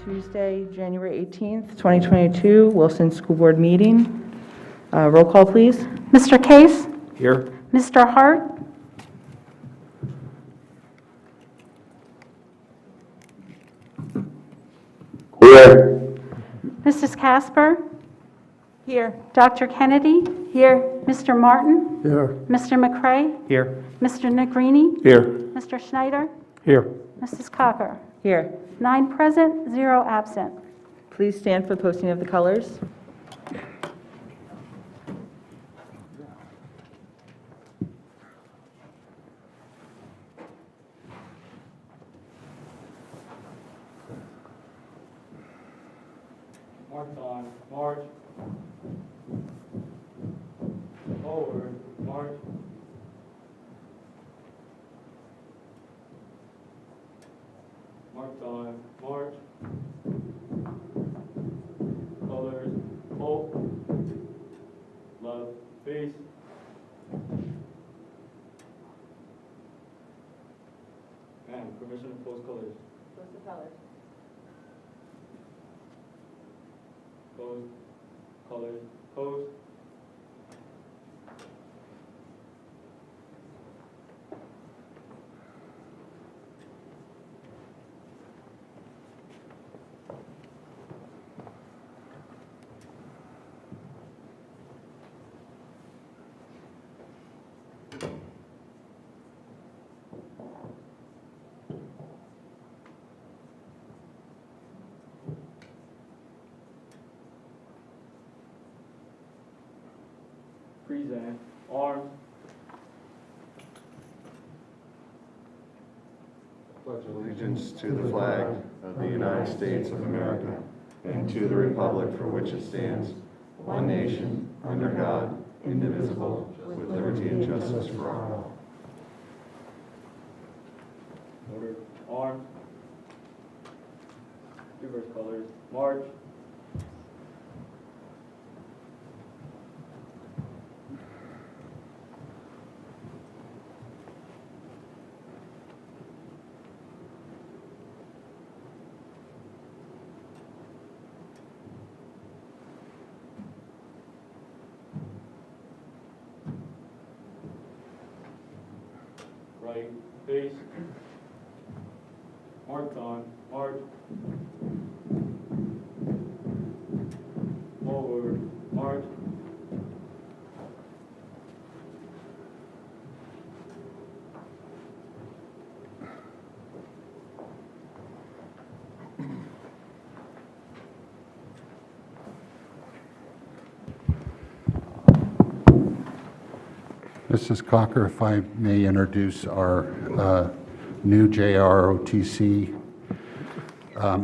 Tuesday, January 18th, 2022, Wilson School Board meeting. Roll call, please. Mr. Case? Here. Mr. Hart? Here. Mrs. Casper? Here. Dr. Kennedy? Here. Mr. Martin? Here. Mr. McCray? Here. Mr. Negrini? Here. Mr. Schneider? Here. Mrs. Cocker? Here. 9 present, 0 absent. Please stand for the posting of the colors. March on, march. Forward, march. March on, march. Colors, hope, love, peace. And permission to post colors. Post the colors. Post, colors, post. Present, arms. Pledge allegiance to the flag of the United States of America and to the republic for which it stands, one nation, under God, indivisible, with liberty and justice for all. Order, arms. Reverse colors, march. Right, face. March on, march. Forward, march. Mrs. Cocker, if I may introduce our new JROTC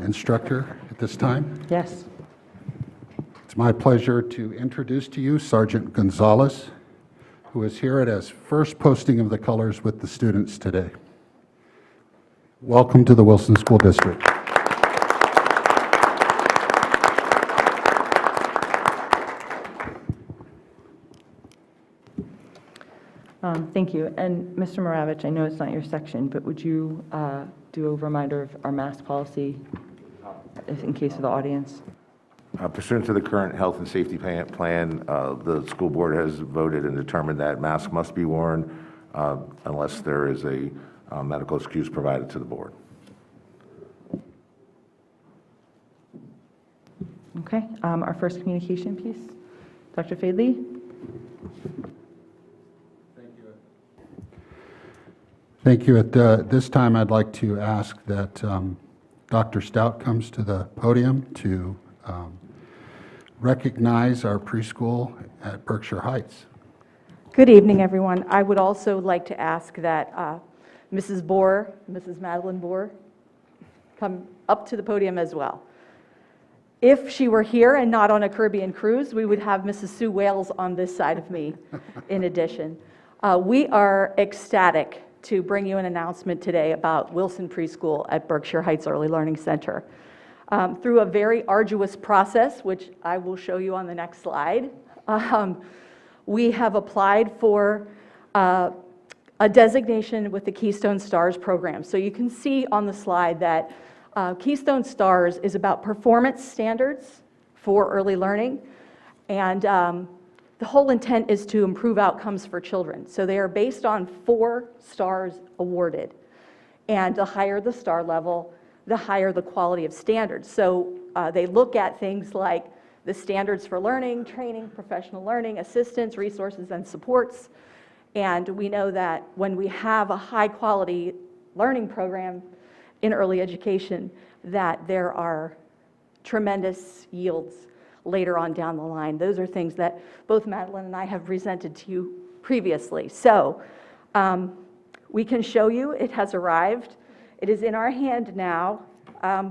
instructor at this time. Yes. It's my pleasure to introduce to you Sergeant Gonzalez, who is here at his first posting of the colors with the students today. Welcome to the Wilson School District. Thank you. And Mr. Moravich, I know it's not your section, but would you do a reminder of our mask policy in case of the audience? Pursuant to the current health and safety plan, the school board has voted and determined that masks must be worn unless there is a medical excuse provided to the board. Okay. Our first communication piece. Dr. Fadley? Thank you. At this time, I'd like to ask that Dr. Stout comes to the podium to recognize our preschool at Berkshire Heights. Good evening, everyone. I would also like to ask that Mrs. Bohr, Mrs. Madeline Bohr, come up to the podium as well. If she were here and not on a Caribbean cruise, we would have Mrs. Sue Wales on this side of me in addition. We are ecstatic to bring you an announcement today about Wilson Preschool at Berkshire Heights Early Learning Center. Through a very arduous process, which I will show you on the next slide, we have applied for a designation with the Keystone Stars program. So you can see on the slide that Keystone Stars is about performance standards for early learning, and the whole intent is to improve outcomes for children. So they are based on 4 stars awarded, and the higher the star level, the higher the quality of standards. So they look at things like the standards for learning, training, professional learning, assistance, resources, and supports. And we know that when we have a high-quality learning program in early education, that there are tremendous yields later on down the line. Those are things that both Madeline and I have presented to you previously. So we can show you it has arrived. It is in our hand now.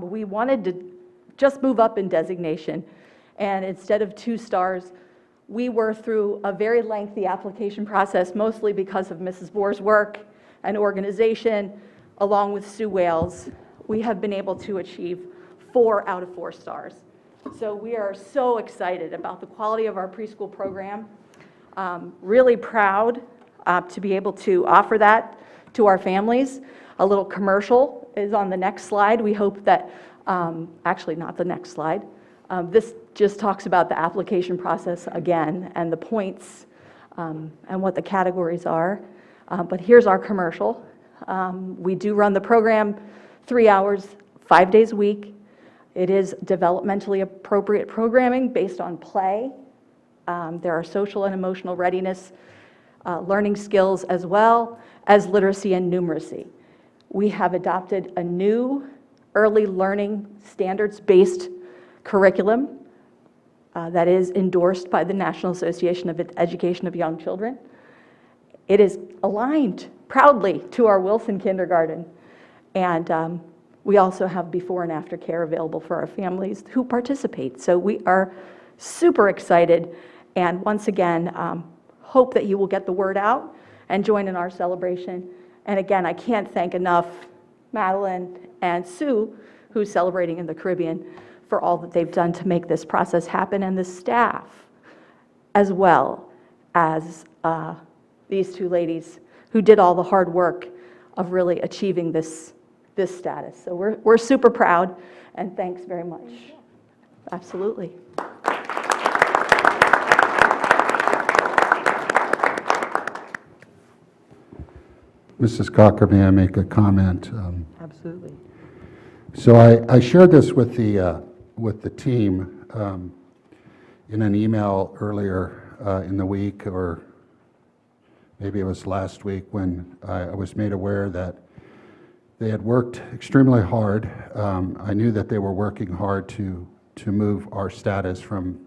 We wanted to just move up in designation, and instead of 2 stars, we were through a very lengthy application process, mostly because of Mrs. Boer's work and organization, along with Sue Wales. We have been able to achieve 4 out of 4 stars. So we are so excited about the quality of our preschool program. Really proud to be able to offer that to our families. A little commercial is on the next slide. We hope that, actually not the next slide. This just talks about the application process again and the points and what the categories are. But here's our commercial. We do run the program 3 hours, 5 days a week. It is developmentally appropriate programming based on play. There are social and emotional readiness, learning skills, as well as literacy and numeracy. We have adopted a new early learning standards-based curriculum that is endorsed by the National Association of Education of Young Children. It is aligned proudly to our Wilson Kindergarten, and we also have before and after care available for our families who participate. So we are super excited, and once again, hope that you will get the word out and join in our celebration. And again, I can't thank enough Madeline and Sue, who's celebrating in the Caribbean, for all that they've done to make this process happen, and the staff, as well as these 2 ladies who did all the hard work of really achieving this status. So we're super proud, and thanks very much. Absolutely. Mrs. Cocker, may I make a comment? Absolutely. So I shared this with the team in an email earlier in the week, or maybe it was last week, when I was made aware that they had worked extremely hard. I knew that they were working hard to move our status from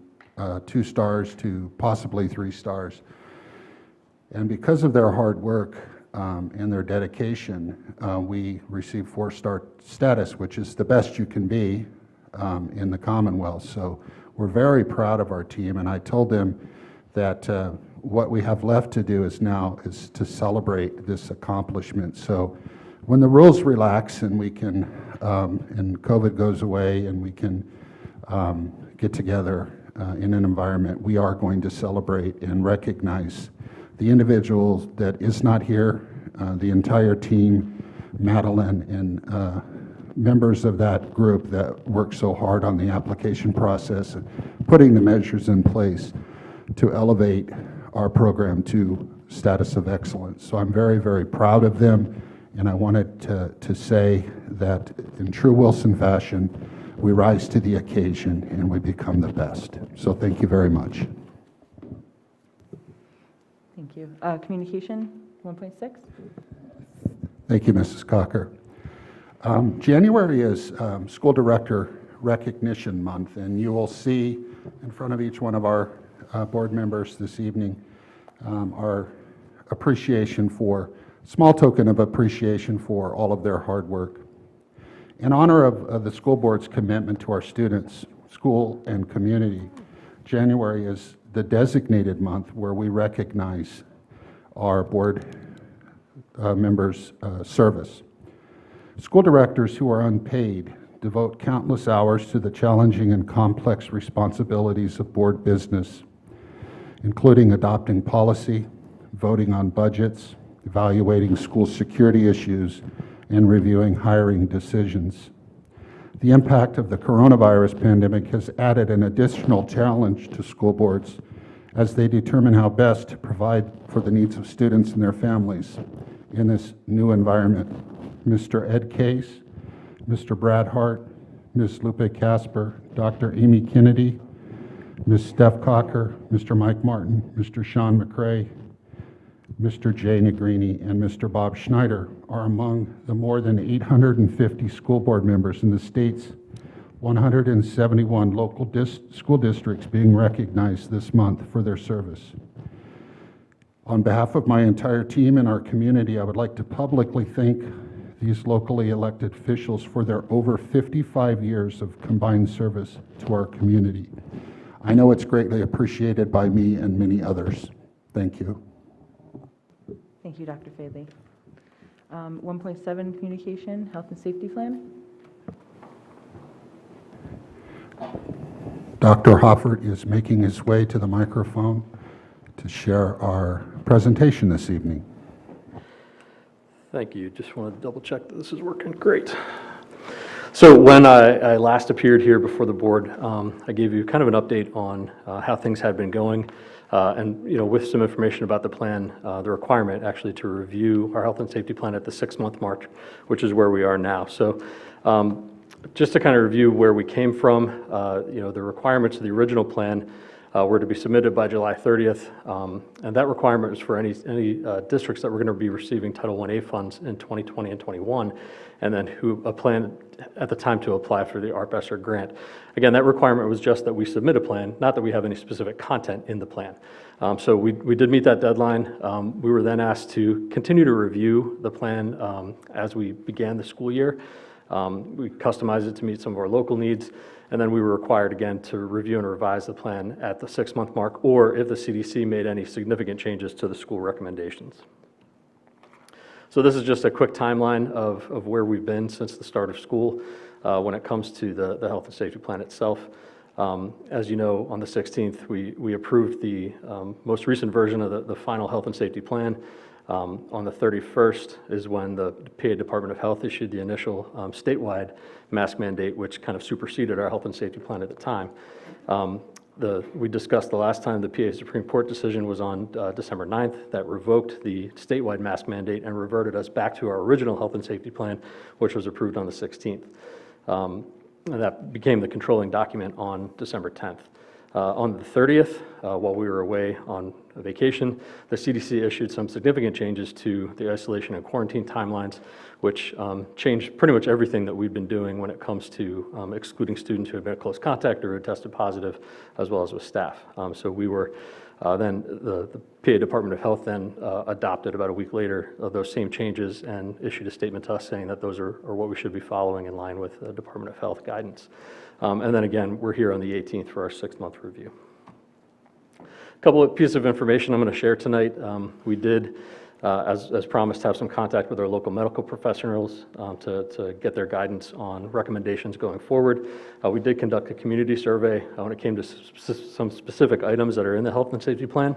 2 stars to possibly 3 stars. And because of their hard work and their dedication, we received 4-star status, which is the best you can be in the Commonwealth. So we're very proud of our team, and I told them that what we have left to do is to celebrate this accomplishment. So when the rules relax and we can, and COVID goes away, and we can get together in an environment, we are going to celebrate and recognize the individual that is not here, the entire team, Madeline, and members of that group that worked so hard on the application process and putting the measures in place to elevate our program to status of excellence. So I'm very, very proud of them, and I wanted to say that in true Wilson fashion, we rise to the occasion and we become the best. So thank you very much. Thank you. Communication 1.6? Thank you, Mrs. Cocker. January is School Director Recognition Month, and you will see in front of each one of our board members this evening our appreciation for, small token of appreciation for all of their hard work. In honor of the school board's commitment to our students, school, and community, January is the designated month where we recognize our board members' service. School directors who are unpaid devote countless hours to the challenging and complex responsibilities of board business, including adopting policy, voting on budgets, evaluating school security issues, and reviewing hiring decisions. The impact of the coronavirus pandemic has added an additional challenge to school boards as they determine how best to provide for the needs of students and their families in this new environment. Mr. Ed Case, Mr. Brad Hart, Ms. Lupe Casper, Dr. Amy Kennedy, Ms. Steph Cocker, Mr. Mike Martin, Mr. Sean McCrae, Mr. Jay Negrini, and Mr. Bob Schneider are among the more than 850 school board members in the state's 171 local school districts being recognized this month for their service. On behalf of my entire team and our community, I would like to publicly thank these locally elected officials for their over 55 years of combined service to our community. I know it's greatly appreciated by me and many others. Thank you. Thank you, Dr. Fadley. 1.7 communication, health and safety plan. Dr. Hoffert is making his way to the microphone to share our presentation this evening. Thank you. Just want to double check that this is working great. So when I last appeared here before the board, I gave you kind of an update on how things had been going. And with some information about the plan, the requirement actually to review our health and safety plan at the 6-month mark, which is where we are now. So just to kind of review where we came from, the requirements of the original plan were to be submitted by July 30th, and that requirement was for any districts that were going to be receiving Title I-A funds in 2020 and 21, and then who planned at the time to apply for the ARP-ESSER grant. Again, that requirement was just that we submit a plan, not that we have any specific content in the plan. So we did meet that deadline. We were then asked to continue to review the plan as we began the school year. We customized it to meet some of our local needs, and then we were required again to review and revise the plan at the 6-month mark, or if the CDC made any significant changes to the school recommendations. So this is just a quick timeline of where we've been since the start of school when it comes to the health and safety plan itself. As you know, on the 16th, we approved the most recent version of the final health and safety plan. On the 31st is when the PA Department of Health issued the initial statewide mask mandate, which kind of superseded our health and safety plan at the time. We discussed the last time the PA Supreme Court decision was on December 9th that revoked the statewide mask mandate and reverted us back to our original health and safety plan, which was approved on the 16th. And that became the controlling document on December 10th. On the 30th, while we were away on vacation, the CDC issued some significant changes to the isolation and quarantine timelines, which changed pretty much everything that we've been doing when it comes to excluding students who have been in close contact or who tested positive, as well as with staff. So we were then, the PA Department of Health then adopted about a week later those same changes and issued a statement to us saying that those are what we should be following in line with the Department of Health guidance. And then again, we're here on the 18th for our 6-month review. A couple of pieces of information I'm going to share tonight. We did, as promised, have some contact with our local medical professionals to get their guidance on recommendations going forward. We did conduct a community survey when it came to some specific items that are in the health and safety plan.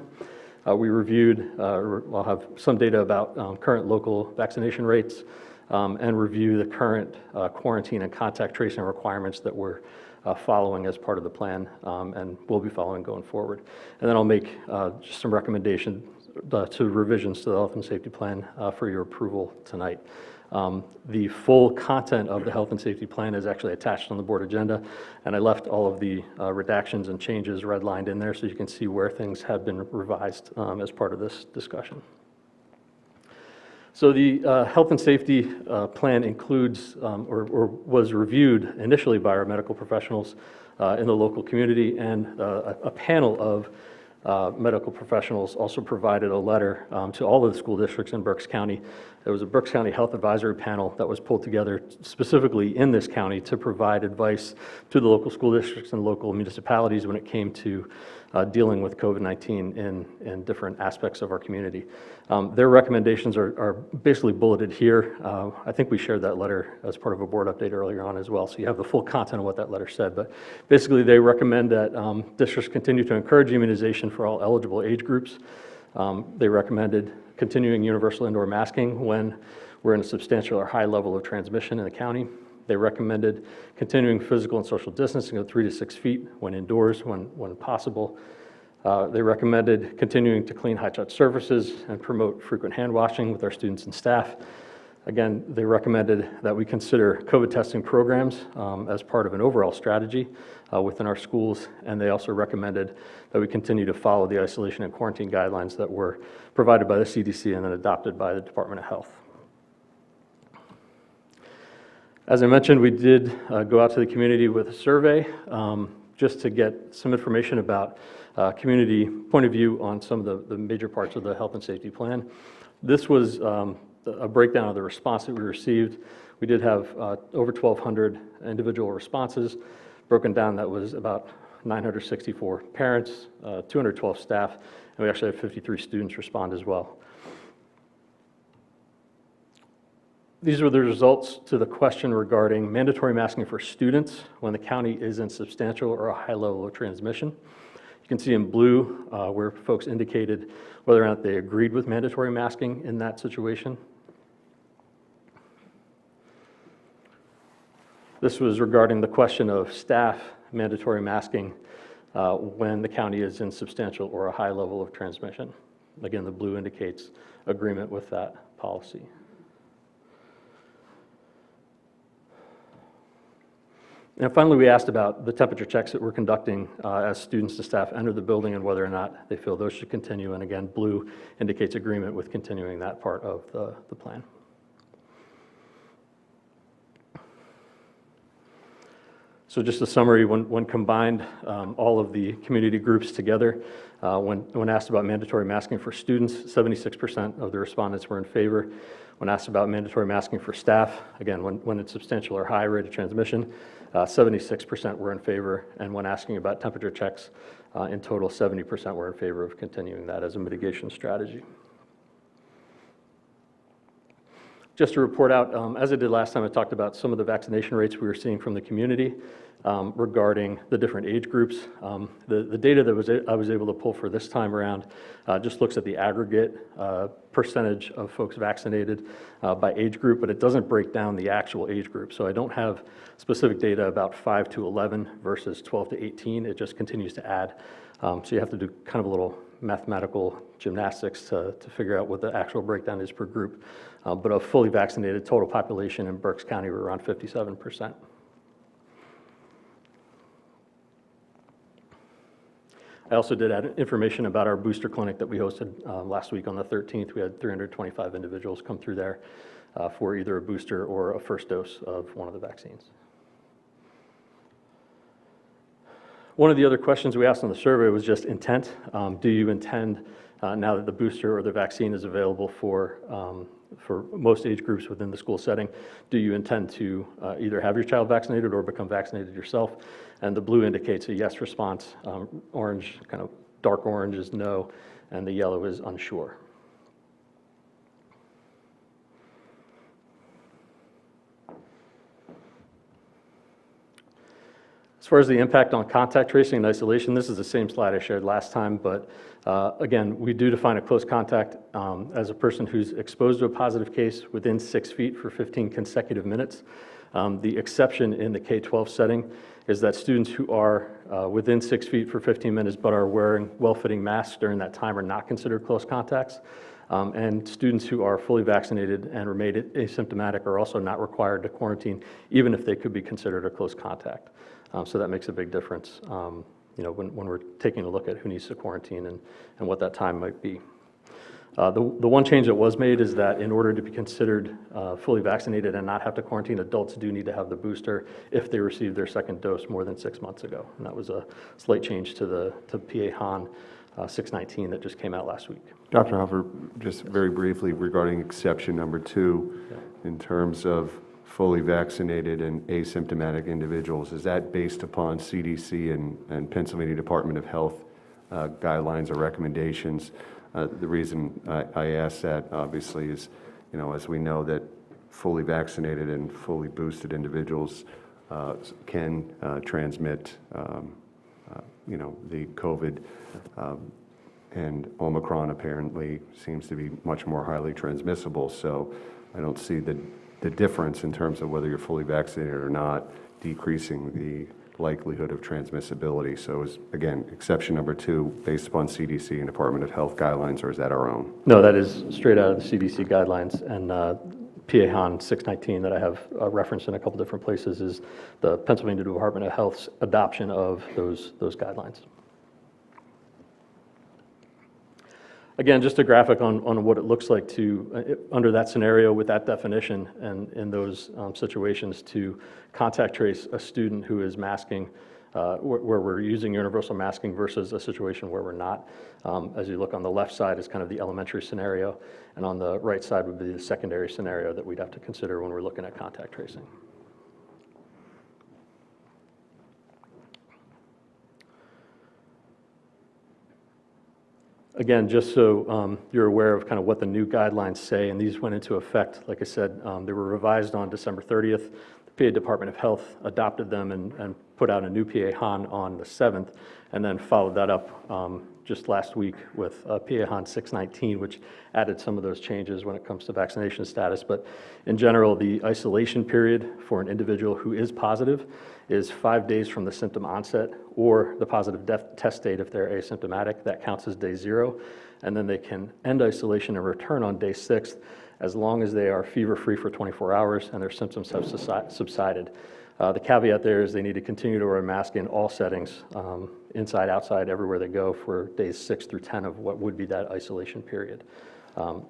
We reviewed, we'll have some data about current local vaccination rates, and review the current quarantine and contact tracing requirements that we're following as part of the plan, and will be following going forward. And then I'll make just some recommendations to revisions to the health and safety plan for your approval tonight. The full content of the health and safety plan is actually attached on the board agenda, and I left all of the redactions and changes redlined in there so you can see where things have been revised as part of this discussion. So the health and safety plan includes, or was reviewed initially by our medical professionals in the local community, and a panel of medical professionals also provided a letter to all of the school districts in Berks County. There was a Berks County Health Advisory Panel that was pulled together specifically in this county to provide advice to the local school districts and local municipalities when it came to dealing with COVID-19 in different aspects of our community. Their recommendations are basically bulleted here. I think we shared that letter as part of a board update earlier on as well, so you have the full content of what that letter said. But basically, they recommend that districts continue to encourage immunization for all eligible age groups. They recommended continuing universal indoor masking when we're in a substantial or high level of transmission in the county. They recommended continuing physical and social distancing of 3 to 6 feet when indoors, when possible. They recommended continuing to clean high-touch surfaces and promote frequent hand washing with our students and staff. Again, they recommended that we consider COVID testing programs as part of an overall strategy within our schools, and they also recommended that we continue to follow the isolation and quarantine guidelines that were provided by the CDC and then adopted by the Department of Health. As I mentioned, we did go out to the community with a survey just to get some information about community point of view on some of the major parts of the health and safety plan. This was a breakdown of the response that we received. We did have over 1,200 individual responses. Broken down, that was about 964 parents, 212 staff, and we actually had 53 students respond as well. These were the results to the question regarding mandatory masking for students when the county is in substantial or a high level of transmission. You can see in blue where folks indicated whether or not they agreed with mandatory masking in that situation. This was regarding the question of staff mandatory masking when the county is in substantial or a high level of transmission. Again, the blue indicates agreement with that policy. And finally, we asked about the temperature checks that we're conducting as students and staff enter the building and whether or not they feel those should continue. And again, blue indicates agreement with continuing that part of the plan. So just a summary, when combined, all of the community groups together, when asked about mandatory masking for students, 76% of the respondents were in favor. When asked about mandatory masking for staff, again, when it's substantial or high rate of transmission, 76% were in favor. And when asking about temperature checks, in total, 70% were in favor of continuing that as a mitigation strategy. Just to report out, as I did last time, I talked about some of the vaccination rates we were seeing from the community regarding the different age groups. The data that I was able to pull for this time around just looks at the aggregate percentage of folks vaccinated by age group, but it doesn't break down the actual age group. So I don't have specific data about 5 to 11 versus 12 to 18. It just continues to add. So you have to do kind of a little mathematical gymnastics to figure out what the actual breakdown is per group. But of fully vaccinated total population in Berks County, we're around 57%. I also did add information about our booster clinic that we hosted last week on the 13th. We had 325 individuals come through there for either a booster or a first dose of one of the vaccines. One of the other questions we asked on the survey was just intent. Do you intend, now that the booster or the vaccine is available for most age groups within the school setting, do you intend to either have your child vaccinated or become vaccinated yourself? And the blue indicates a yes response, orange, kind of dark orange is no, and the yellow is unsure. As far as the impact on contact tracing and isolation, this is the same slide I shared last time, but again, we do define a close contact as a person who's exposed to a positive case within 6 feet for 15 consecutive minutes. The exception in the K-12 setting is that students who are within 6 feet for 15 minutes but are wearing well-fitting masks during that time are not considered close contacts. And students who are fully vaccinated and remain asymptomatic are also not required to quarantine, even if they could be considered a close contact. So that makes a big difference, you know, when we're taking a look at who needs to quarantine and what that time might be. The one change that was made is that in order to be considered fully vaccinated and not have to quarantine, adults do need to have the booster if they received their second dose more than 6 months ago. And that was a slight change to PA Han 619 that just came out last week. Dr. Hoffer, just very briefly regarding exception number 2, in terms of fully vaccinated and asymptomatic individuals, is that based upon CDC and Pennsylvania Department of Health guidelines or recommendations? The reason I ask that obviously is, you know, as we know that fully vaccinated and fully boosted individuals can transmit, you know, the COVID, and Omicron apparently seems to be much more highly transmissible. So I don't see the the difference in terms of whether you're fully vaccinated or not, decreasing the likelihood of transmissibility. So is, again, exception number 2, based upon CDC and Department of Health guidelines, or is that our own? No, that is straight out of the CDC guidelines, and PA-HON 619 that I have referenced in a couple different places is the Pennsylvania Department of Health's adoption of those guidelines. Again, just a graphic on what it looks like to, under that scenario with that definition and in those situations, to contact trace a student who is masking, where we're using universal masking versus a situation where we're not. As you look on the left side is kind of the elementary scenario, and on the right side would be the secondary scenario that we'd have to consider when we're looking at contact tracing. Again, just so you're aware of kind of what the new guidelines say, and these went into effect, like I said, they were revised on December 30th. The PA Department of Health adopted them and put out a new PA-HON on the 7th, and then followed that up just last week with PA-HON 619, which added some of those changes when it comes to vaccination status. But in general, the isolation period for an individual who is positive is 5 days from the symptom onset or the positive test date if they're asymptomatic. That counts as day 0. And then they can end isolation and return on day 6 as long as they are fever-free for 24 hours and their symptoms have subsided. The caveat there is they need to continue to wear a mask in all settings, inside, outside, everywhere they go for days 6 through 10 of what would be that isolation period. And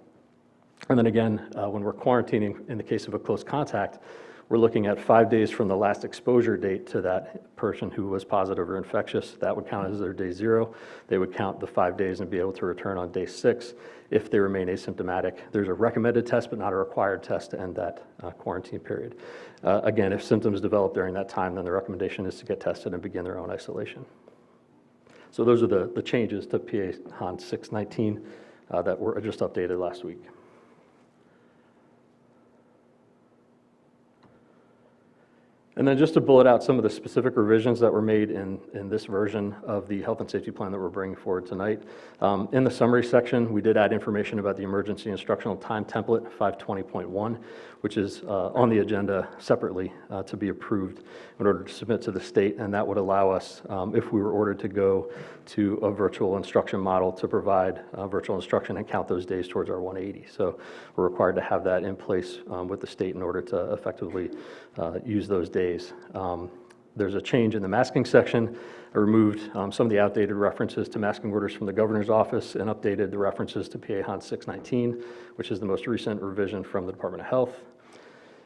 then again, when we're quarantining in the case of a close contact, we're looking at 5 days from the last exposure date to that person who was positive or infectious. That would count as their day 0. They would count the 5 days and be able to return on day 6 if they remain asymptomatic. There's a recommended test, but not a required test to end that quarantine period. Again, if symptoms develop during that time, then the recommendation is to get tested and begin their own isolation. So those are the changes to PA-HON 619 that were just updated last week. And then just to bullet out some of the specific revisions that were made in this version of the health and safety plan that we're bringing forward tonight. In the summary section, we did add information about the emergency instructional time template 520.1, which is on the agenda separately to be approved in order to submit to the state, and that would allow us, if we were ordered to go to a virtual instruction model, to provide virtual instruction and count those days towards our 180. So we're required to have that in place with the state in order to effectively use those days. There's a change in the masking section. I removed some of the outdated references to masking orders from the governor's office and updated the references to PA-HON 619, which is the most recent revision from the Department of Health.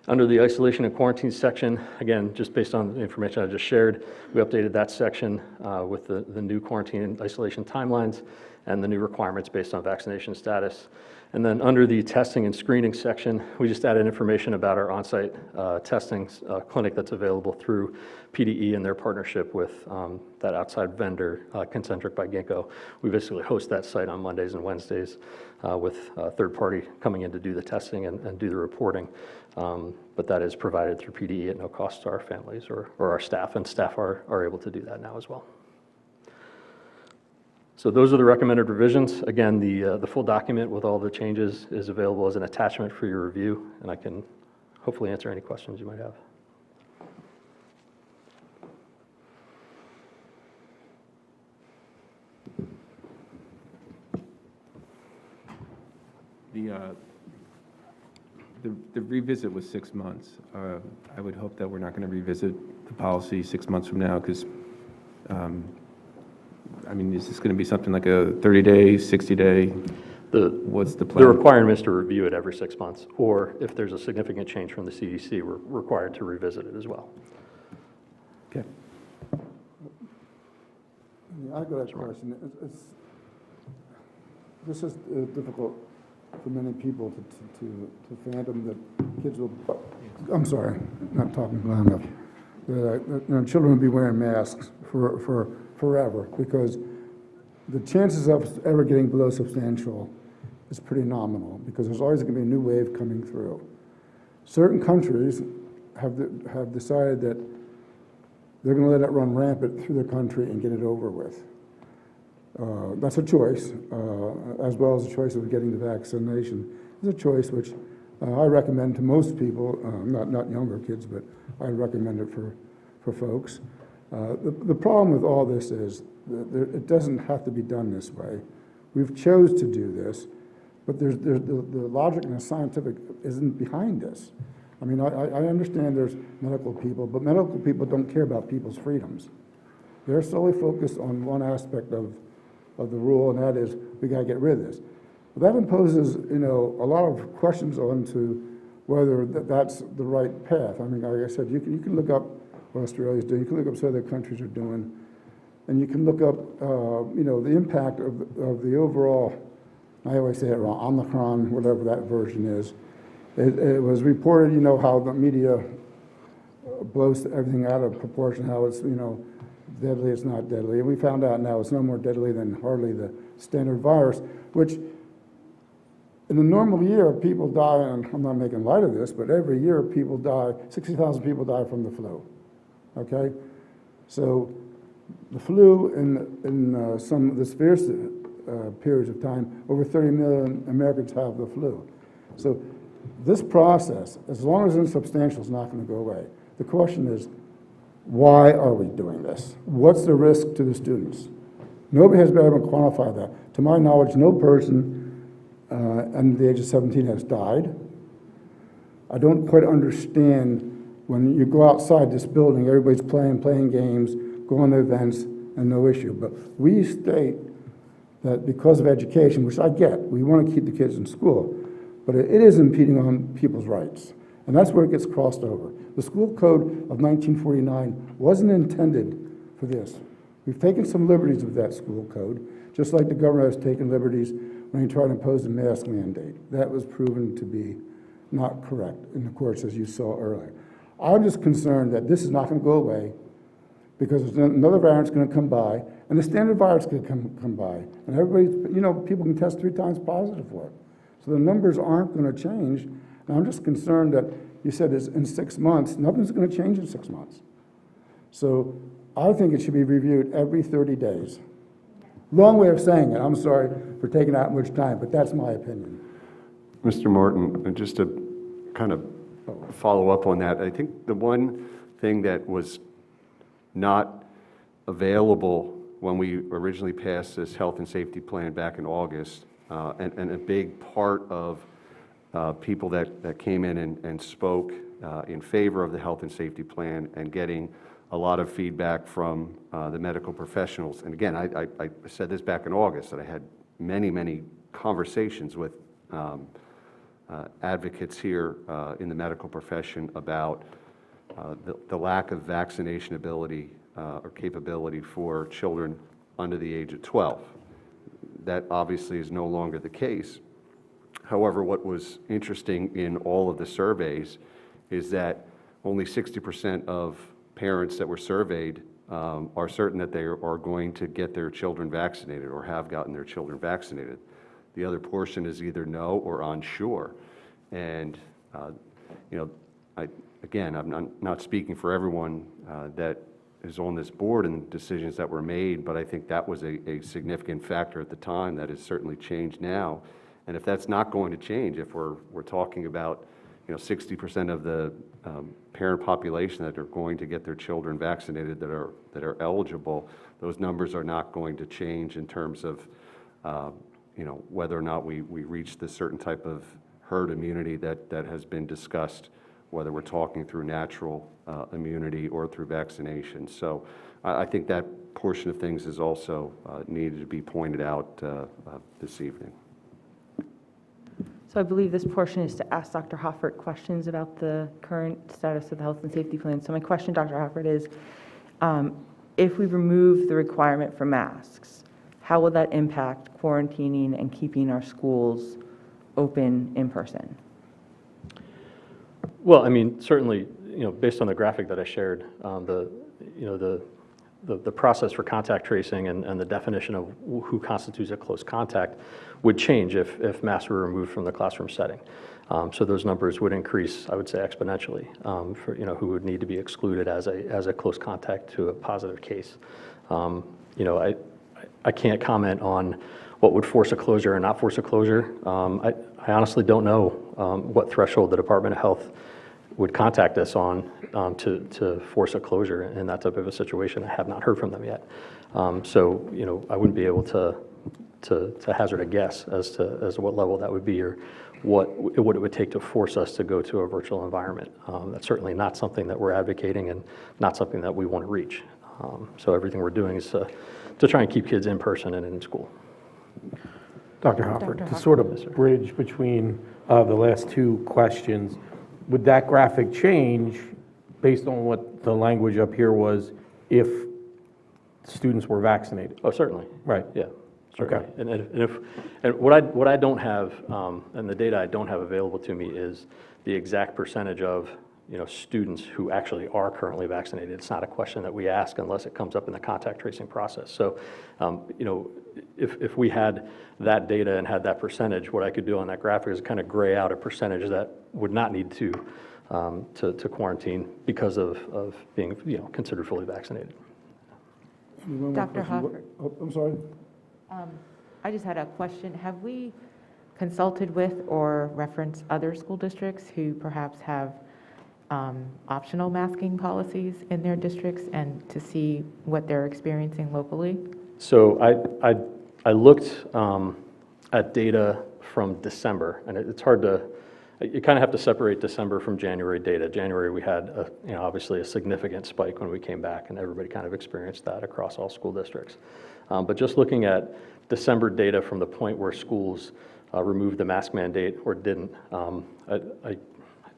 Under the isolation and quarantine section, again, just based on the information I just shared, we updated that section with the new quarantine and isolation timelines and the new requirements based on vaccination status. And then under the testing and screening section, we just added information about our on-site testing clinic that's available through PDE and their partnership with that outside vendor, Concentric by Ginkgo. We basically host that site on Mondays and Wednesdays with a third party coming in to do the testing and do the reporting. But that is provided through PDE at no cost to our families or our staff, and staff are able to do that now as well. So those are the recommended revisions. Again, the full document with all the changes is available as an attachment for your review, and I can hopefully answer any questions you might have. The revisit was 6 months. I would hope that we're not going to revisit the policy 6 months from now, because I mean, is this going to be something like a 30-day, 60-day? What's the plan? The requirement is to review it every 6 months, or if there's a significant change from the CDC, we're required to revisit it as well. Okay. Yeah, I got a question. This is difficult for many people to fathom that kids will, I'm sorry, not talking loud enough. That children will be wearing masks for forever, because the chances of ever getting below substantial is pretty nominal, because there's always going to be a new wave coming through. Certain countries have decided that they're going to let it run rampant through the country and get it over with. That's a choice, as well as a choice of getting the vaccination. It's a choice which I recommend to most people, not younger kids, but I recommend it for folks. The problem with all this is that it doesn't have to be done this way. We've chose to do this, but the logic and the scientific isn't behind this. I mean, I understand there's medical people, but medical people don't care about people's freedoms. They're solely focused on one aspect of the rule, and that is we got to get rid of this. But that imposes, a lot of questions onto whether that's the right path. I mean, like I said, you can look up what Australia's doing, you can look up what other countries are doing, and you can look up, the impact of the overall, I always say it wrong, Omicron, whatever that version is. It was reported, how the media blows everything out of proportion, how it's, deadly, it's not deadly. And we found out now it's no more deadly than hardly the standard virus, which in a normal year, people die, and I'm not making light of this, but every year people die, 60,000 people die from the flu, okay? So the flu in some of the severest periods of time, over 30 million Americans have the flu. So this process, as long as it's insubstantial, is not going to go away. The question is, why are we doing this? What's the risk to the students? Nobody has been able to quantify that. To my knowledge, no person under the age of 17 has died. I don't quite understand when you go outside this building, everybody's playing games, going to events, and no issue. But we state that because of education, which I get, we want to keep the kids in school, but it is impeding on people's rights. And that's where it gets crossed over. The school code of 1949 wasn't intended for this. We've taken some liberties with that school code, just like the governor has taken liberties when he tried to impose a mask mandate. That was proven to be not correct in the courts, as you saw earlier. I'm just concerned that this is not going to go away because another variant's going to come by, and the standard virus could come by, and everybody, people can test 3 times positive for it. So the numbers aren't going to change, and I'm just concerned that you said it's in 6 months. Nothing's going to change in 6 months. So I think it should be reviewed every 30 days. Long way of saying it. I'm sorry for taking that much time, but that's my opinion. Mr. Martin, just to kind of follow up on that, I think the one thing that was not available when we originally passed this health and safety plan back in August, and a big part of people that came in and spoke in favor of the health and safety plan and getting a lot of feedback from the medical professionals. And again, I said this back in August, that I had many conversations with advocates here in the medical profession about the lack of vaccination ability or capability for children under the age of 12. That obviously is no longer the case. However, what was interesting in all of the surveys is that only 60% of parents that were surveyed are certain that they are going to get their children vaccinated or have gotten their children vaccinated. The other portion is either no or unsure. And, I'm not speaking for everyone that is on this board and decisions that were made, but I think that was a significant factor at the time that has certainly changed now. And if that's not going to change, if we're talking about 60% of the parent population that are going to get their children vaccinated that are eligible, those numbers are not going to change in terms of whether or not we reach this certain type of herd immunity that has been discussed, whether we're talking through natural immunity or through vaccination. So I think that portion of things is also needed to be pointed out this evening. So I believe this portion is to ask Dr. Hoffert questions about the current status of the health and safety plan. So my question, Dr. Hoffert, is if we remove the requirement for masks, how will that impact quarantining and keeping our schools open in person? Well, I mean, certainly, based on the graphic that I shared, the process for contact tracing and the definition of who constitutes a close contact would change if masks were removed from the classroom setting. So those numbers would increase, I would say, exponentially for who would need to be excluded as a close contact to a positive case. I can't comment on what would force a closure or not force a closure. I honestly don't know what threshold the Department of Health would contact us on to force a closure in that type of a situation. I have not heard from them yet. So, I wouldn't be able to hazard a guess as to what level that would be or what it would take to force us to go to a virtual environment. That's certainly not something that we're advocating and not something that we want to reach. So everything we're doing is to try and keep kids in person and in school. Dr. Hoffert, to sort of bridge between the last two questions, would that graphic change based on what the language up here was if students were vaccinated? Oh, certainly. Right. Yeah. Okay. And what I don't have, and the data I don't have available to me is the exact percentage of students who actually are currently vaccinated. It's not a question that we ask unless it comes up in the contact tracing process. So, if we had that data and had that percentage, what I could do on that graphic is kind of gray out a percentage that would not need to quarantine because of being considered fully vaccinated. Dr. Hoffert. I'm sorry? I just had a question. Have we consulted with or referenced other school districts who perhaps have optional masking policies in their districts and to see what they're experiencing locally? So I looked at data from December, and it's hard to, you kind of have to separate December from January data. January, we had obviously a significant spike when we came back, and everybody kind of experienced that across all school districts. But just looking at December data from the point where schools removed the mask mandate or didn't, I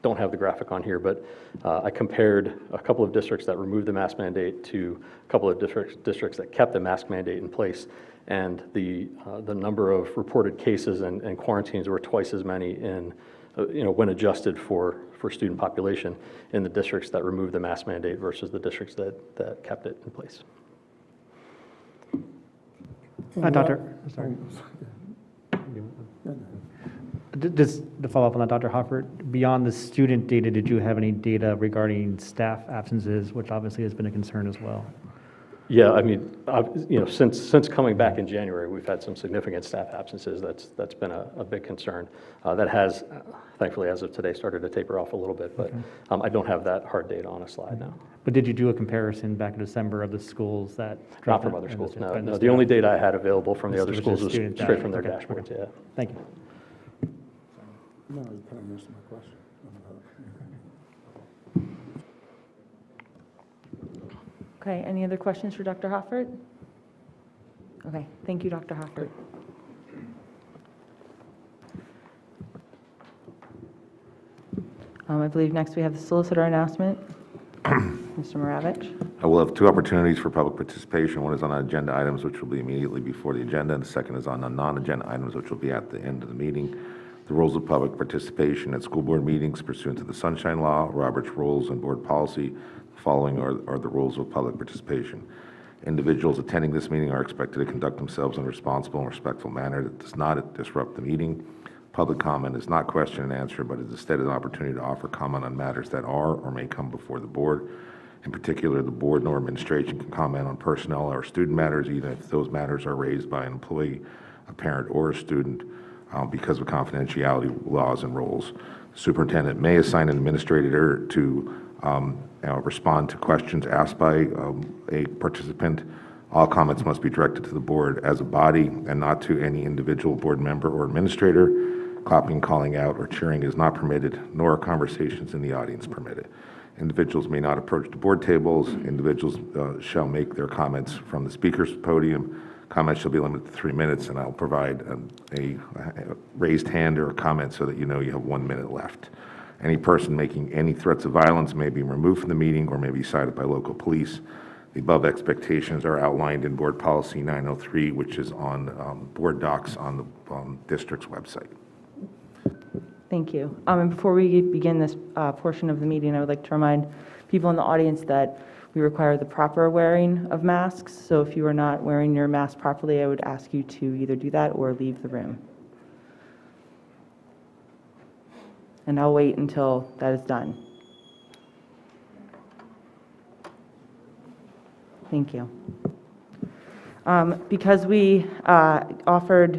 don't have the graphic on here, but I compared a couple of districts that removed the mask mandate to a couple of districts that kept the mask mandate in place, and the number of reported cases and quarantines were twice as many in, when adjusted for student population in the districts that removed the mask mandate versus the districts that kept it in place. Sorry. Just to follow up on that, Dr. Hoffert, beyond the student data, did you have any data regarding staff absences, which obviously has been a concern as well? Yeah, I mean, since coming back in January, we've had some significant staff absences. That's been a big concern. That has, thankfully, as of today, started to taper off a little bit, but I don't have that hard data on a slide now. But did you do a comparison back in December of the schools that? Not from other schools, no. The only data I had available from the other schools was straight from their dashboards, yeah. Thank you. No, you kind of missed my question. Okay, any other questions for Dr. Hoffert? Okay, thank you, Dr. Hoffert. I believe next we have the solicitor announcement. Mr. Moravich. I will have two opportunities for public participation. One is on agenda items, which will be immediately before the agenda, and the second is on the non-agenda items, which will be at the end of the meeting. The rules of public participation at school board meetings pursuant to the Sunshine Law, Robert's Rules, and board policy. The following are the rules of public participation. Individuals attending this meeting are expected to conduct themselves in a responsible and respectful manner that does not disrupt the meeting. Public comment is not question and answer, but is instead an opportunity to offer comment on matters that are or may come before the board. In particular, the board nor administration can comment on personnel or student matters, even if those matters are raised by an employee, a parent, or a student, because of confidentiality laws and rules. The superintendent may assign an administrator to respond to questions asked by a participant. All comments must be directed to the board as a body and not to any individual board member or administrator. Clapping, calling out, or cheering is not permitted, nor are conversations in the audience permitted. Individuals may not approach the board tables. Individuals shall make their comments from the speaker's podium. Comments shall be limited to 3 minutes, and I'll provide a raised hand or a comment so that you know you have 1 minute left. Any person making any threats of violence may be removed from the meeting or may be cited by local police. The above expectations are outlined in Board Policy 903, which is on board docs on the district's website. Thank you. And before we begin this portion of the meeting, I would like to remind people in the audience that we require the proper wearing of masks. So if you are not wearing your mask properly, I would ask you to either do that or leave the room. And I'll wait until that is done. Thank you. Because we offered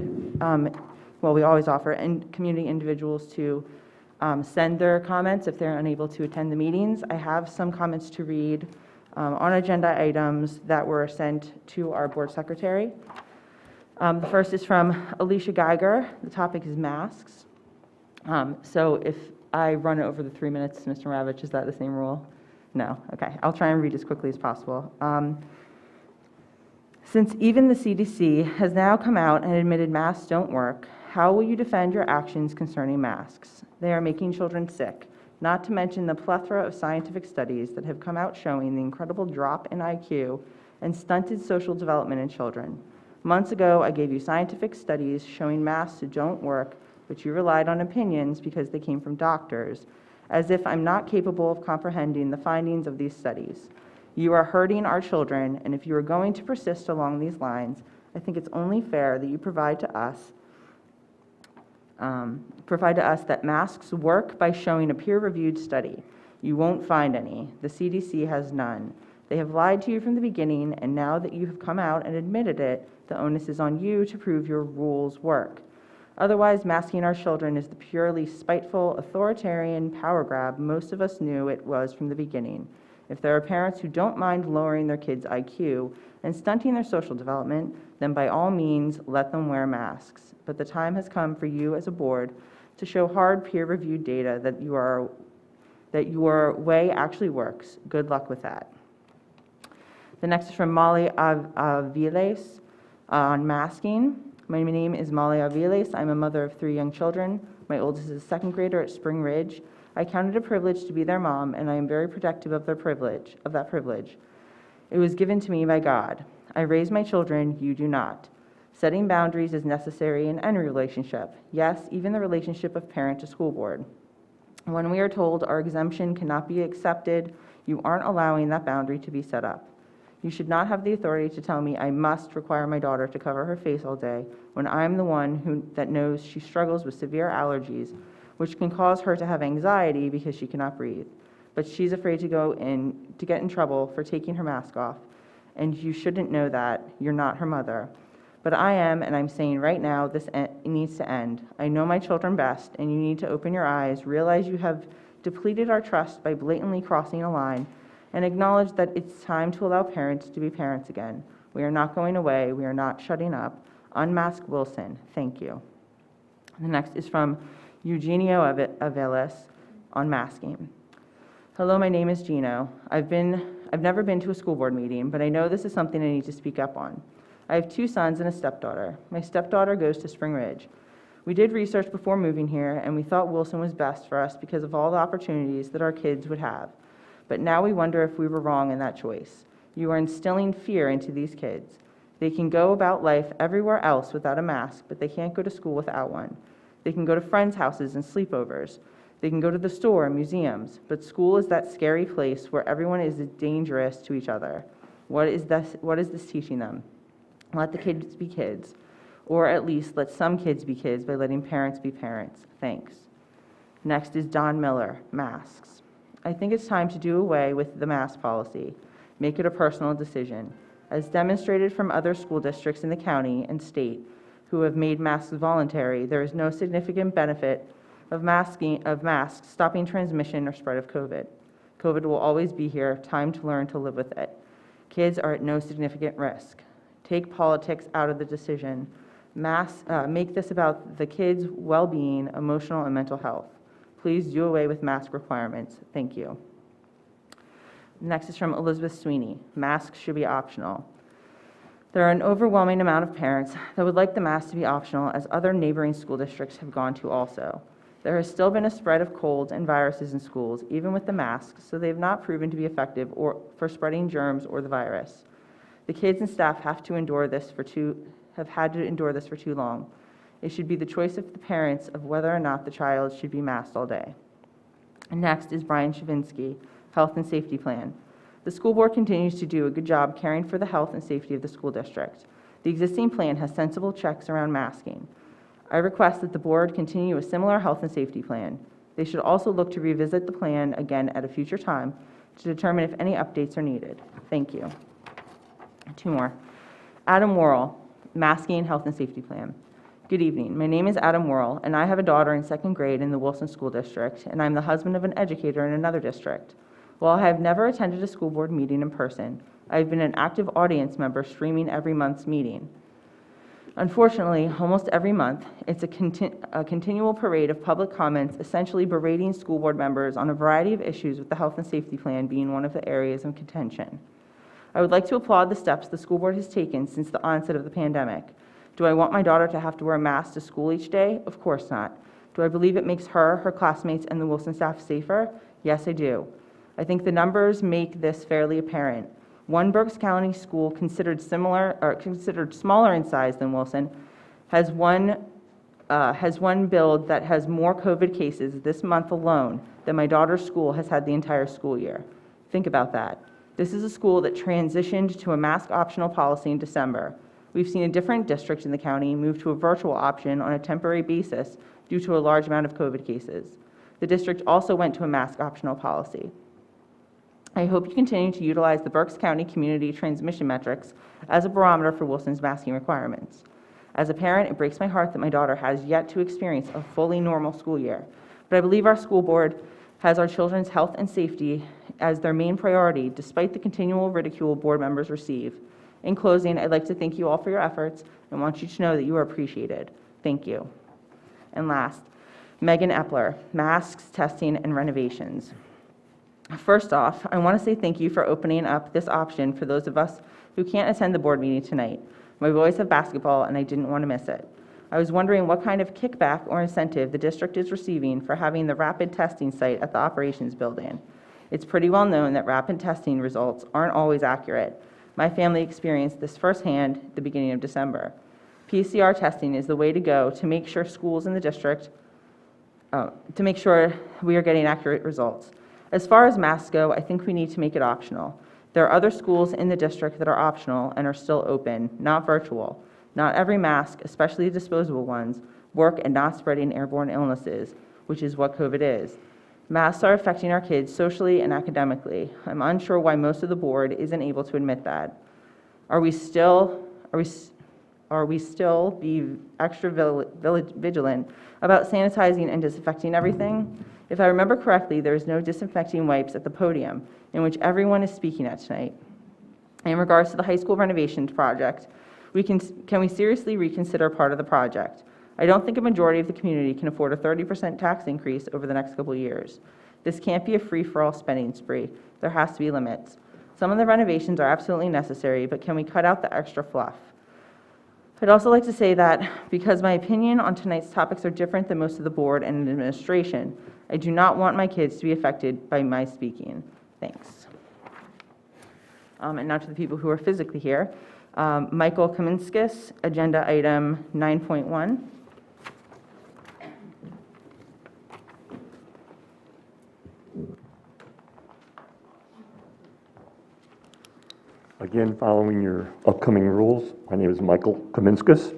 well, we always offer community individuals to send their comments if they're unable to attend the meetings. I have some comments to read on agenda items that were sent to our board secretary. The first is from Alicia Geiger. The topic is masks. So if I run over the 3 minutes, Mr. Ravitch, is that the same rule? No? Okay. I'll try and read as quickly as possible. Since even the CDC has now come out and admitted masks don't work, how will you defend your actions concerning masks? They are making children sick, not to mention the plethora of scientific studies that have come out showing the incredible drop in IQ and stunted social development in children. Months ago, I gave you scientific studies showing masks don't work, but you relied on opinions because they came from doctors, as if I'm not capable of comprehending the findings of these studies. You are hurting our children, and if you are going to persist along these lines, I think it's only fair that you provide to us that masks work by showing a peer-reviewed study. You won't find any. The CDC has none. They have lied to you from the beginning, and now that you have come out and admitted it, the onus is on you to prove your rules work. Otherwise, masking our children is the purely spiteful, authoritarian power grab most of us knew it was from the beginning. If there are parents who don't mind lowering their kids' IQ and stunting their social development, then by all means, let them wear masks. But the time has come for you as a board to show hard peer-reviewed data that your way actually works. Good luck with that. The next is from Molly Aviles on masking. My name is Molly Aviles. I'm a mother of 3 young children. My oldest is a 2nd grader at Spring Ridge. I count it a privilege to be their mom, and I am very protective of that privilege. It was given to me by God. I raise my children, you do not. Setting boundaries is necessary in any relationship. Yes, even the relationship of parent to school board. When we are told our exemption cannot be accepted, you aren't allowing that boundary to be set up. You should not have the authority to tell me I must require my daughter to cover her face all day when I'm the one that knows she struggles with severe allergies, which can cause her to have anxiety because she cannot breathe. But she's afraid to get in trouble for taking her mask off. And you shouldn't know that. You're not her mother. But I am, and I'm saying right now, this needs to end. I know my children best, and you need to open your eyes, realize you have depleted our trust by blatantly crossing a line, and acknowledge that it's time to allow parents to be parents again. We are not going away. We are not shutting up. Unmask Wilson. Thank you. The next is from Eugenio Aviles on masking. Hello, my name is Gino. I've never been to a school board meeting, but I know this is something I need to speak up on. I have 2 sons and a stepdaughter. My stepdaughter goes to Spring Ridge. We did research before moving here, and we thought Wilson was best for us because of all the opportunities that our kids would have. But now we wonder if we were wrong in that choice. You are instilling fear into these kids. They can go about life everywhere else without a mask, but they can't go to school without one. They can go to friends' houses and sleepovers. They can go to the store and museums, but school is that scary place where everyone is dangerous to each other. What is this teaching them? Let the kids be kids, or at least let some kids be kids by letting parents be parents. Thanks. Next is Don Miller, masks. I think it's time to do away with the mask policy. Make it a personal decision. As demonstrated from other school districts in the county and state who have made masks voluntary, there is no significant benefit of masks stopping transmission or spread of COVID. COVID will always be here. Time to learn to live with it. Kids are at no significant risk. Take politics out of the decision. Make this about the kids' well-being, emotional and mental health. Please do away with mask requirements. Thank you. Next is from Elizabeth Sweeney. Masks should be optional. There are an overwhelming amount of parents that would like the mask to be optional, as other neighboring school districts have gone to also. There has still been a spread of colds and viruses in schools, even with the masks, so they have not proven to be effective for spreading germs or the virus. The kids and staff have had to endure this for too long. It should be the choice of the parents of whether or not the child should be masked all day. And next is Brian Shavinsky, Health and Safety Plan. The school board continues to do a good job caring for the health and safety of the school district. The existing plan has sensible checks around masking. I request that the board continue a similar health and safety plan. They should also look to revisit the plan again at a future time to determine if any updates are needed. Thank you. 2 more. Adam Worrell, Masking Health and Safety Plan. Good evening. My name is Adam Worrell, and I have a daughter in second grade in the Wilson School District, and I'm the husband of an educator in another district. While I have never attended a school board meeting in person, I've been an active audience member streaming every month's meeting. Unfortunately, almost every month, it's a continual parade of public comments essentially berating school board members on a variety of issues, with the health and safety plan being one of the areas of contention. I would like to applaud the steps the school board has taken since the onset of the pandemic. Do I want my daughter to have to wear a mask to school each day? Of course not. Do I believe it makes her classmates, and the Wilson staff safer? Yes, I do. I think the numbers make this fairly apparent. One Berks County school considered smaller in size than Wilson has one build that has more COVID cases this month alone than my daughter's school has had the entire school year. Think about that. This is a school that transitioned to a mask optional policy in December. We've seen a different district in the county move to a virtual option on a temporary basis due to a large amount of COVID cases. The district also went to a mask optional policy. I hope you continue to utilize the Berks County community transmission metrics as a barometer for Wilson's masking requirements. As a parent, it breaks my heart that my daughter has yet to experience a fully normal school year, but I believe our school board has our children's health and safety as their main priority, despite the continual ridicule board members receive. In closing, I'd like to thank you all for your efforts and want you to know that you are appreciated. Thank you. And last, Megan Epler, masks, testing, and renovations. First off, I want to say thank you for opening up this option for those of us who can't attend the board meeting tonight. My boys have basketball, and I didn't want to miss it. I was wondering what kind of kickback or incentive the district is receiving for having the rapid testing site at the operations building. It's pretty well known that rapid testing results aren't always accurate. My family experienced this firsthand at the beginning of December. PCR testing is the way to go to make sure schools in the district, to make sure we are getting accurate results. As far as masks go, I think we need to make it optional. There are other schools in the district that are optional and are still open, not virtual. Not every mask, especially disposable ones, work at not spreading airborne illnesses, which is what COVID is. Masks are affecting our kids socially and academically. I'm unsure why most of the board isn't able to admit that. Are we still be extra vigilant about sanitizing and disinfecting everything? If I remember correctly, there is no disinfecting wipes at the podium in which everyone is speaking at tonight. In regards to the high school renovations project, can we seriously reconsider part of the project? I don't think a majority of the community can afford a 30% tax increase over the next couple of years. This can't be a free-for-all spending spree. There has to be limits. Some of the renovations are absolutely necessary, but can we cut out the extra fluff? I'd also like to say that because my opinion on tonight's topics are different than most of the board and administration, I do not want my kids to be affected by my speaking. Thanks. And now to the people who are physically here. Michael Kaminskis, agenda item 9.1. Again, following your upcoming rules, my name is Michael Kaminskis,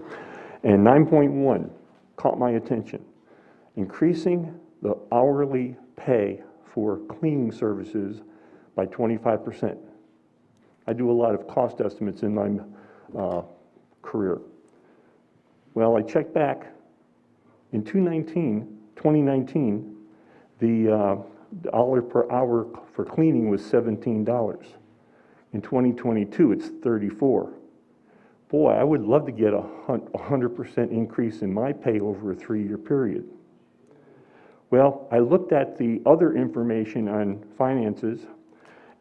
and 9.1 caught my attention. Increasing the hourly pay for cleaning services by 25%. I do a lot of cost estimates in my career. Well, I checked back. In 2019, the dollar per hour for cleaning was $17. In 2022, it's $34. Boy, I would love to get a 100% increase in my pay over a 3-year period. Well, I looked at the other information on finances,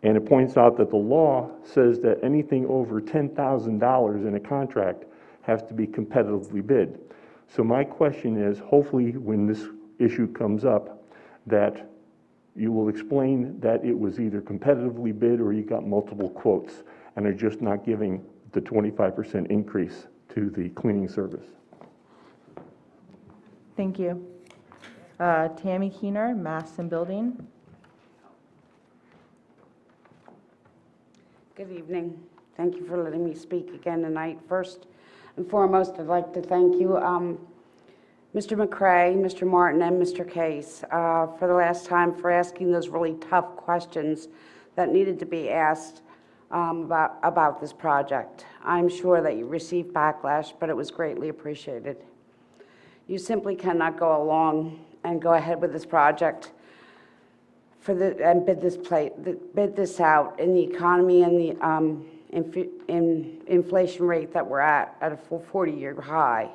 and it points out that the law says that anything over $10,000 in a contract has to be competitively bid. So my question is, hopefully when this issue comes up, that you will explain that it was either competitively bid or you got multiple quotes and are just not giving the 25% increase to the cleaning service. Thank you. Tammy Keener, Mass and Building. Good evening. Thank you for letting me speak again tonight. First and foremost, I'd like to thank you, Mr. McCray, Mr. Martin, and Mr. Case for the last time for asking those really tough questions that needed to be asked about this project. I'm sure that you received backlash, but it was greatly appreciated. You simply cannot go along and go ahead with this project and bid this out in the economy and the inflation rate that we're at a 40-year high.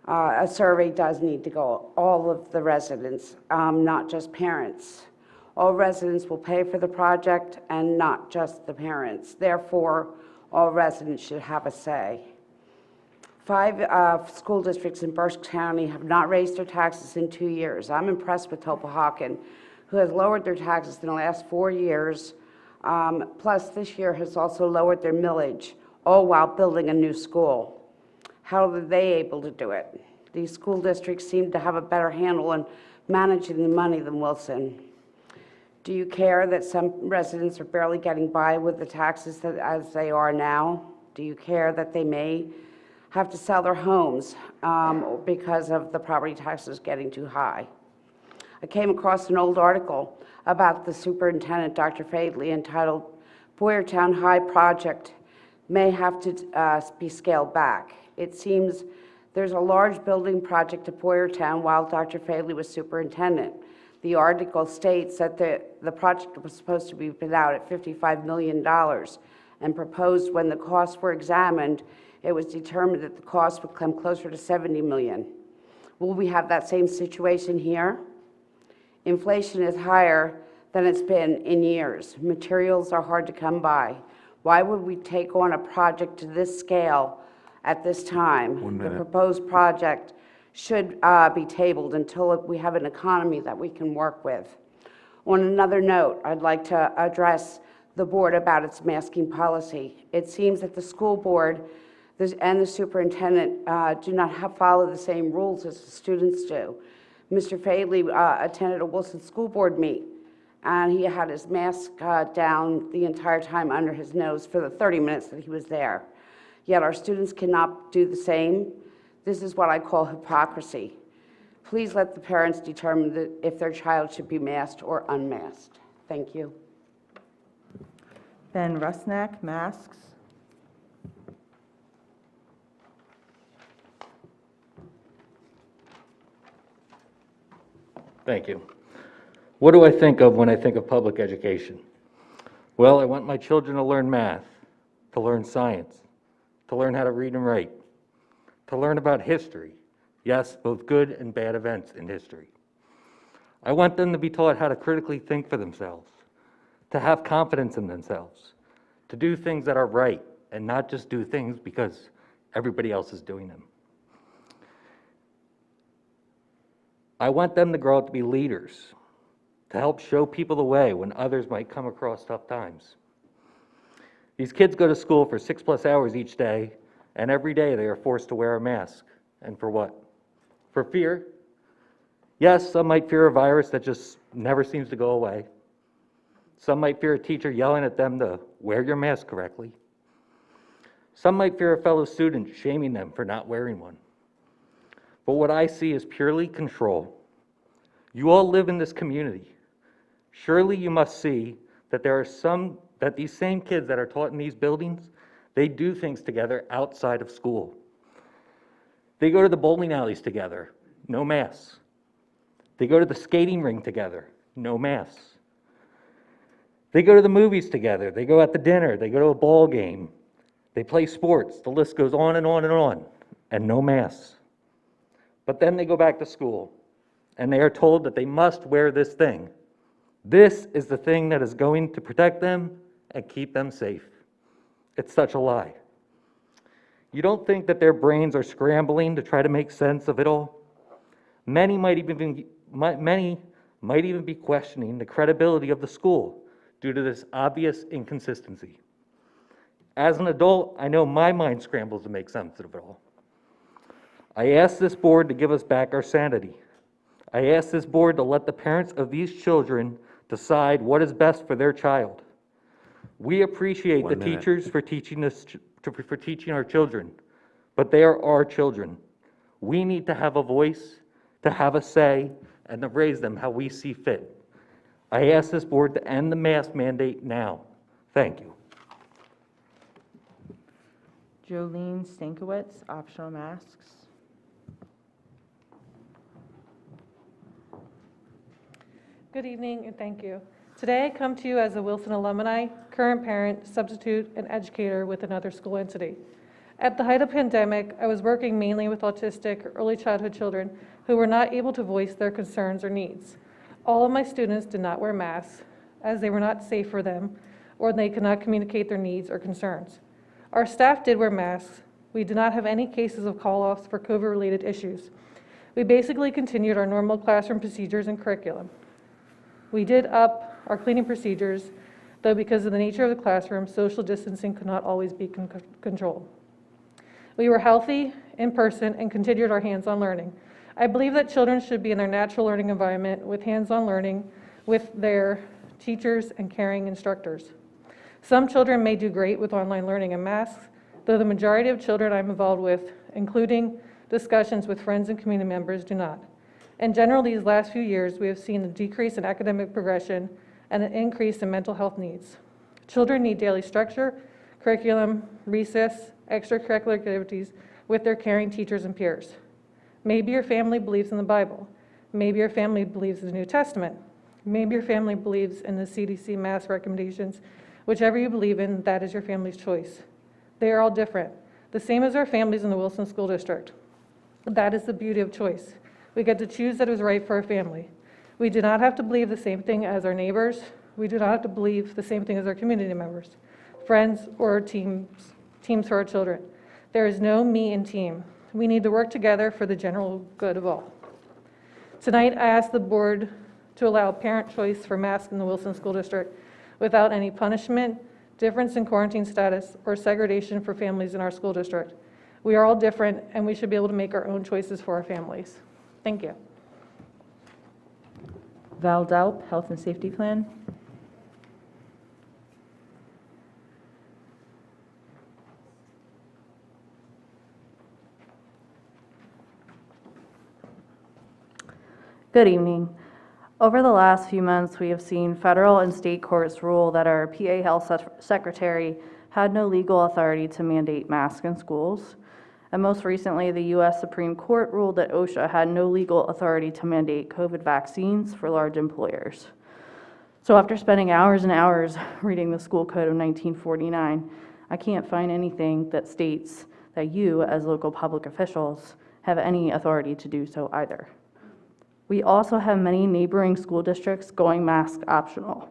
A survey does need to go, all of the residents, not just parents. All residents will pay for the project and not just the parents. Therefore, all residents should have a say. 5 school districts in Berks County have not raised their taxes in 2 years. I'm impressed with Topahaken, who has lowered their taxes in the last 4 years, plus this year has also lowered their millage, all while building a new school. How are they able to do it? These school districts seem to have a better handle on managing the money than Wilson. Do you care that some residents are barely getting by with the taxes as they are now? Do you care that they may have to sell their homes because of the property taxes getting too high? I came across an old article about the superintendent, Dr. Fadley, entitled Boyertown High Project May Have to Be Scaled Back. It seems there's a large building project at Boyertown while Dr. Fadley was superintendent. The article states that the project was supposed to be bid out at $55 million and proposed when the costs were examined, it was determined that the cost would come closer to $70 million. Will we have that same situation here? Inflation is higher than it's been in years. Materials are hard to come by. Why would we take on a project to this scale at this time? 1 minute. The proposed project should be tabled until we have an economy that we can work with. On another note, I'd like to address the board about its masking policy. It seems that the school board and the superintendent do not follow the same rules as the students do. Mr. Fadley attended a Wilson School Board meet, and he had his mask down the entire time under his nose for the 30 minutes that he was there. Yet our students cannot do the same. This is what I call hypocrisy. Please let the parents determine if their child should be masked or unmasked. Thank you. Ben Rusnak, masks. Thank you. What do I think of when I think of public education? Well, I want my children to learn math, to learn science, to learn how to read and write, to learn about history. Yes, both good and bad events in history. I want them to be taught how to critically think for themselves, to have confidence in themselves, to do things that are right and not just do things because everybody else is doing them. I want them to grow up to be leaders, to help show people the way when others might come across tough times. These kids go to school for 6+ hours each day, and every day they are forced to wear a mask. And for what? For fear? Yes, some might fear a virus that just never seems to go away. Some might fear a teacher yelling at them to wear your mask correctly. Some might fear a fellow student shaming them for not wearing one. But what I see is purely control. You all live in this community. Surely you must see that that these same kids that are taught in these buildings, they do things together outside of school. They go to the bowling alleys together, no masks. They go to the skating rink together, no masks. They go to the movies together, they go out to dinner, they go to a ball game, they play sports, the list goes on and on and on, and no masks. But then they go back to school, and they are told that they must wear this thing. This is the thing that is going to protect them and keep them safe. It's such a lie. You don't think that their brains are scrambling to try to make sense of it all? Many might even be questioning the credibility of the school due to this obvious inconsistency. As an adult, I know my mind scrambles to make sense of it all. I ask this board to give us back our sanity. I ask this board to let the parents of these children decide what is best for their child. We appreciate the teachers for teaching our children, but they are our children. We need to have a voice, to have a say, and to raise them how we see fit. I ask this board to end the mask mandate now. Thank you. Jolene Stankiewicz, optional masks. Good evening and thank you. Today I come to you as a Wilson alumni, current parent, substitute, and educator with another school entity. At the height of pandemic, I was working mainly with autistic or early childhood children who were not able to voice their concerns or needs. All of my students did not wear masks as they were not safe for them or they could not communicate their needs or concerns. Our staff did wear masks. We did not have any cases of call-offs for COVID-related issues. We basically continued our normal classroom procedures and curriculum. We did up our cleaning procedures, though because of the nature of the classroom, social distancing could not always be controlled. We were healthy, in person, and continued our hands-on learning. I believe that children should be in their natural learning environment with hands-on learning with their teachers and caring instructors. Some children may do great with online learning and masks, though the majority of children I'm involved with, including discussions with friends and community members, do not. In general, these last few years, we have seen a decrease in academic progression and an increase in mental health needs. Children need daily structure, curriculum, recess, extracurricular activities with their caring teachers and peers. Maybe your family believes in the Bible. Maybe your family believes in the New Testament. Maybe your family believes in the CDC mask recommendations. Whichever you believe in, that is your family's choice. They are all different, the same as our families in the Wilson School District. That is the beauty of choice. We get to choose that is right for our family. We do not have to believe the same thing as our neighbors. We do not have to believe the same thing as our community members, friends, or teams for our children. There is no me in team. We need to work together for the general good of all. Tonight, I ask the board to allow parent choice for masks in the Wilson School District without any punishment, difference in quarantine status, or segregation for families in our school district. We are all different, and we should be able to make our own choices for our families. Thank you. Val Dalp, Health and Safety Plan. Good evening. Over the last few months, we have seen federal and state courts rule that our PA Health Secretary had no legal authority to mandate masks in schools. And most recently, the U.S. Supreme Court ruled that OSHA had no legal authority to mandate COVID vaccines for large employers. So after spending hours and hours reading the school code of 1949, I can't find anything that states that you, as local public officials, have any authority to do so either. We also have many neighboring school districts going mask optional.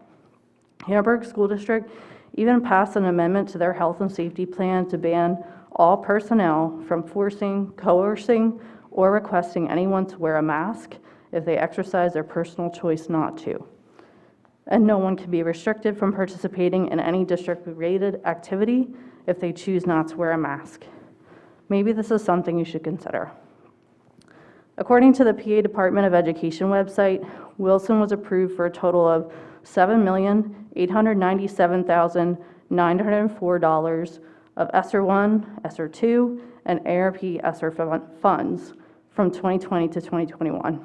Hamburg School District even passed an amendment to their health and safety plan to ban all personnel from forcing, coercing, or requesting anyone to wear a mask if they exercise their personal choice not to. And no one can be restricted from participating in any district-related activity if they choose not to wear a mask. Maybe this is something you should consider. According to the PA Department of Education website, Wilson was approved for a total of $7,897,904 of ESSER 1, ESSER 2, and ARP ESSER funds from 2020 to 2021.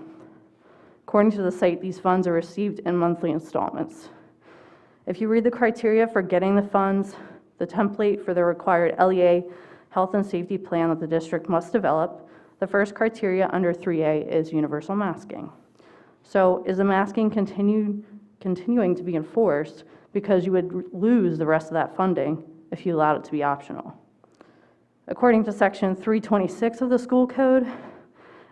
According to the site, these funds are received in monthly installments. If you read the criteria for getting the funds, the template for the required LEA health and safety plan that the district must develop, the first criteria under 3A is universal masking. So is the masking continuing to be enforced because you would lose the rest of that funding if you allowed it to be optional? According to section 326 of the school code,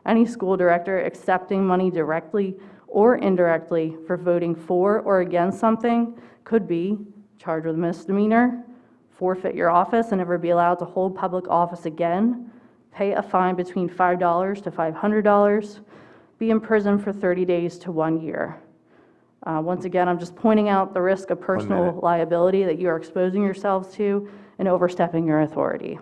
any school director accepting money directly or indirectly for voting for or against something could be charged with a misdemeanor, forfeit your office and never be allowed to hold public office again, pay a fine between $5 to $500, be imprisoned for 30 days to 1 year. Once again, I'm just pointing out the risk of personal liability that you are exposing yourselves to and overstepping your authority.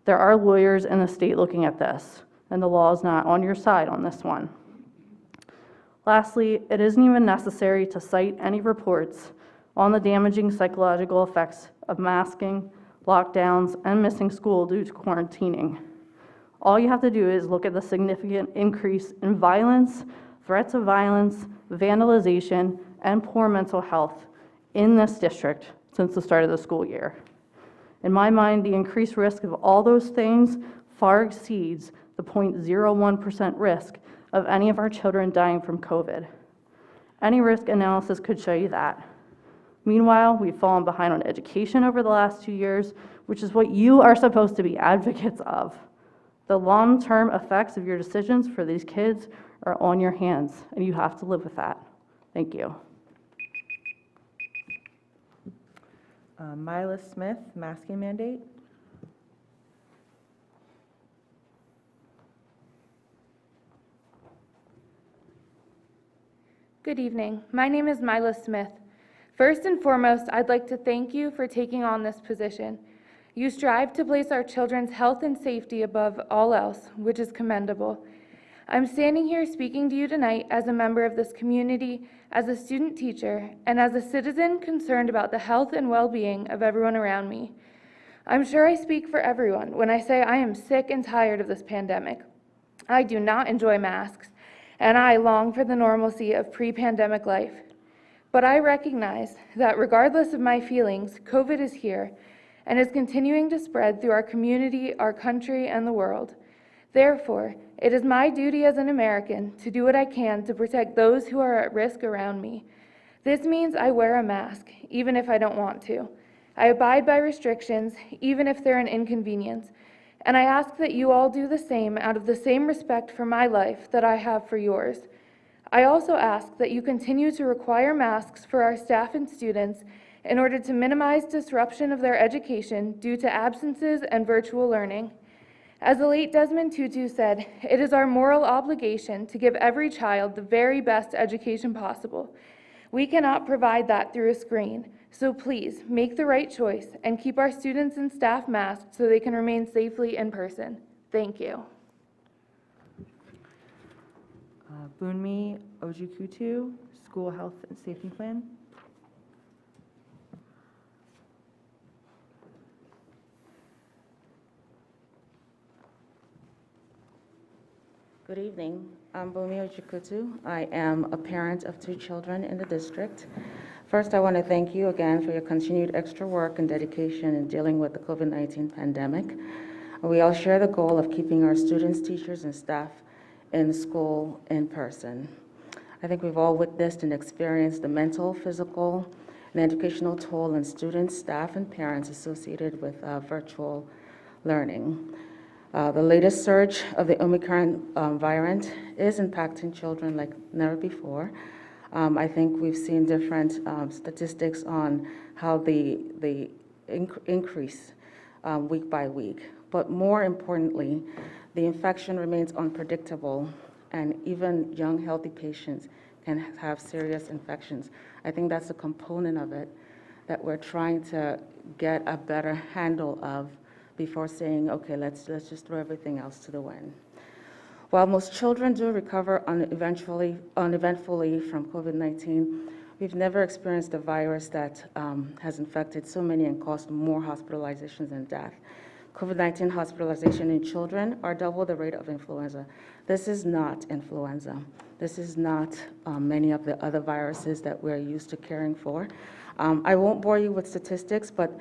There are lawyers in the state looking at this, and the law is not on your side on this one. Lastly, it isn't even necessary to cite any reports on the damaging psychological effects of masking, lockdowns, and missing school due to quarantining. All you have to do is look at the significant increase in violence, threats of violence, vandalization, and poor mental health in this district since the start of the school year. In my mind, the increased risk of all those things far exceeds the 0.01% risk of any of our children dying from COVID. Any risk analysis could show you that. Meanwhile, we've fallen behind on education over the last 2 years, which is what you are supposed to be advocates of. The long-term effects of your decisions for these kids are on your hands, and you have to live with that. Thank you. Mila Smith, masking mandate. Good evening. My name is Mila Smith. First and foremost, I'd like to thank you for taking on this position. You strive to place our children's health and safety above all else, which is commendable. I'm standing here speaking to you tonight as a member of this community, as a student teacher, and as a citizen concerned about the health and well-being of everyone around me. I'm sure I speak for everyone when I say I am sick and tired of this pandemic. I do not enjoy masks, and I long for the normalcy of pre-pandemic life. But I recognize that regardless of my feelings, COVID is here and is continuing to spread through our community, our country, and the world. Therefore, it is my duty as an American to do what I can to protect those who are at risk around me. This means I wear a mask, even if I don't want to. I abide by restrictions, even if they're an inconvenience, and I ask that you all do the same out of the same respect for my life that I have for yours. I also ask that you continue to require masks for our staff and students in order to minimize disruption of their education due to absences and virtual learning. As the late Desmond Tutu said, it is our moral obligation to give every child the very best education possible. We cannot provide that through a screen, so please make the right choice and keep our students and staff masked so they can remain safely in person. Thank you. Bunmi Ojikutu, School Health and Safety Plan. Good evening. I'm Bunmi Ojikutu. I am a parent of 2 children in the district. First, I want to thank you again for your continued extra work and dedication in dealing with the COVID-19 pandemic. We all share the goal of keeping our students, teachers, and staff in school in person. I think we've all witnessed and experienced the mental, physical, and educational toll on students, staff, and parents associated with virtual learning. The latest surge of the Omicron variant is impacting children like never before. I think we've seen different statistics on how the increase week by week. But more importantly, the infection remains unpredictable, and even young, healthy patients can have serious infections. I think that's a component of it that we're trying to get a better handle of before saying, okay, let's just throw everything else to the wind. While most children do recover uneventfully from COVID-19, we've never experienced a virus that has infected so many and caused more hospitalizations and death. COVID-19 hospitalization in children are double the rate of influenza. This is not influenza. This is not many of the other viruses that we're used to caring for. I won't bore you with statistics, but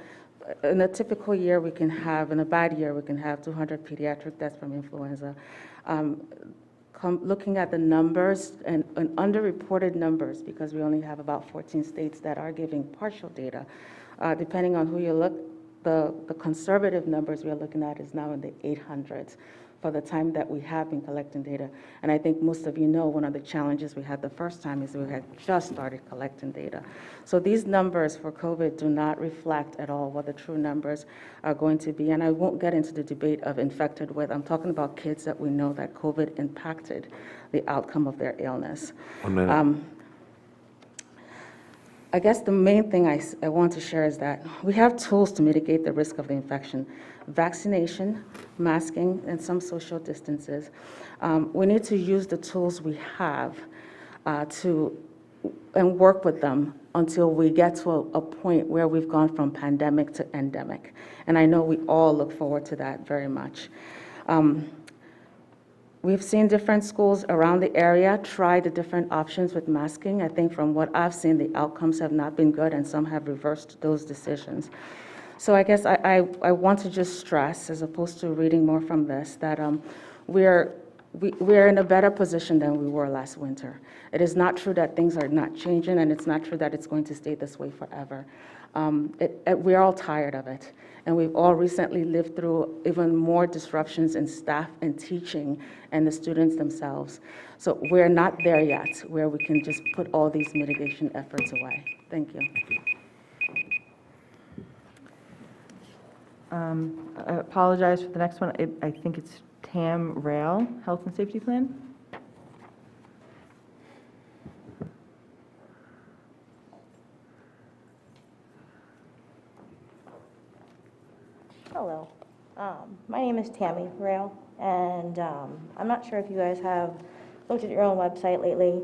in a typical year, we can have, in a bad year, we can have 200 pediatric deaths from influenza. Looking at the numbers and underreported numbers, because we only have about 14 states that are giving partial data, depending on who you look, the conservative numbers we are looking at is now in the 800s for the time that we have been collecting data. And I think most of you know one of the challenges we had the first time is we had just started collecting data. So these numbers for COVID do not reflect at all what the true numbers are going to be. And I won't get into the debate of infected with. I'm talking about kids that we know that COVID impacted the outcome of their illness. 1 minute. I guess the main thing I want to share is that we have tools to mitigate the risk of the infection: vaccination, masking, and some social distances. We need to use the tools we have and work with them until we get to a point where we've gone from pandemic to endemic. And I know we all look forward to that very much. We've seen different schools around the area try the different options with masking. I think from what I've seen, the outcomes have not been good, and some have reversed those decisions. So I guess I want to just stress, as opposed to reading more from this, that we're we're in a better position than we were last winter. It is not true that things are not changing, and it's not true that it's going to stay this way forever. We're all tired of it, and we've all recently lived through even more disruptions in staff and teaching and the students themselves. So we're not there yet where we can just put all these mitigation efforts away. Thank you. I apologize for the next one. I think it's TAM Rail, Health and Safety Plan. Hello, my name is Tammy Rail, and I'm not sure if you guys have looked at your own website lately,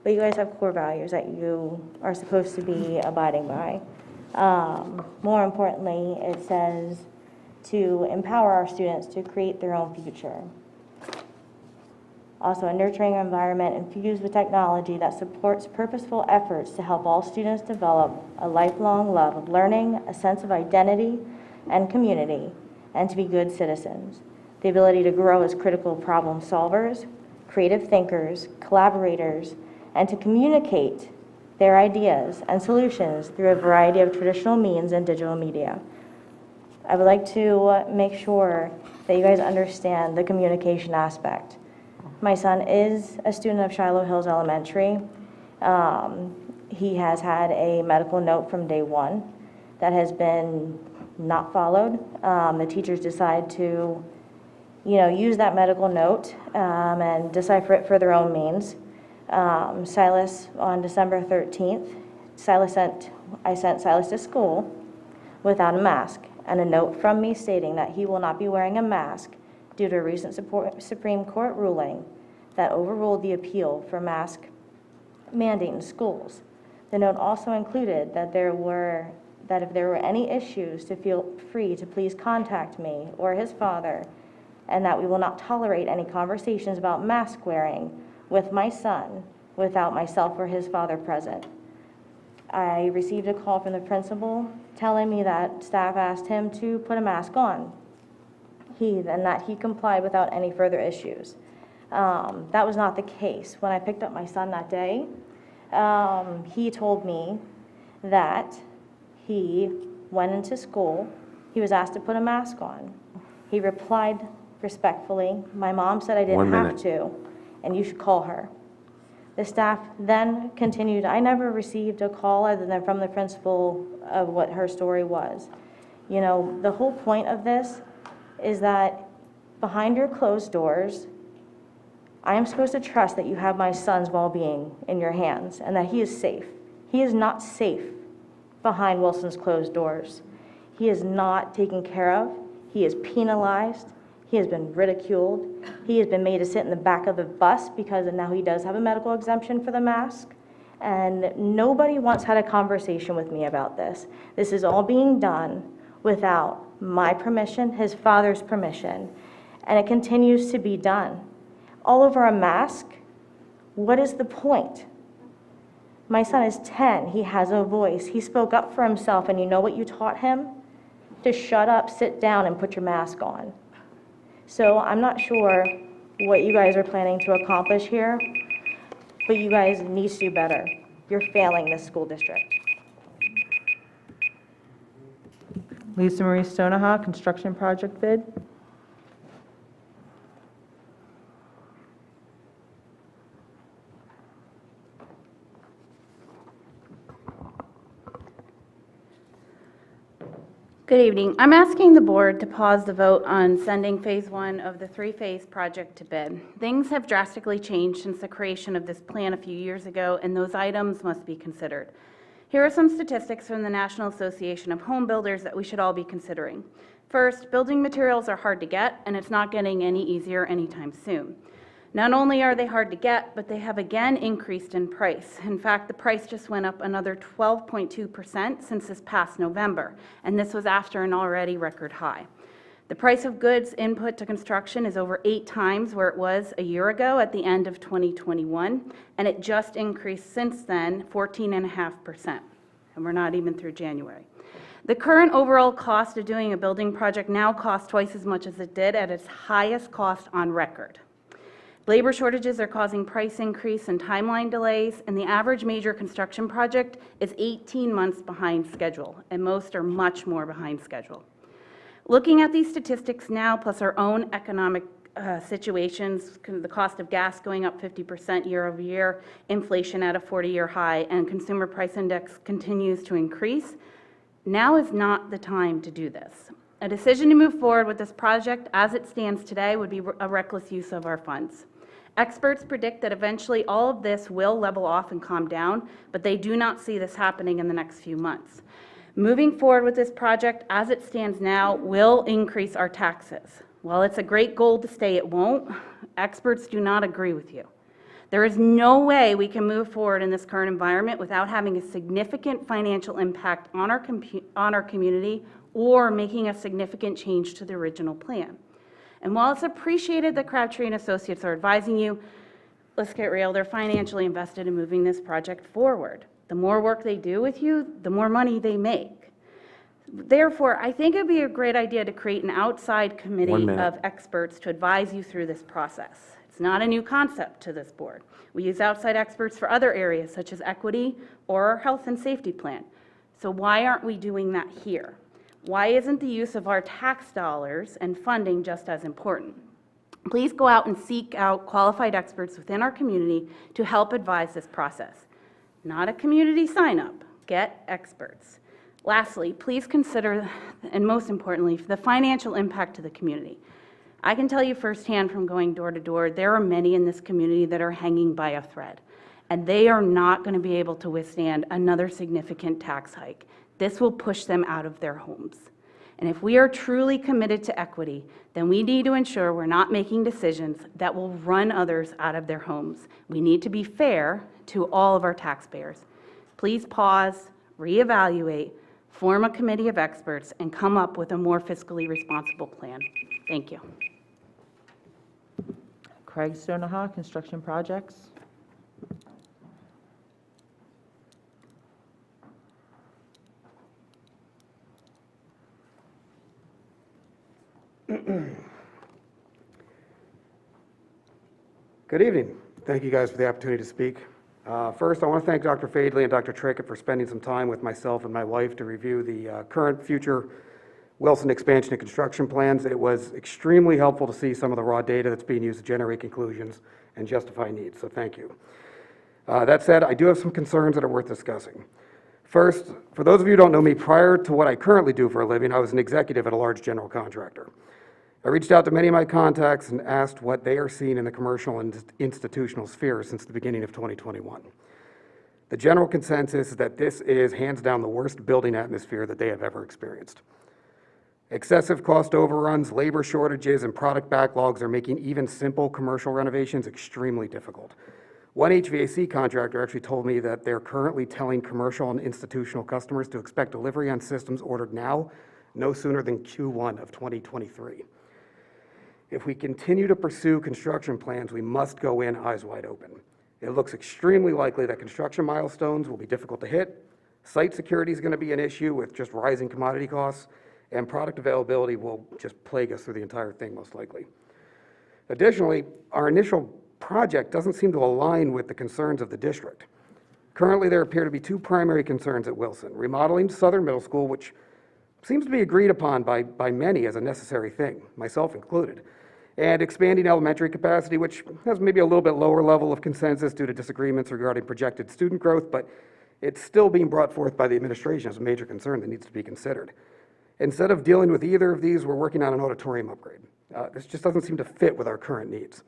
but you guys have core values that you are supposed to be abiding by. More importantly, it says to empower our students to create their own future. Also, a nurturing environment infused with technology that supports purposeful efforts to help all students develop a lifelong love of learning, a sense of identity and community, and to be good citizens. The ability to grow as critical problem solvers, creative thinkers, collaborators, and to communicate their ideas and solutions through a variety of traditional means and digital media. I would like to make sure that you guys understand the communication aspect. My son is a student of Shiloh Hills Elementary. He has had a medical note from day one that has been not followed. The teachers decide to, use that medical note and decipher it for their own means. Silas, on December 13th, I sent Silas to school without a mask and a note from me stating that he will not be wearing a mask due to a recent Supreme Court ruling that overruled the appeal for mask mandate in schools. The note also included that if there were any issues, to feel free to please contact me or his father, and that we will not tolerate any conversations about mask wearing with my son without myself or his father present. I received a call from the principal telling me that staff asked him to put a mask on. That he complied without any further issues. That was not the case. When I picked up my son that day, he told me that he went into school, he was asked to put a mask on. He replied respectfully, "My mom said I didn't have to, and you should call her." The staff then continued. I never received a call other than from the principal of what her story was. The whole point of this is that behind your closed doors, I am supposed to trust that you have my son's well-being in your hands and that he is safe. He is not safe behind Wilson's closed doors. He is not taken care of. He is penalized. He has been ridiculed. He has been made to sit in the back of the bus because now he does have a medical exemption for the mask. And nobody once had a conversation with me about this. This is all being done without my permission, his father's permission, and it continues to be done. All over a mask, what is the point? My son is 10, he has a voice, he spoke up for himself, and you know what you taught him? To shut up, sit down, and put your mask on. So I'm not sure what you guys are planning to accomplish here, but you guys need to do better. You're failing this school district. Lisa Marie Stoneha, construction project bid. Good evening. I'm asking the board to pause the vote on sending Phase 1 of the three-phase project to bid. Things have drastically changed since the creation of this plan a few years ago, and those items must be considered. Here are some statistics from the National Association of Home Builders that we should all be considering. First, building materials are hard to get, and it's not getting any easier anytime soon. Not only are they hard to get, but they have again increased in price. In fact, the price just went up another 12.2% since this past November, and this was after an already record high. The price of goods input to construction is over 8 times where it was a year ago at the end of 2021, and it just increased since then 14.5%, and we're not even through January. The current overall cost of doing a building project now costs twice as much as it did at its highest cost on record. Labor shortages are causing price increase and timeline delays, and the average major construction project is 18 months behind schedule, and most are much more behind schedule. Looking at these statistics now, plus our own economic situations, the cost of gas going up 50% year over year, inflation at a 40-year high, and consumer price index continues to increase, now is not the time to do this. A decision to move forward with this project as it stands today would be a reckless use of our funds. Experts predict that eventually all of this will level off and calm down, but they do not see this happening in the next few months. Moving forward with this project as it stands now will increase our taxes. While it's a great goal to say it won't, experts do not agree with you. There is no way we can move forward in this current environment without having a significant financial impact on our community or making a significant change to the original plan. And while it's appreciated that Crabtree & Associates are advising you, let's get real, they're financially invested in moving this project forward. The more work they do with you, the more money they make. Therefore, I think it'd be a great idea to create an outside committee of experts to advise you through this process. It's not a new concept to this board. We use outside experts for other areas such as equity or our health and safety plan. So why aren't we doing that here? Why isn't the use of our tax dollars and funding just as important? Please go out and seek out qualified experts within our community to help advise this process. Not a community sign-up, get experts. Lastly, please consider, and most importantly, the financial impact to the community. I can tell you firsthand from going door to door, there are many in this community that are hanging by a thread, and they are not going to be able to withstand another significant tax hike. This will push them out of their homes. And if we are truly committed to equity, then we need to ensure we're not making decisions that will run others out of their homes. We need to be fair to all of our taxpayers. Please pause, reevaluate, form a committee of experts, and come up with a more fiscally responsible plan. Thank you. Craig Stoneha, Construction Projects. Good evening. Thank you guys for the opportunity to speak. First, I want to thank Dr. Fadley and Dr. Trickett for spending some time with myself and my wife to review the current future Wilson expansion and construction plans. It was extremely helpful to see some of the raw data that's being used to generate conclusions and justify needs, so thank you. That said, I do have some concerns that are worth discussing. First, for those of you who don't know me, prior to what I currently do for a living, I was an executive at a large general contractor. I reached out to many of my contacts and asked what they are seeing in the commercial and institutional sphere since the beginning of 2021. The general consensus is that this is hands down the worst building atmosphere that they have ever experienced. Excessive cost overruns, labor shortages, and product backlogs are making even simple commercial renovations extremely difficult. One HVAC contractor actually told me that they're currently telling commercial and institutional customers to expect delivery on systems ordered now, no sooner than Q1 of 2023. If we continue to pursue construction plans, we must go in eyes wide open. It looks extremely likely that construction milestones will be difficult to hit, site security is going to be an issue with just rising commodity costs, and product availability will just plague us through the entire thing most likely. Additionally, our initial project doesn't seem to align with the concerns of the district. Currently, there appear to be two primary concerns at Wilson: remodeling Southern Middle School, which seems to be agreed upon by many as a necessary thing, myself included, and expanding elementary capacity, which has maybe a little bit lower level of consensus due to disagreements regarding projected student growth, but it's still being brought forth by the administration as a major concern that needs to be considered. Instead of dealing with either of these, we're working on an auditorium upgrade. This just doesn't seem to fit with our current needs.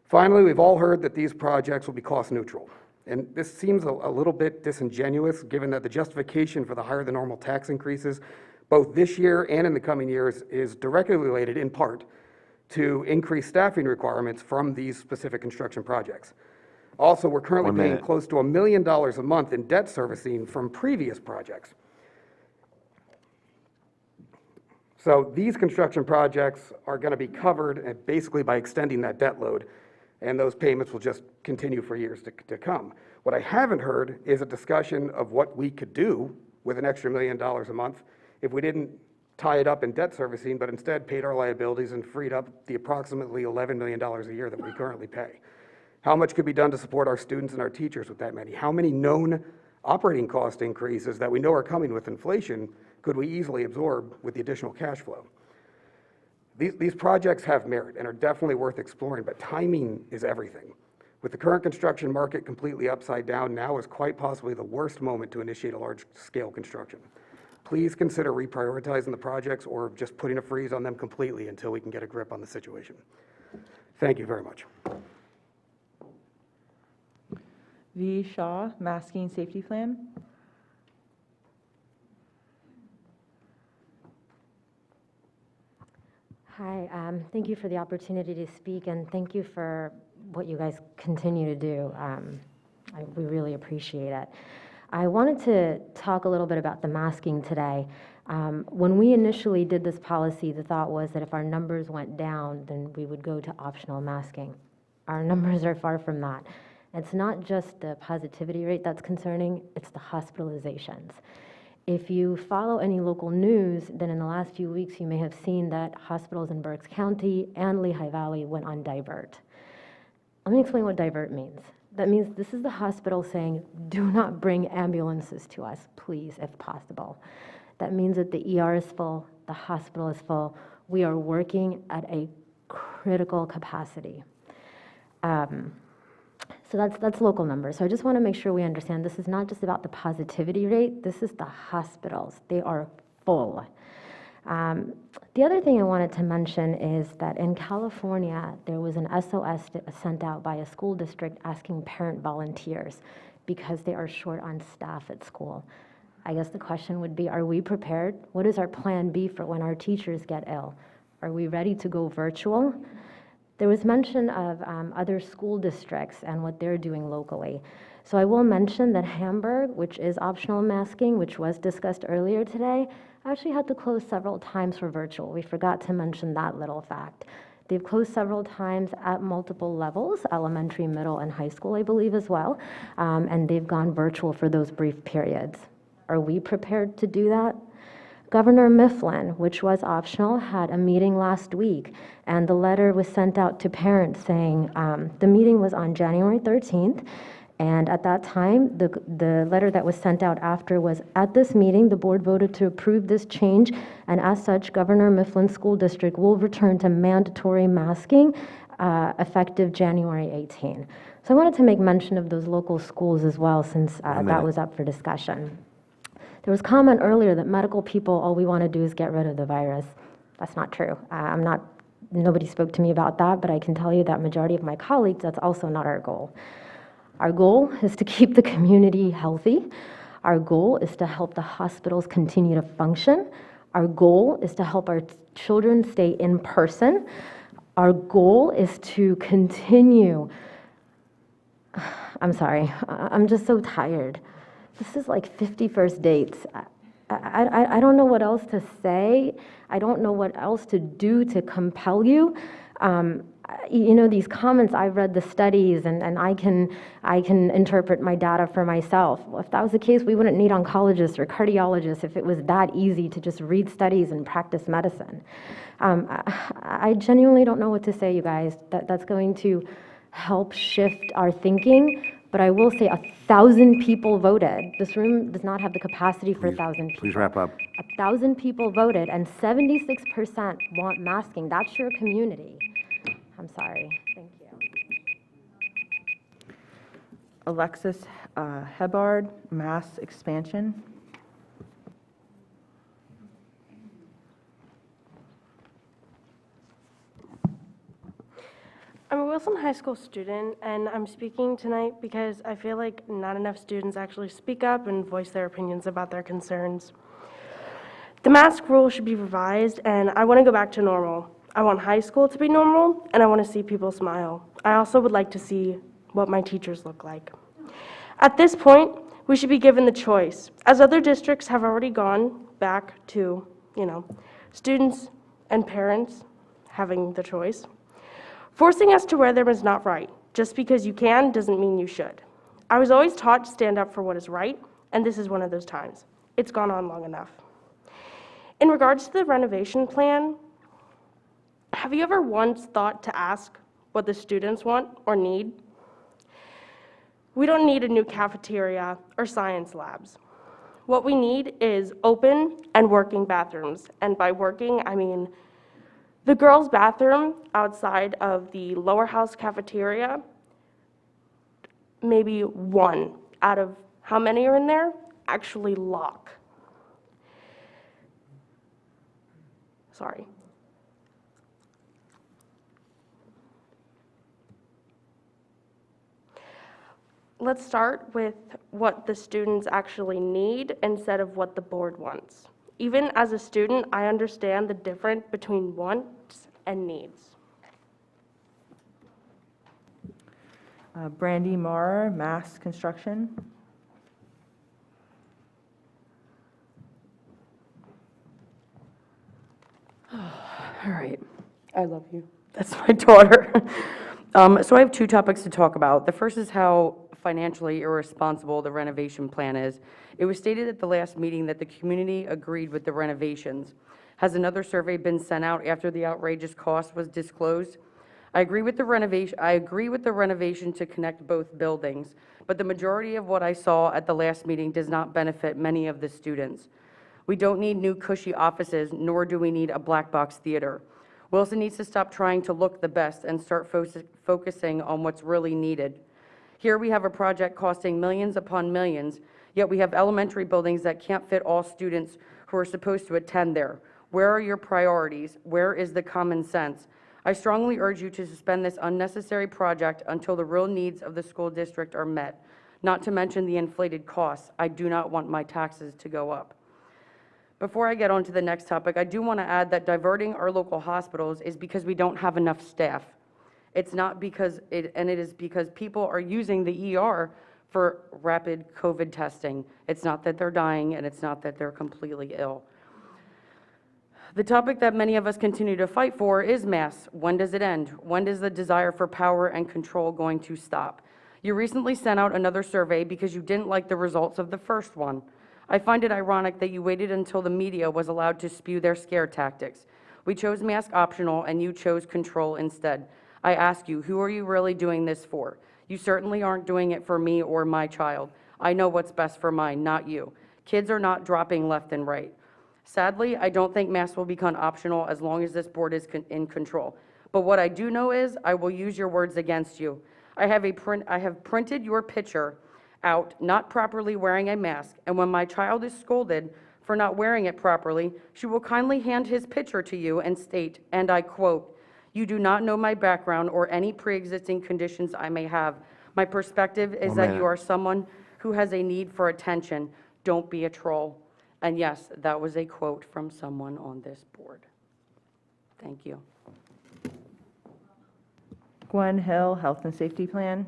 Finally, we've all heard that these projects will be cost neutral. And this seems a little bit disingenuous, given that the justification for the higher than normal tax increases, both this year and in the coming years, is directly related in part to increased staffing requirements from these specific construction projects. Also, we're currently paying close to $1 million a month in debt servicing from previous projects. So these construction projects are going to be covered basically by extending that debt load, and those payments will just continue for years to come. What I haven't heard is a discussion of what we could do with an extra $1 million a month if we didn't tie it up in debt servicing, but instead paid our liabilities and freed up the approximately $11 million a year that we currently pay? How much could be done to support our students and our teachers with that money? How many known operating cost increases that we know are coming with inflation could we easily absorb with the additional cash flow? These projects have merit and are definitely worth exploring, but timing is everything. With the current construction market completely upside down, now is quite possibly the worst moment to initiate a large-scale construction. Please consider reprioritizing the projects or just putting a freeze on them completely until we can get a grip on the situation. Thank you very much. V. Shaw, Masking Safety Plan. Hi, thank you for the opportunity to speak, and thank you for what you guys continue to do. We really appreciate it. I wanted to talk a little bit about the masking today. When we initially did this policy, the thought was that if our numbers went down, then we would go to optional masking. Our numbers are far from that. It's not just the positivity rate that's concerning, it's the hospitalizations. If you follow any local news, then in the last few weeks you may have seen that hospitals in Berks County and Lehigh Valley went on divert. Let me explain what divert means. That means this is the hospital saying, do not bring ambulances to us, please, if possible. That means that the ER is full, the hospital is full. We are working at a critical capacity. So that's local numbers. So I just want to make sure we understand this is not just about the positivity rate, this is the hospitals. They are full. The other thing I wanted to mention is that in California, there was an SOS sent out by a school district asking parent volunteers because they are short on staff at school. I guess the question would be, are we prepared? What is our plan B for when our teachers get ill? Are we ready to go virtual? There was mention of other school districts and what they're doing locally. So I will mention that Hamburg, which is optional masking, which was discussed earlier today, actually had to close several times for virtual. We forgot to mention that little fact. They've closed several times at multiple levels, elementary, middle, and high school, I believe, as well, and they've gone virtual for those brief periods. Are we prepared to do that? Governor Mifflin, which was optional, had a meeting last week, and the letter was sent out to parents saying, the meeting was on January 13th, and at that time, the letter that was sent out after was, at this meeting, the board voted to approve this change, and as such, Governor Mifflin School District will return to mandatory masking effective January 18. So I wanted to make mention of those local schools as well, since that was up for discussion. There was comment earlier that medical people, all we want to do is get rid of the virus. That's not true. Nobody spoke to me about that, but I can tell you that majority of my colleagues, that's also not our goal. Our goal is to keep the community healthy. Our goal is to help the hospitals continue to function. Our goal is to help our children stay in person. Our goal is to continue. I'm sorry, I'm just so tired. This is like 50 first dates. I don't know what else to say. I don't know what else to do to compel you. You know, these comments, I've read the studies and I can interpret my data for myself. Well, if that was the case, we wouldn't need oncologists or cardiologists if it was that easy to just read studies and practice medicine. I genuinely don't know what to say, you guys. That's going to help shift our thinking. But I will say 1,000 people voted. This room does not have the capacity for 1,000 people. Please wrap up. 1,000 people voted, and 76% want masking. That's your community. I'm sorry. Thank you. Alexis Hebard, Mass Expansion. I'm a Wilson High School student, and I'm speaking tonight because I feel like not enough students actually speak up and voice their opinions about their concerns. The mask rule should be revised, and I want to go back to normal. I want high school to be normal, and I want to see people smile. I also would like to see what my teachers look like. At this point, we should be given the choice, as other districts have already gone back to, students and parents having the choice. Forcing us to wear them is not right. Just because you can doesn't mean you should. I was always taught to stand up for what is right, and this is one of those times. It's gone on long enough. In regards to the renovation plan, have you ever once thought to ask what the students want or need? We don't need a new cafeteria or science labs. What we need is open and working bathrooms. And by working, I mean the girls' bathroom outside of the lower house cafeteria, maybe one out of how many are in there actually lock. Sorry. Let's start with what the students actually need instead of what the board wants. Even as a student, I understand the difference between wants and needs. Brandy Marr, Mass Construction. All right. I love you. That's my daughter. So I have two topics to talk about. The first is how financially irresponsible the renovation plan is. It was stated at the last meeting that the community agreed with the renovations. Has another survey been sent out after the outrageous cost was disclosed? I agree with the renovation to connect both buildings, but the majority of what I saw at the last meeting does not benefit many of the students. We don't need new cushy offices, nor do we need a black box theater. Wilson needs to stop trying to look the best and start focusing on what's really needed. Here we have a project costing millions upon millions, yet we have elementary buildings that can't fit all students who are supposed to attend there. Where are your priorities? Where is the common sense? I strongly urge you to suspend this unnecessary project until the real needs of the school district are met, not to mention the inflated costs. I do not want my taxes to go up. Before I get on to the next topic, I do want to add that diverting our local hospitals is because we don't have enough staff. It's not because, it is because people are using the ER for rapid COVID testing. It's not that they're dying, and it's not that they're completely ill. The topic that many of us continue to fight for is masks. When does it end? When is the desire for power and control going to stop? You recently sent out another survey because you didn't like the results of the first one. I find it ironic that you waited until the media was allowed to spew their scare tactics. We chose mask optional and you chose control instead. I ask you, who are you really doing this for? You certainly aren't doing it for me or my child. I know what's best for mine, not you. Kids are not dropping left and right. Sadly, I don't think masks will become optional as long as this board is in control. But what I do know is I will use your words against you. I have printed your picture out not properly wearing a mask, and when my child is scolded for not wearing it properly, she will kindly hand his picture to you and state, and I quote, "You do not know my background or any pre-existing conditions I may have. My perspective is that you are someone who has a need for attention. Don't be a troll." And yes, that was a quote from someone on this board. Thank you. Gwen Hill, Health and Safety Plan.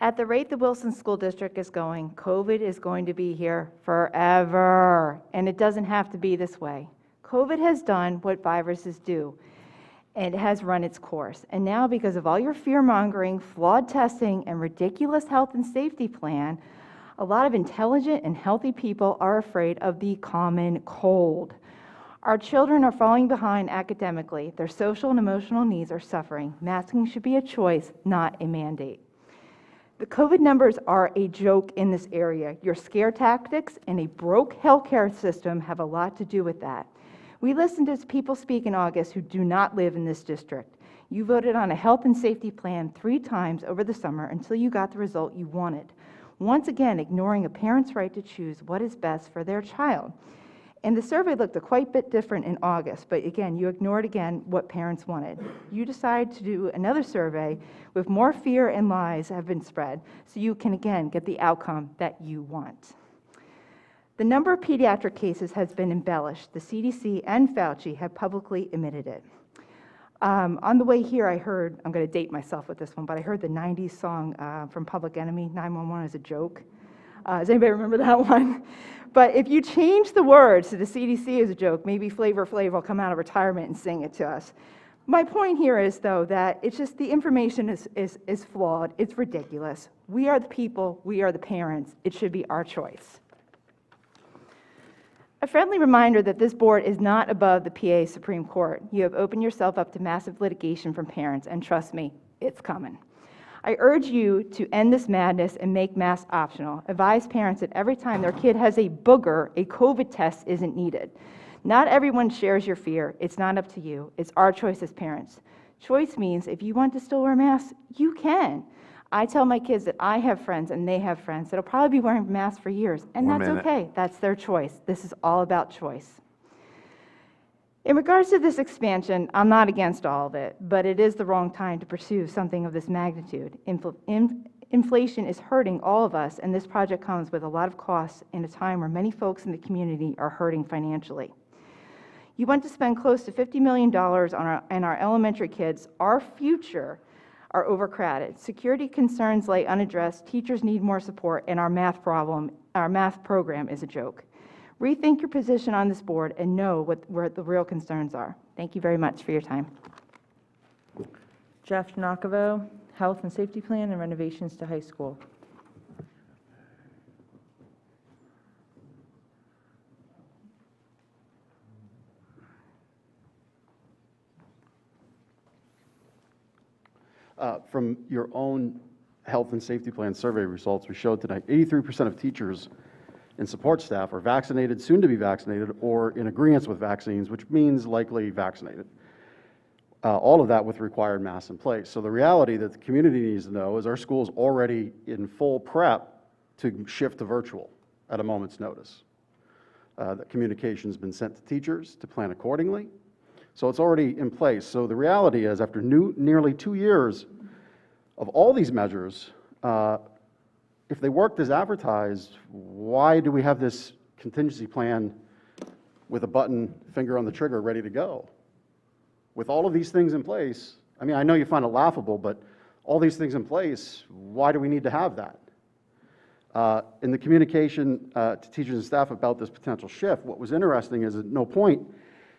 At the rate the Wilson School District is going, COVID is going to be here forever, and it doesn't have to be this way. COVID has done what viruses do. It has run its course. And now, because of all your fear-mongering, flawed testing, and ridiculous health and safety plan, a lot of intelligent and healthy people are afraid of the common cold. Our children are falling behind academically. Their social and emotional needs are suffering. Masking should be a choice, not a mandate. The COVID numbers are a joke in this area. Your scare tactics and a broke healthcare system have a lot to do with that. We listened to people speak in August who do not live in this district. You voted on a health and safety plan 3 times over the summer until you got the result you wanted. Once again, ignoring a parent's right to choose what is best for their child. And the survey looked a quite bit different in August, but again, you ignored again what parents wanted. You decided to do another survey with more fear and lies have been spread, so you can again get the outcome that you want. The number of pediatric cases has been embellished. The CDC and Fauci have publicly admitted it. On the way here, I heard, I'm going to date myself with this one, but I heard the 90s song from Public Enemy, 911 as a joke. Does anybody remember that one? But if you change the words to the CDC as a joke, maybe Flavor Flav will come out of retirement and sing it to us. My point here is, though, that it's just the information is flawed. It's ridiculous. We are the people. We are the parents. It should be our choice. A friendly reminder that this board is not above the PA Supreme Court. You have opened yourself up to massive litigation from parents, and trust me, it's coming. I urge you to end this madness and make masks optional. Advise parents that every time their kid has a booger, a COVID test isn't needed. Not everyone shares your fear. It's not up to you. It's our choice as parents. Choice means if you want to still wear masks, you can. I tell my kids that I have friends and they have friends that'll probably be wearing masks for years, and that's okay. That's their choice. This is all about choice. In regards to this expansion, I'm not against all of it, but it is the wrong time to pursue something of this magnitude. Inflation is hurting all of us, and this project comes with a lot of costs in a time where many folks in the community are hurting financially. You want to spend close to $50 million on our elementary kids. Our future are overcrowded. Security concerns lay unaddressed. Teachers need more support, and our math program is a joke. Rethink your position on this board and know where the real concerns are. Thank you very much for your time. Jeff Nakovo, Health and Safety Plan and Renovations to High School. From your own health and safety plan survey results we showed tonight, 83% of teachers and support staff are vaccinated, soon to be vaccinated, or in agreement with vaccines, which means likely vaccinated. All of that with required masks in place. So the reality that the community needs to know is our school's already in full prep to shift to virtual at a moment's notice. The communication's been sent to teachers to plan accordingly. So it's already in place. So the reality is, after nearly 2 years of all these measures, if they worked as advertised, why do we have this contingency plan with a button, finger on the trigger, ready to go? With all of these things in place, I mean, I know you find it laughable, but all these things in place, why do we need to have that? In the communication to teachers and staff about this potential shift, what was interesting is at no point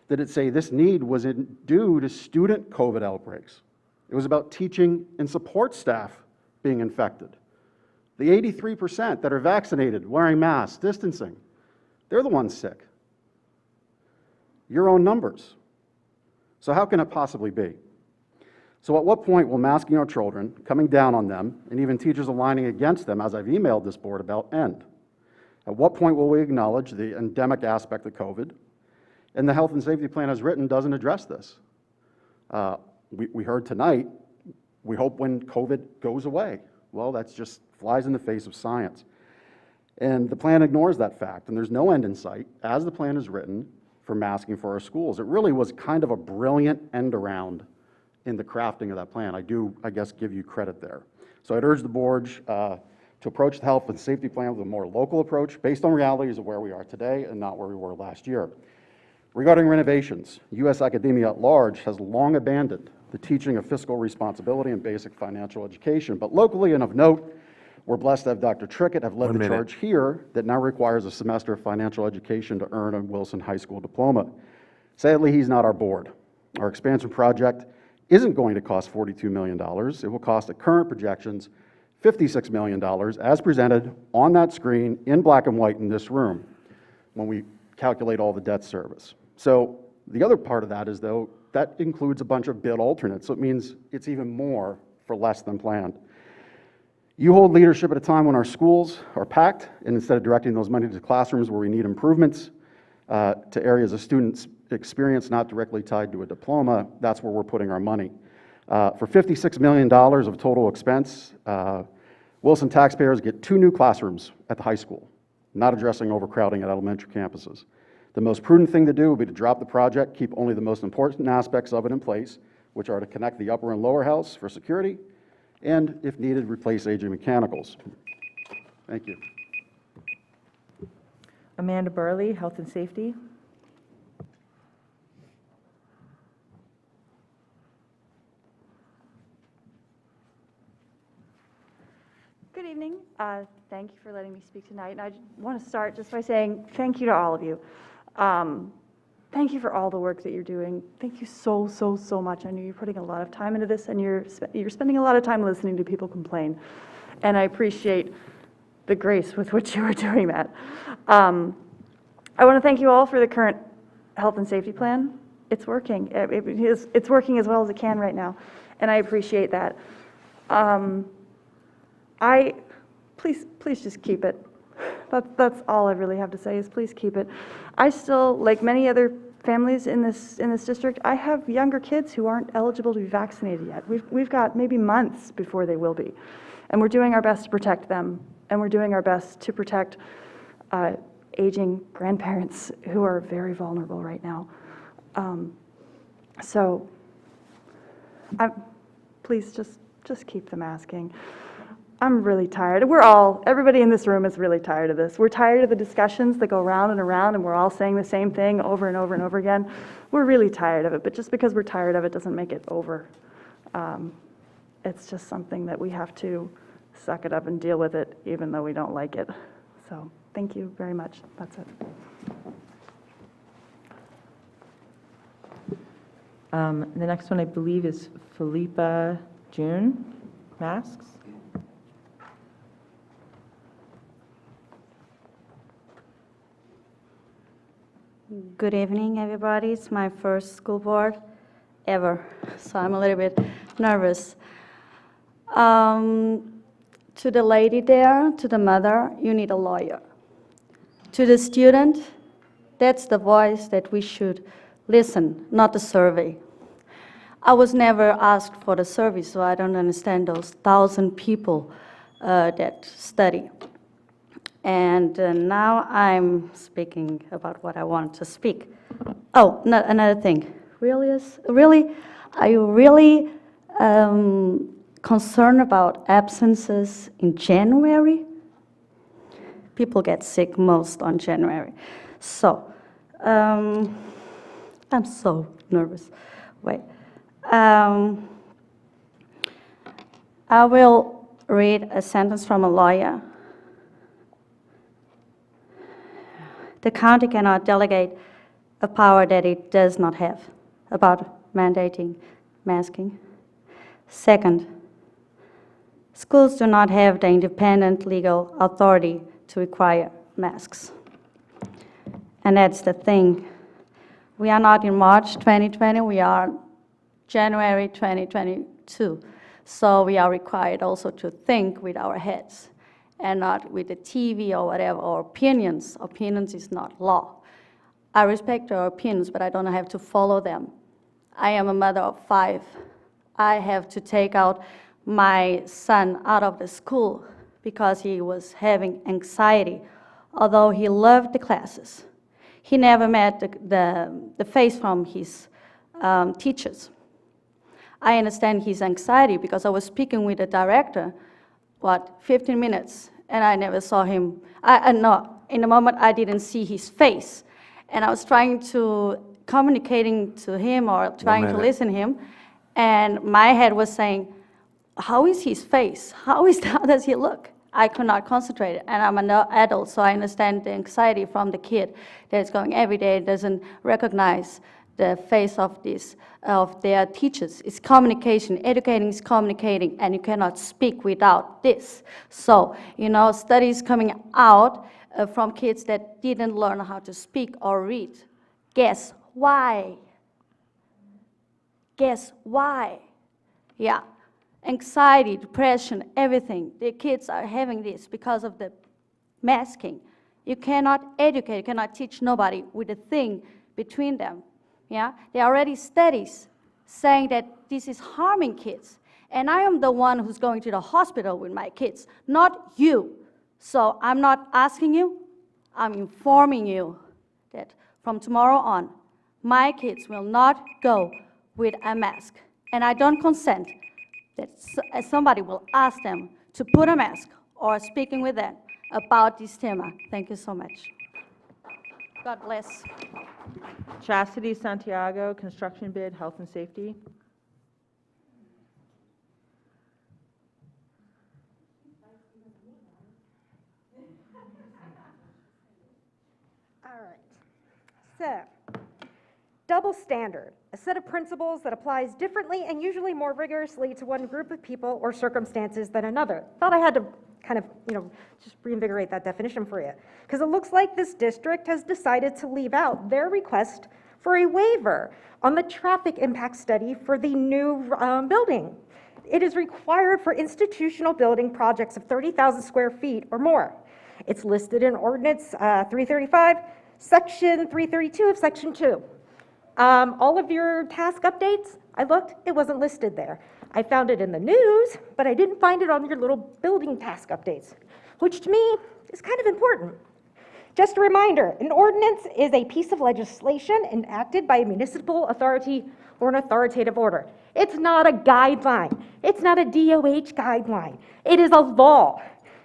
did it say this need was due to student COVID outbreaks. It was about teaching and support staff being infected. The 83% that are vaccinated, wearing masks, distancing, they're the ones sick. Your own numbers. So how can it possibly be? So at what point will masking our children, coming down on them, and even teachers aligning against them, as I've emailed this board about, end? At what point will we acknowledge the endemic aspect of COVID? And the health and safety plan as written doesn't address this. We heard tonight, we hope when COVID goes away. Well, that's just flies in the face of science. And the plan ignores that fact, and there's no end in sight, as the plan is written, for masking for our schools. It really was kind of a brilliant end around in the crafting of that plan. I guess, give you credit there. So I'd urge the board to approach the health and safety plan with a more local approach, based on realities of where we are today and not where we were last year. Regarding renovations, U.S. academia at large has long abandoned the teaching of fiscal responsibility and basic financial education. But locally and of note, we're blessed to have Dr. Trickett have led the charge here that now requires a semester of financial education to earn a Wilson High School diploma. Sadly, he's not our board. Our expansion project isn't going to cost $42 million. It will cost, at current projections, $56 million, as presented on that screen in black and white in this room when we calculate all the debt service. So the other part of that is, though, that includes a bunch of bid alternates, so it means it's even more for less than planned. You hold leadership at a time when our schools are packed, and instead of directing those money to classrooms where we need improvements to areas of students' experience not directly tied to a diploma, that's where we're putting our money. For $56 million of total expense, Wilson taxpayers get 2 new classrooms at the high school, not addressing overcrowding at elementary campuses. The most prudent thing to do would be to drop the project, keep only the most important aspects of it in place, which are to connect the upper and lower house for security, and, if needed, replace aging mechanicals. Thank you. Amanda Burley, Health and Safety. Good evening. Thank you for letting me speak tonight. And I want to start just by saying thank you to all of you. Thank you for all the work that you're doing. Thank you so, so, so much. I know you're putting a lot of time into this, and you're spending a lot of time listening to people complain. And I appreciate the grace with which you are doing that. I want to thank you all for the current health and safety plan. It's working. It's working as well as it can right now, and I appreciate that. Please just keep it. That's all I really have to say is please keep it. I still, like many other families in this district, I have younger kids who aren't eligible to be vaccinated yet. We've got maybe months before they will be, and we're doing our best to protect them, and we're doing our best to protect aging grandparents who are very vulnerable right now. So, please just keep them asking. I'm really tired. Everybody in this room is really tired of this. We're tired of the discussions that go round and around, and we're all saying the same thing over and over and over again. We're really tired of it, but just because we're tired of it doesn't make it over. It's just something that we have to suck it up and deal with it, even though we don't like it. So, thank you very much. That's it. The next one, I believe, is Philippa June, masks. Good evening, everybody. It's my first school board ever, so I'm a little bit nervous. To the lady there, to the mother, you need a lawyer. To the student, that's the voice that we should listen, not the survey. I was never asked for the survey, so I don't understand those 1,000 people that study. And now I'm speaking about what I want to speak. Oh, another thing. Are you really concerned about absences in January? People get sick most on January. So, I'm so nervous. Wait. I will read a sentence from a lawyer. The county cannot delegate a power that it does not have about mandating masking. Second, schools do not have the independent legal authority to require masks. And that's the thing. We are not in March 2020, we are January 2022. So we are required also to think with our heads and not with the TV or whatever, or opinions. Opinions is not law. I respect your opinions, but I don't have to follow them. I am a mother of 5. I have to take out my son out of the school because he was having anxiety, although he loved the classes. He never met the face from his teachers. I understand his anxiety because I was speaking with the director, 15 minutes, and I never saw him. No, in the moment I didn't see his face, and I was trying to communicating to him or trying to listen to him, and my head was saying, how is his face? How does he look? I could not concentrate, and I'm an adult, so I understand the anxiety from the kid that's going every day, doesn't recognize the face of their teachers. It's communication. Educating is communicating, and you cannot speak without this. So, studies coming out from kids that didn't learn how to speak or read. Guess why? Guess why? Yeah. Anxiety, depression, everything. The kids are having this because of the masking. You cannot educate, you cannot teach nobody with a thing between them. Yeah? There are already studies saying that this is harming kids. And I am the one who's going to the hospital with my kids, not you. So I'm not asking you, I'm informing you that from tomorrow on, my kids will not go with a mask. And I don't consent that somebody will ask them to put a mask or speaking with them about this tema. Thank you so much. God bless. Chastity Santiago, construction bid, health and safety. All right. So, double standard, a set of principles that applies differently and usually more rigorously to one group of people or circumstances than another. Thought I had to kind of, just reinvigorate that definition for you. Because it looks like this district has decided to leave out their request for a waiver on the traffic impact study for the new building. It is required for institutional building projects of 30,000 square feet or more. It's listed in Ordinance 335, Section 332 of Section 2. All of your task updates, I looked, it wasn't listed there. I found it in the news, but I didn't find it on your little building task updates, which to me is kind of important. Just a reminder, an ordinance is a piece of legislation enacted by a municipal authority or an authoritative order. It's not a guideline. It's not a DOH guideline. It is a law.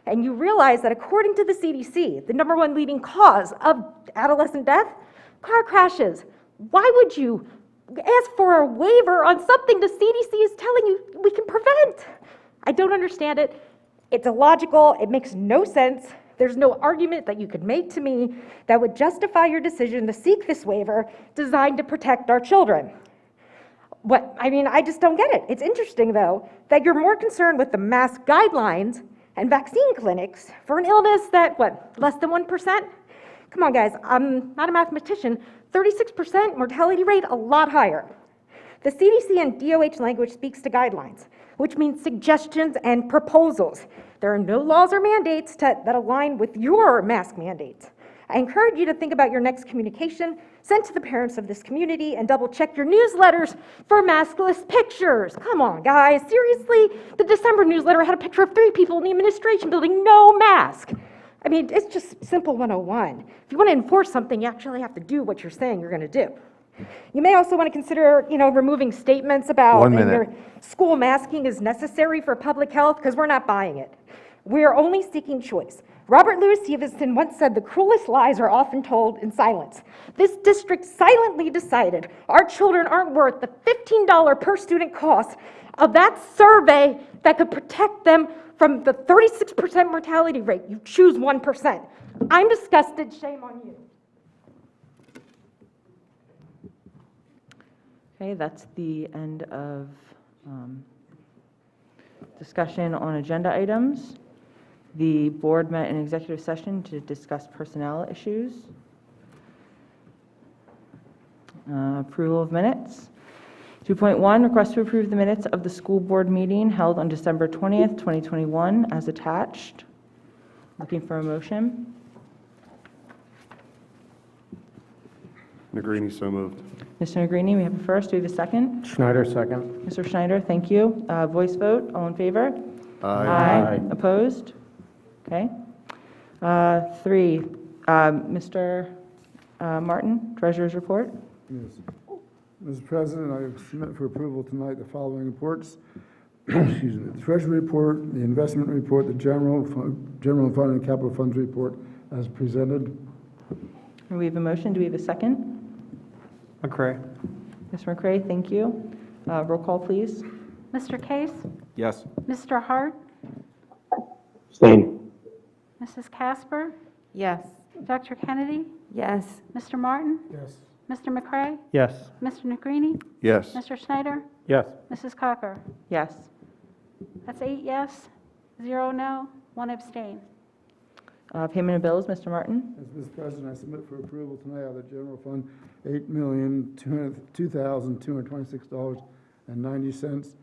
And you realize that according to the CDC, the #1 leading cause of adolescent death, car crashes. Why would you ask for a waiver on something the CDC is telling you we can prevent? I don't understand it. It's illogical. It makes no sense. There's no argument that you could make to me that would justify your decision to seek this waiver designed to protect our children. I just don't get it. It's interesting, though, that you're more concerned with the mask guidelines and vaccine clinics for an illness that, less than 1%? Come on, guys, I'm not a mathematician. 36% mortality rate, a lot higher. The CDC and DOH language speaks to guidelines, which means suggestions and proposals. There are no laws or mandates that align with your mask mandates. I encourage you to think about your next communication sent to the parents of this community and double check your newsletters for maskless pictures. Come on, guys, seriously? The December newsletter had a picture of 3 people in the administration building, no mask. It's just simple 101. If you want to enforce something, you actually have to do what you're saying you're going to do. You may also want to consider, removing statements about 1 minute. your school masking is necessary for public health, because we're not buying it. We are only seeking choice. Robert Louis Stevenson once said the cruelest lies are often told in silence. This district silently decided our children aren't worth the $15 per student cost of that survey that could protect them from the 36% mortality rate. You choose 1%. I'm disgusted. Shame on you. Okay, that's the end of discussion on agenda items. The board met in executive session to discuss personnel issues. Approval of minutes. 2.1, request to approve the minutes of the school board meeting held on December 20th, 2021 as attached. Looking for a motion. Negrini, so moved. Mr. Negrini, we have a first. Do we have a second? Schneider, second. Mr. Schneider, thank you. Voice vote, all in favor? Aye. Opposed? Okay. 3, Mr. Martin, Treasurer's report. Yes. Mr. President, I submit for approval tonight the following reports. Excuse me, the Treasury report, the investment report, the general fund and capital funds report as presented. We have a motion. Do we have a second? McCray. Mr. McCray, thank you. Roll call, please. Mr. Case? Yes. Mr. Hart? Abstain. Mrs. Casper? Yes. Dr. Kennedy? Yes. Mr. Martin? Yes. Mr. McCray? Yes. Mr. Negrini? Yes. Mr. Schneider? Yes. Mrs. Cocker? Yes. That's 8 yes, 0 no, 1 abstain. Payment of bills, Mr. Martin. As Mr. President, I submit for approval tonight out of the general fund, $8,202,226.90.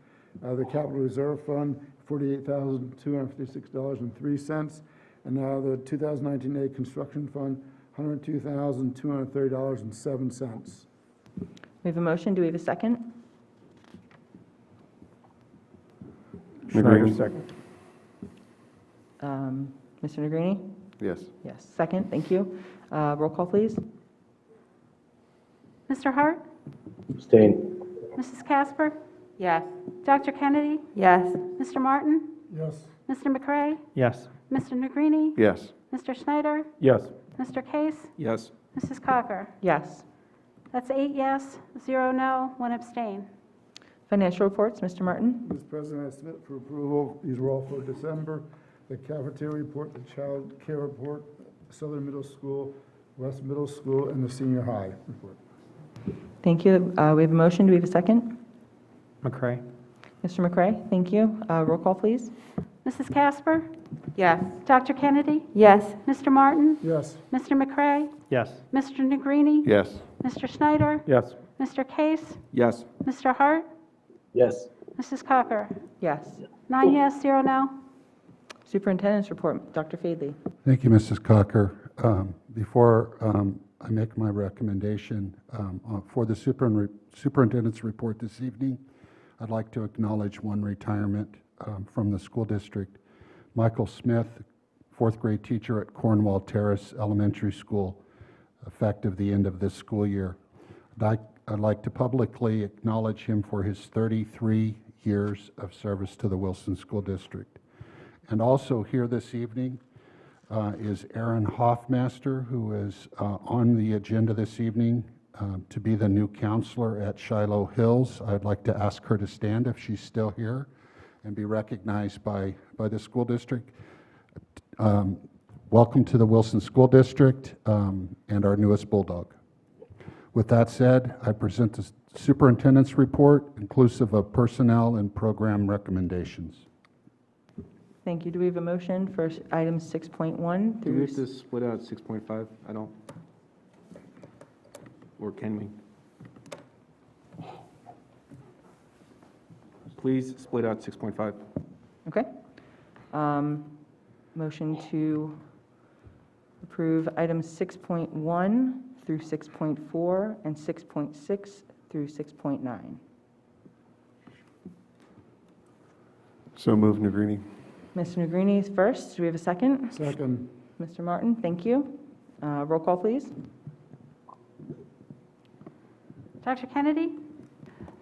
The capital reserve fund, $48,256.03. And now the 2019A construction fund, $102,230.07. We have a motion. Do we have a second? Schneider, second. Mr. Negrini? Yes. Yes. Second, thank you. Roll call, please. Mr. Hart? Abstain. Mrs. Casper? Yes. Dr. Kennedy? Yes. Mr. Martin? Yes. Mr. McCray? Yes. Mr. Negrini? Yes. Mr. Schneider? Yes. Mr. Case? Yes. Mrs. Cocker? Yes. That's 8 yes, 0 no, 1 abstain. Financial reports, Mr. Martin. Mr. President, I submit for approval, these were all for December, the cafeteria report, the child care report, Southern Middle School, West Middle School, and the senior high report. Thank you. We have a motion. Do we have a second? McCray. Mr. McCray, thank you. Roll call, please. Mrs. Casper? Yes. Dr. Kennedy? Yes. Mr. Martin? Yes. Mr. McCray? Yes. Mr. Negrini? Yes. Mr. Schneider? Yes. Mr. Case? Yes. Mr. Hart? Yes. Mrs. Cocker? Yes. 9 yes, 0 no. Superintendent's report, Dr. Fadley. Thank you, Mrs. Cocker. Before I make my recommendation for the superintendent's report this evening, I'd like to acknowledge one retirement from the school district. Michael Smith, fourth grade teacher at Cornwall Terrace Elementary School, effective the end of this school year. I'd like to publicly acknowledge him for his 33 years of service to the Wilson School District. And also here this evening is Erin Hoffmaster, who is on the agenda this evening to be the new counselor at Shiloh Hills. I'd like to ask her to stand if she's still here and be recognized by the school district. Welcome to the Wilson School District and our newest bulldog. With that said, I present the superintendent's report, inclusive of personnel and program recommendations. Thank you. Do we have a motion for items 6.1 Do we through? have to split out 6.5? I don't. Or can we? Please split out 6.5. Okay. Motion to approve items 6.1 through 6.4 and 6.6 through 6.9. So move, Negrini. Mr. Negrini is first. Do we have a second? Second. Mr. Martin, thank you. Roll call, please. Dr. Kennedy?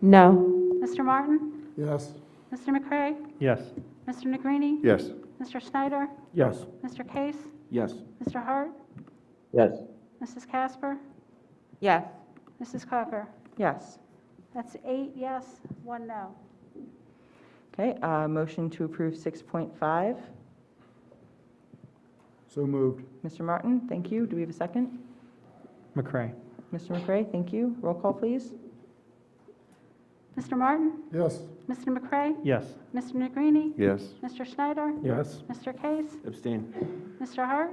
No. Mr. Martin? Yes. Mr. McCray? Yes. Mr. Negrini? Yes. Mr. Schneider? Yes. Mr. Case? Yes. Mr. Hart? Yes. Mrs. Casper? Yes. Mrs. Cocker? Yes. That's 8 yes, 1 no. Okay. Motion to approve 6.5. So moved. Mr. Martin, thank you. Do we have a second? McCray. Mr. McCray, thank you. Roll call, please. Mr. Martin? Yes. Mr. McCray? Yes. Mr. Negrini? Yes. Mr. Schneider? Yes. Mr. Case? Abstain. Mr. Hart?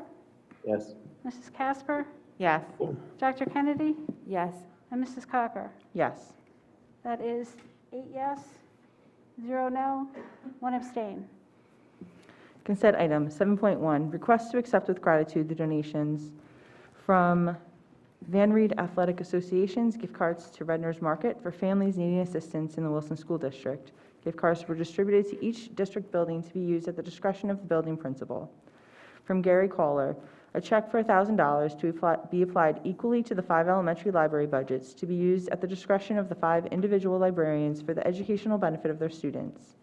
Yes. Mrs. Casper? Yes. Dr. Kennedy? Yes. And Mrs. Cocker? Yes. That is 8 yes, 0 no, 1 abstain. Consent item 7.1, request to accept with gratitude the donations from Van Reed Athletic Association's gift cards to Redner's Market for families needing assistance in the Wilson School District. Gift cards were distributed to each district building to be used at the discretion of the building principal. From Gary Kohler, a check for $1,000 to be applied equally to the 5 elementary library budgets to be used at the discretion of the 5 individual librarians for the educational benefit of their students.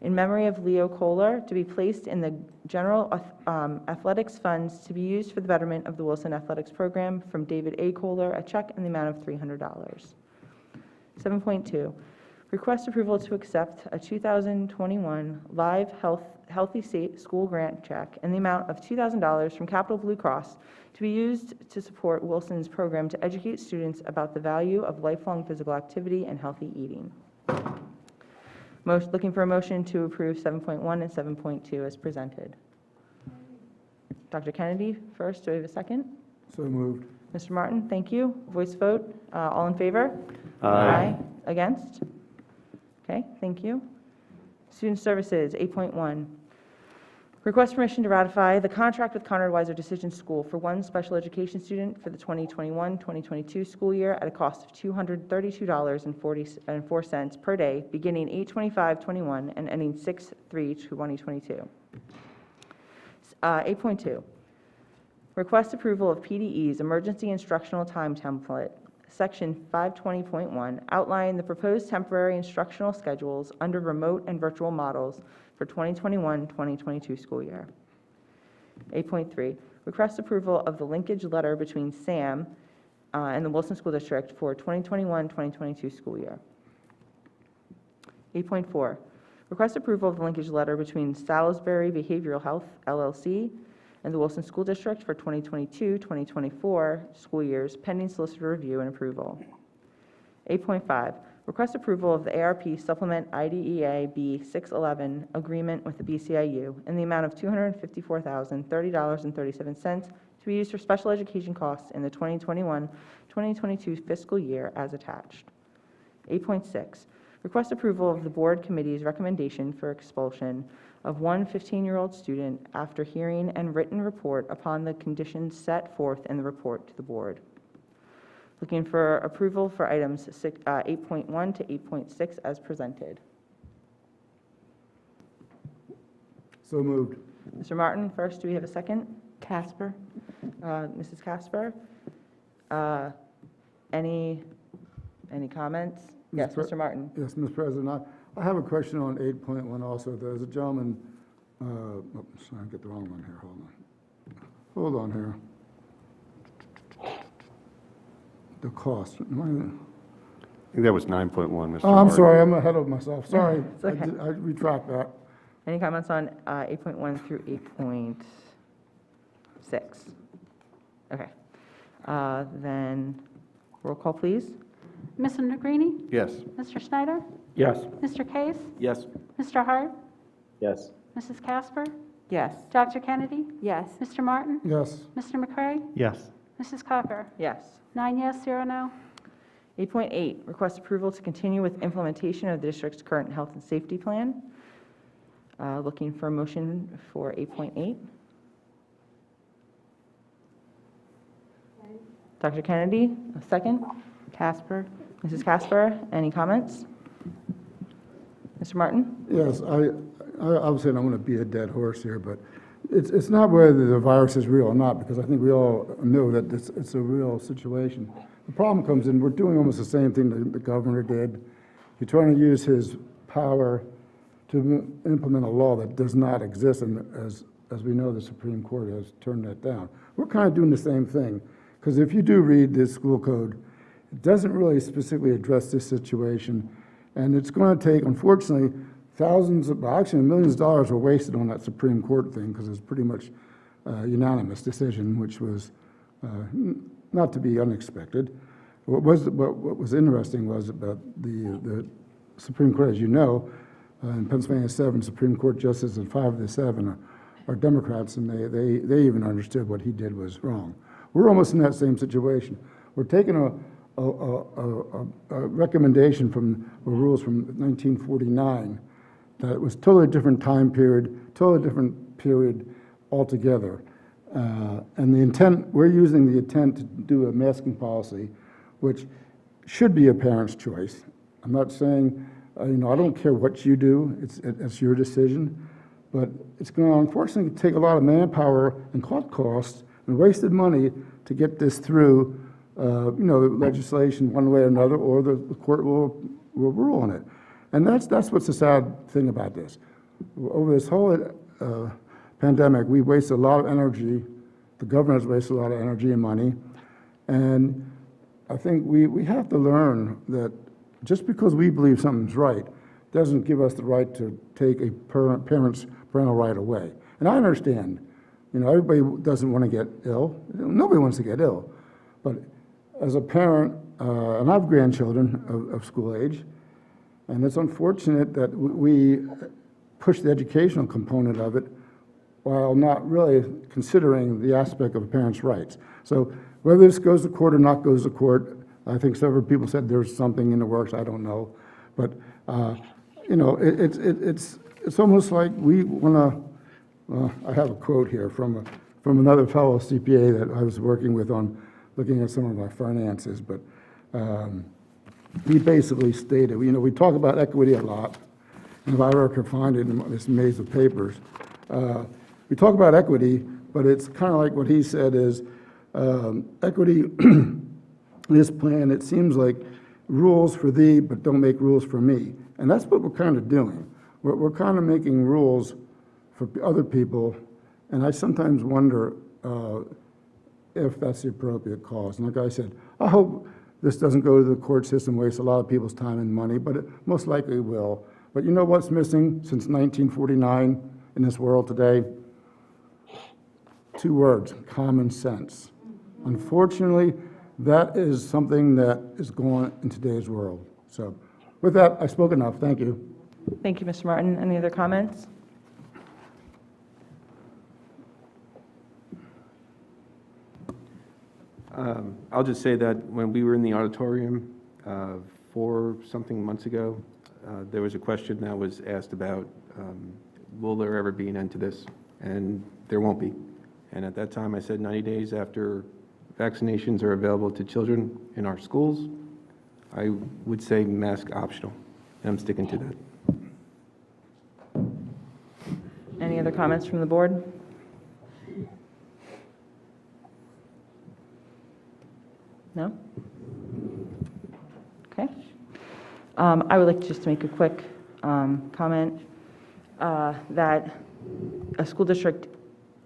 In memory of Leo Kohler, to be placed in the general athletics funds to be used for the betterment of the Wilson Athletics Program. From David A. Kohler, a check in the amount of $300. 7.2, request approval to accept a 2021 Live Healthy School Grant check in the amount of $2,000 from Capital Blue Cross to be used to support Wilson's program to educate students about the value of lifelong physical activity and healthy eating. Looking for a motion to approve 7.1 and 7.2 as presented. Dr. Kennedy first. Do we have a second? So moved. Mr. Martin, thank you. Voice vote. All in favor? Aye. Against? Okay, thank you. Student Services, 8.1. Request permission to ratify the contract with Conrad Weiser Decision School for one special education student for the 2021-2022 school year at a cost of $232.44 per day, beginning 8/25/21 and ending 6/3/2022. 8.2. Request approval of PDE's Emergency Instructional Time Template, Section 520.1, outlining the proposed temporary instructional schedules under remote and virtual models for 2021-2022 school year. 8.3, request approval of the linkage letter between SAM and the Wilson School District for 2021-2022 school year. 8.4, Request approval of the linkage letter between Salisbury Behavioral Health LLC and the Wilson School District for 2022-2024 school years, pending solicitor review and approval. 8.5, request approval of the ARP Supplement IDEA B611 agreement with the BCIU in the amount of $254,030.37 to be used for special education costs in the 2021-2022 fiscal year as attached. 8.6, request approval of the board committee's recommendation for expulsion of one 15-year-old student after hearing and written report upon the conditions set forth in the report to the board. Looking for approval for items 8.1 to 8.6 as presented. So moved. Mr. Martin, first, do we have a second? Casper. Mrs. Casper. Any comments? Yes, Mr. Martin. Yes, Mr. President, I have a question on 8.1 also. There's a gentleman, sorry, I get the wrong one here, hold on here. The cost. I think that was 9.1, Mr. Oh, I'm Martin. sorry, I'm ahead of myself, sorry. It's okay. I retract that. Any comments on 8.1 through 8.6? Okay. Then roll call, please. Mr. Negrini? Yes. Mr. Schneider? Yes. Mr. Case? Yes. Mr. Hart? Yes. Mrs. Casper? Yes. Dr. Kennedy? Yes. Mr. Martin? Yes. Mr. McCray? Yes. Mrs. Cocker? Yes. 9 yes, 0 no. 8.8, request approval to continue with implementation of the district's current health and safety plan. Looking for a motion for 8.8. Dr. Kennedy, a second. Casper. Mrs. Casper, any comments? Mr. Martin? Yes, I obviously don't want to beat a dead horse here, but it's not whether the virus is real or not, because I think we all know that it's a real situation. The problem comes in, we're doing almost the same thing that the governor did. He's trying to use his power to implement a law that does not exist, and as we know, the Supreme Court has turned that down. We're kind of doing the same thing, because if you do read this school code, it doesn't really specifically address this situation, and it's going to take, unfortunately, thousands of, well, actually millions of dollars were wasted on that Supreme Court thing, because it was pretty much a unanimous decision, which was not to be unexpected. What was interesting was about the Supreme Court, as you know, in Pennsylvania, 7 Supreme Court justices and 5 of the 7 are Democrats, and they even understood what he did was wrong. We're almost in that same situation. We're taking a recommendation from, or rules from 1949, that it was totally different time period, totally different period altogether. And the intent, we're using the intent to do a masking policy, which should be a parent's choice. I'm not saying, I don't care what you do, it's your decision, but it's going to unfortunately take a lot of manpower and costs and wasted money to get this through, legislation one way or another, or the court will rule on it. And that's what's the sad thing about this. Over this whole pandemic, we wasted a lot of energy, the government has wasted a lot of energy and money, and I think we have to learn that just because we believe something's right doesn't give us the right to take a parent's parental right away. And I understand, everybody doesn't want to get ill. Nobody wants to get ill. But as a parent, and I have grandchildren of school age, and it's unfortunate that we push the educational component of it while not really considering the aspect of a parent's rights. So whether this goes to court or not goes to court, I think several people said there's something in the works, I don't know. But, it's almost like we want to, I have a quote here from another fellow CPA that I was working with on looking at some of our finances, but he basically stated, we talk about equity a lot, and if I ever could find it in this maze of papers, we talk about equity, but it's kind of like what he said is, equity, this plan, it seems like rules for thee, but don't make rules for me. And that's what we're kind of doing. We're kind of making rules for other people, and I sometimes wonder if that's the appropriate cause. And like I said, I hope this doesn't go to the court system, waste a lot of people's time and money, but it most likely will. But you know what's missing since 1949 in this world today? 2 words, common sense. Unfortunately, that is something that is going in today's world. So with that, I spoke enough. Thank you. Thank you, Mr. Martin. Any other comments? I'll just say that when we were in the auditorium 4-something months ago, there was a question that was asked about, will there ever be an end to this? And there won't be. And at that time, I said 90 days after vaccinations are available to children in our schools, I would say mask optional, and I'm sticking to that. Any other comments from the board? No? Okay. I would like just to make a quick comment that a school district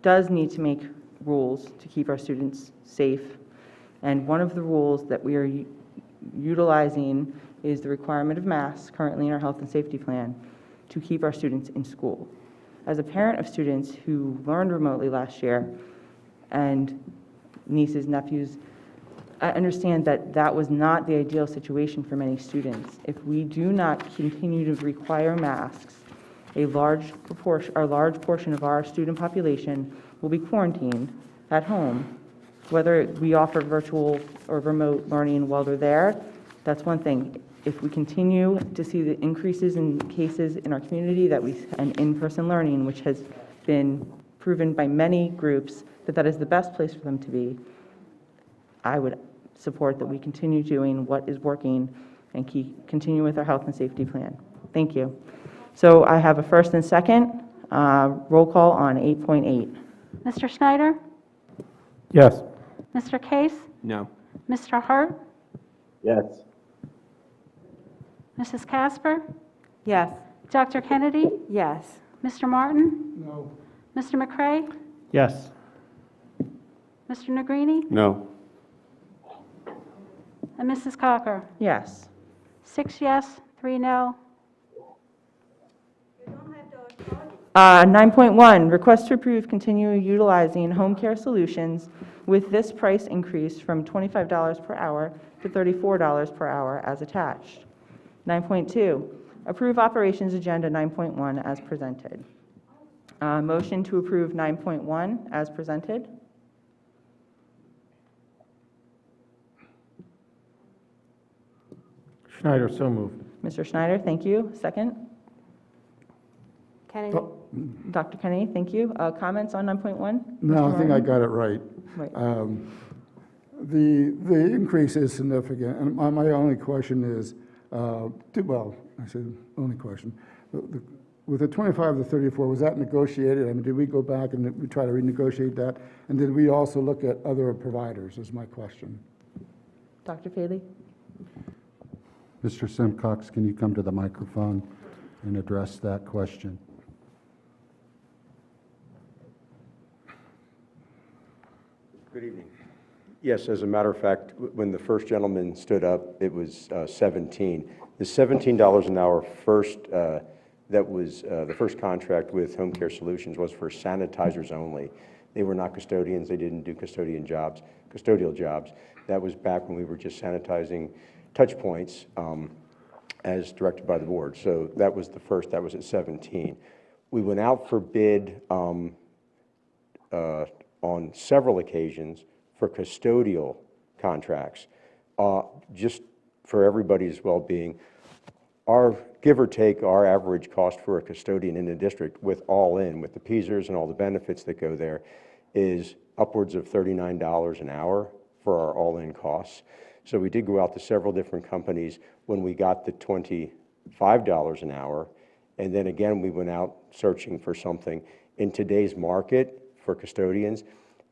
does need to make rules to keep our students safe. And one of the rules that we are utilizing is the requirement of masks currently in our health and safety plan to keep our students in school. As a parent of students who learned remotely last year and nieces, nephews, I understand that that was not the ideal situation for many students. If we do not continue to require masks, a large portion of our student population will be quarantined at home. Whether we offer virtual or remote learning while they're there, that's one thing. If we continue to see the increases in cases in our community and in-person learning, which has been proven by many groups that is the best place for them to be, I would support that we continue doing what is working and continue with our health and safety plan. Thank you. So I have a first and second. Roll call on 8.8. Mr. Schneider? Yes. Mr. Case? No. Mr. Hart? Yes. Mrs. Casper? Yes. Dr. Kennedy? Yes. Mr. Martin? No. Mr. McCray? Yes. Mr. Negrini? No. And Mrs. Cocker? Yes. 6 yes, 3 no. 9.1, request to approve continue utilizing home care solutions with this price increase from $25 per hour to $34 per hour as attached. 9.2, approve operations agenda 9.1 as presented. Motion to approve 9.1 as presented. Schneider, so moved. Mr. Schneider, thank you. Second. Kennedy? Dr. Kennedy, thank you. Comments on 9.1? No, I think I Martin? got it right. Right. The increase is significant, and my only question is, well, I said only question. With the 25 to 34, was that negotiated? I mean, did we go back and we try to renegotiate that? And did we also look at other providers, is my question. Dr. Faley? Mr. Simcox, can you come to the microphone and address that question? Good evening. Yes, as a matter of fact, when the first gentleman stood up, it was 17. The $17 an hour that was the first contract with Home Care Solutions was for sanitizers only. They were not custodians. They didn't do custodial jobs. That was back when we were just sanitizing touch points as directed by the board. So that was the first. That was at 17. We went out for bid on several occasions for custodial contracts. Just for everybody's well-being, give or take, our average cost for a custodian in the district with all in, with the PSERs and all the benefits that go there, is upwards of $39 an hour for our all-in costs. So we did go out to several different companies when we got the $25 an hour, and then again we went out searching for something in today's market for custodians.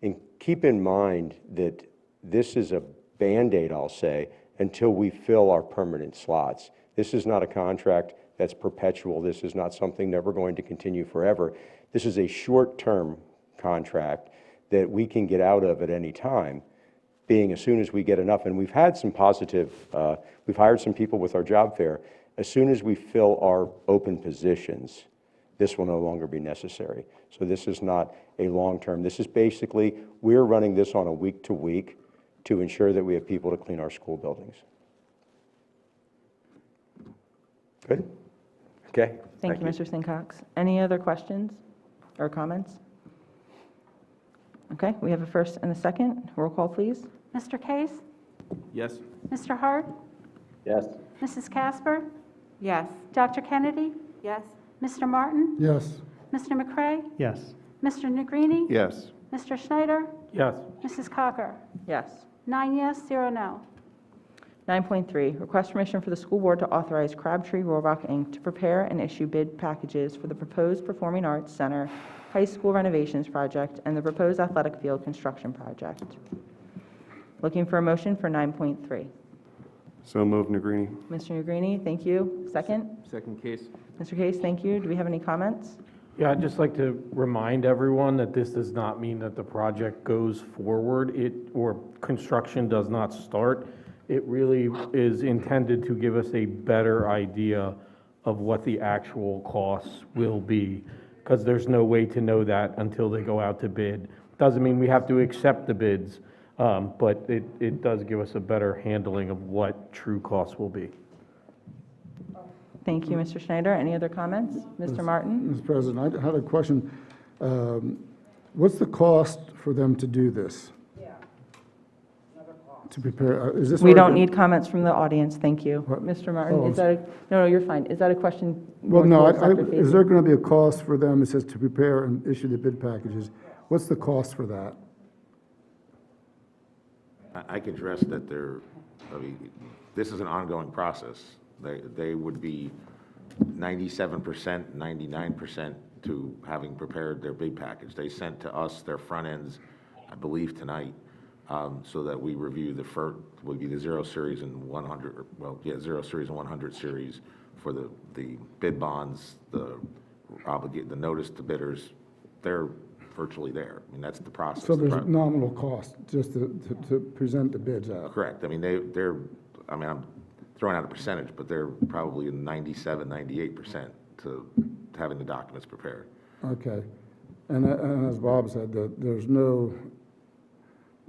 And keep in mind that this is a Band-Aid, I'll say, until we fill our permanent slots. This is not a contract that's perpetual. This is not something that we're going to continue forever. This is a short-term contract that we can get out of at any time, being as soon as we get enough. And we've had some positive, we've hired some people with our job fair, As soon as we fill our open positions, this will no longer be necessary. So this is not a long-term. This is basically, we're running this on a week-to-week to ensure that we have people to clean our school buildings. Good? Okay. Thank you, Mr. Sincox. Any other questions or comments? Okay, we have a first and a second. Roll call, please. Mr. Case? Yes. Mr. Hart? Yes. Mrs. Casper? Yes. Dr. Kennedy? Yes. Mr. Martin? Yes. Mr. McCray? Yes. Mr. Negrini? Yes. Mr. Schneider? Yes. Mrs. Cocker? Yes. 9 yes, 0 no. 9.3, request permission for the school board to authorize Crabtree Rohrbach, Inc. to prepare and issue bid packages for the proposed Performing Arts Center High School renovations project and the proposed athletic field construction project. Looking for a motion for 9.3. So moved, Negrini. Mr. Negrini, thank you. Second? Second case. Mr. Case, thank you. Do we have any comments? Yeah, I'd just like to remind everyone that this does not mean that the project goes forward, or construction does not start. It really is intended to give us a better idea of what the actual costs will be, because there's no way to know that until they go out to bid. Doesn't mean we have to accept the bids, but it does give us a better handling of what true costs will be. Thank you, Mr. Schneider. Any other comments? Mr. Martin? Mr. President, I had a question. What's the cost for them to do this? To prepare, is this? We don't already- need comments from the audience, thank you. What? Mr. Martin, Oh, is that, no, you're fine. Is that a question? Well, more no, towards Dr. is Fazy? there going to be a cost for them, it says to prepare and issue the bid packages? What's the cost for that? I can address that this is an ongoing process. They would be 97%, 99% to having prepared their bid package. They sent to us their front ends, I believe, tonight, so that we review the first, would be the 0 series and 100, 0 series and 100 series for the bid bonds, the notice to bidders. They're virtually there. I mean, that's the process. So there's a nominal cost just to present the bids out? Correct. I mean, I'm throwing out a percentage, but they're probably 97, 98% to having the documents prepared. Okay. And as Bob said,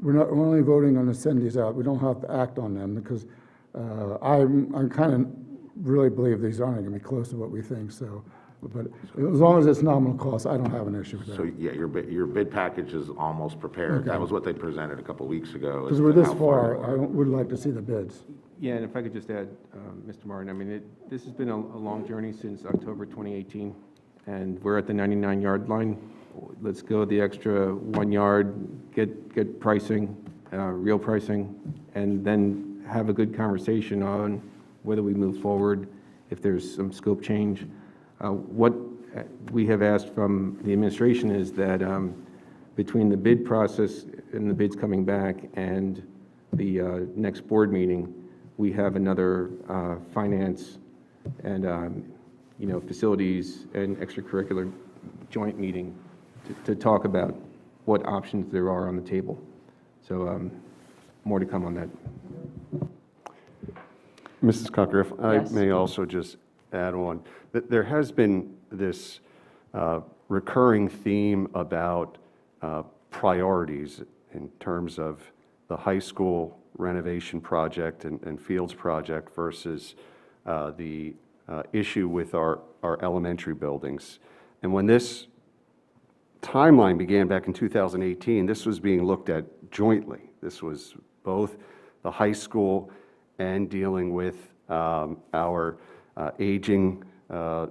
we're only voting on to send these out. We don't have to act on them because I'm kind of really believe these aren't going to be close to what we think. So, but as long as it's nominal cost, I don't have an issue with that. So, yeah, your bid package is almost prepared. Okay. That was what they presented a couple weeks ago. Because we're this far, I would like to see the bids. Yeah, and if I could just add, Mr. Martin, I mean, this has been a long journey since October 2018, and we're at the 99-yard line. Let's go the extra 1 yard, get pricing, real pricing, and then have a good conversation on whether we move forward, if there's some scope change. What we have asked from the administration is that between the bid process and the bids coming back and the next board meeting, we have another finance and facilities and extracurricular joint meeting to talk about what options there are on the table. So more to come on that. Mrs. Cocker, if I Yes. may also just add on, that there has been this recurring theme about priorities in terms of the high school renovation project and fields project versus the issue with our elementary buildings. And when this timeline began back in 2018, this was being looked at jointly. This was both the high school and dealing with our aging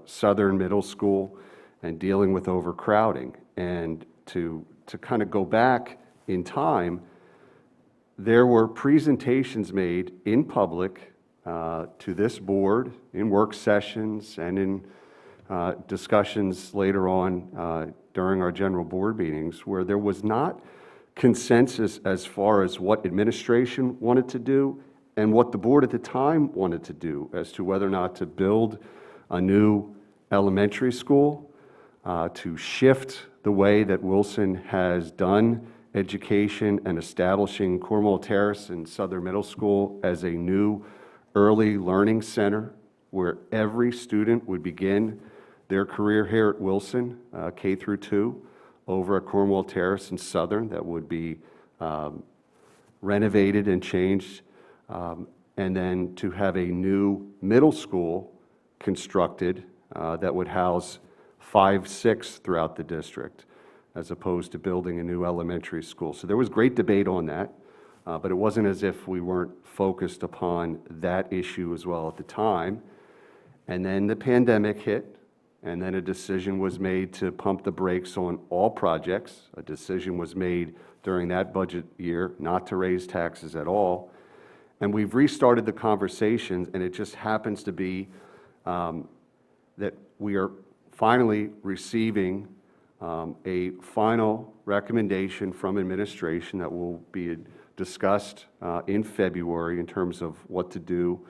southern middle school and dealing with overcrowding. And to kind of go back in time, there were presentations made in public to this board in work sessions and in discussions later on during our general board meetings where there was not consensus as far as what administration wanted to do and what the board at the time wanted to do as to whether or not to build a new elementary school, to shift the way that Wilson has done education and establishing Cornwall Terrace and Southern Middle School as a new early learning center where every student would begin their career here at Wilson, K through 2, over at Cornwall Terrace and Southern, that would be renovated and changed, and then to have a new middle school constructed that would house 5, 6 throughout the district, as opposed to building a new elementary school. So there was great debate on that, but it wasn't as if we weren't focused upon that issue as well at the time. And then the pandemic hit, and then a decision was made to pump the brakes on all projects. A decision was made during that budget year not to raise taxes at all. And we've restarted the conversations, and it just happens to be that we are finally receiving a final recommendation from administration that will be discussed in February in terms of what to do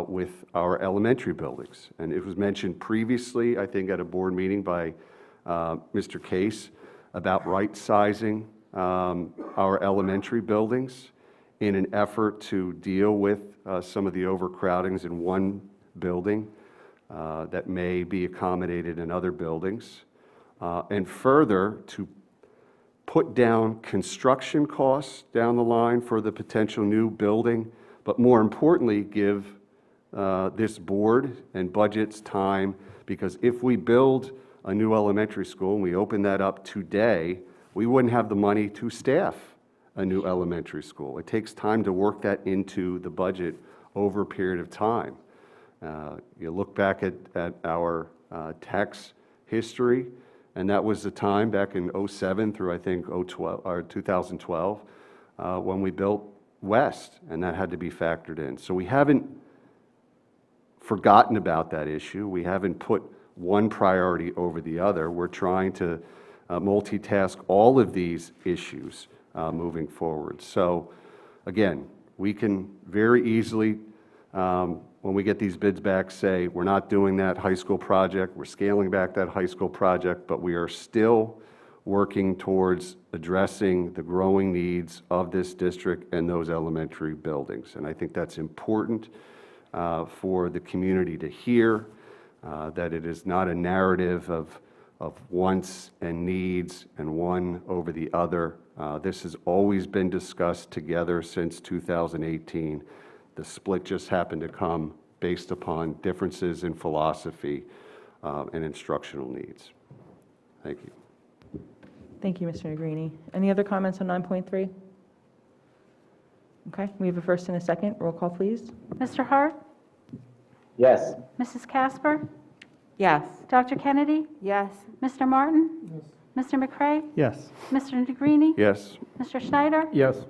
with our elementary buildings. And it was mentioned previously, I think, at a board meeting by Mr. Case about right-sizing our elementary buildings in an effort to deal with some of the overcrowdings in one building that may be accommodated in other buildings, and further to put down construction costs down the line for the potential new building, but more importantly, give this board and budgets time, because if we build a new elementary school and we open that up today, we wouldn't have the money to staff a new elementary school. It takes time to work that into the budget over a period of time. You look back at our tax history, and that was the time back in 07 through, I think, 2012, when we built West, and that had to be factored in. So we haven't forgotten about that issue. We haven't put one priority over the other. We're trying to multitask all of these issues moving forward. So again, we can very easily, when we get these bids back, say, we're not doing that high school project, we're scaling back that high school project, but we are still working towards addressing the growing needs of this district and those elementary buildings. And I think that's important for the community to hear, that it is not a narrative of wants and needs and one over the other. This has always been discussed together since 2018. The split just happened to come based upon differences in philosophy and instructional needs. Thank you. Thank you, Mr. Negrini. Any other comments on 9.3? Okay, we have a first and a second. Roll call, please. Mr. Hart? Yes. Mrs. Casper? Yes. Dr. Kennedy? Yes. Mr. Martin? Mr. McCray? Yes. Mr. Negrini? Yes. Mr. Schneider? Yes.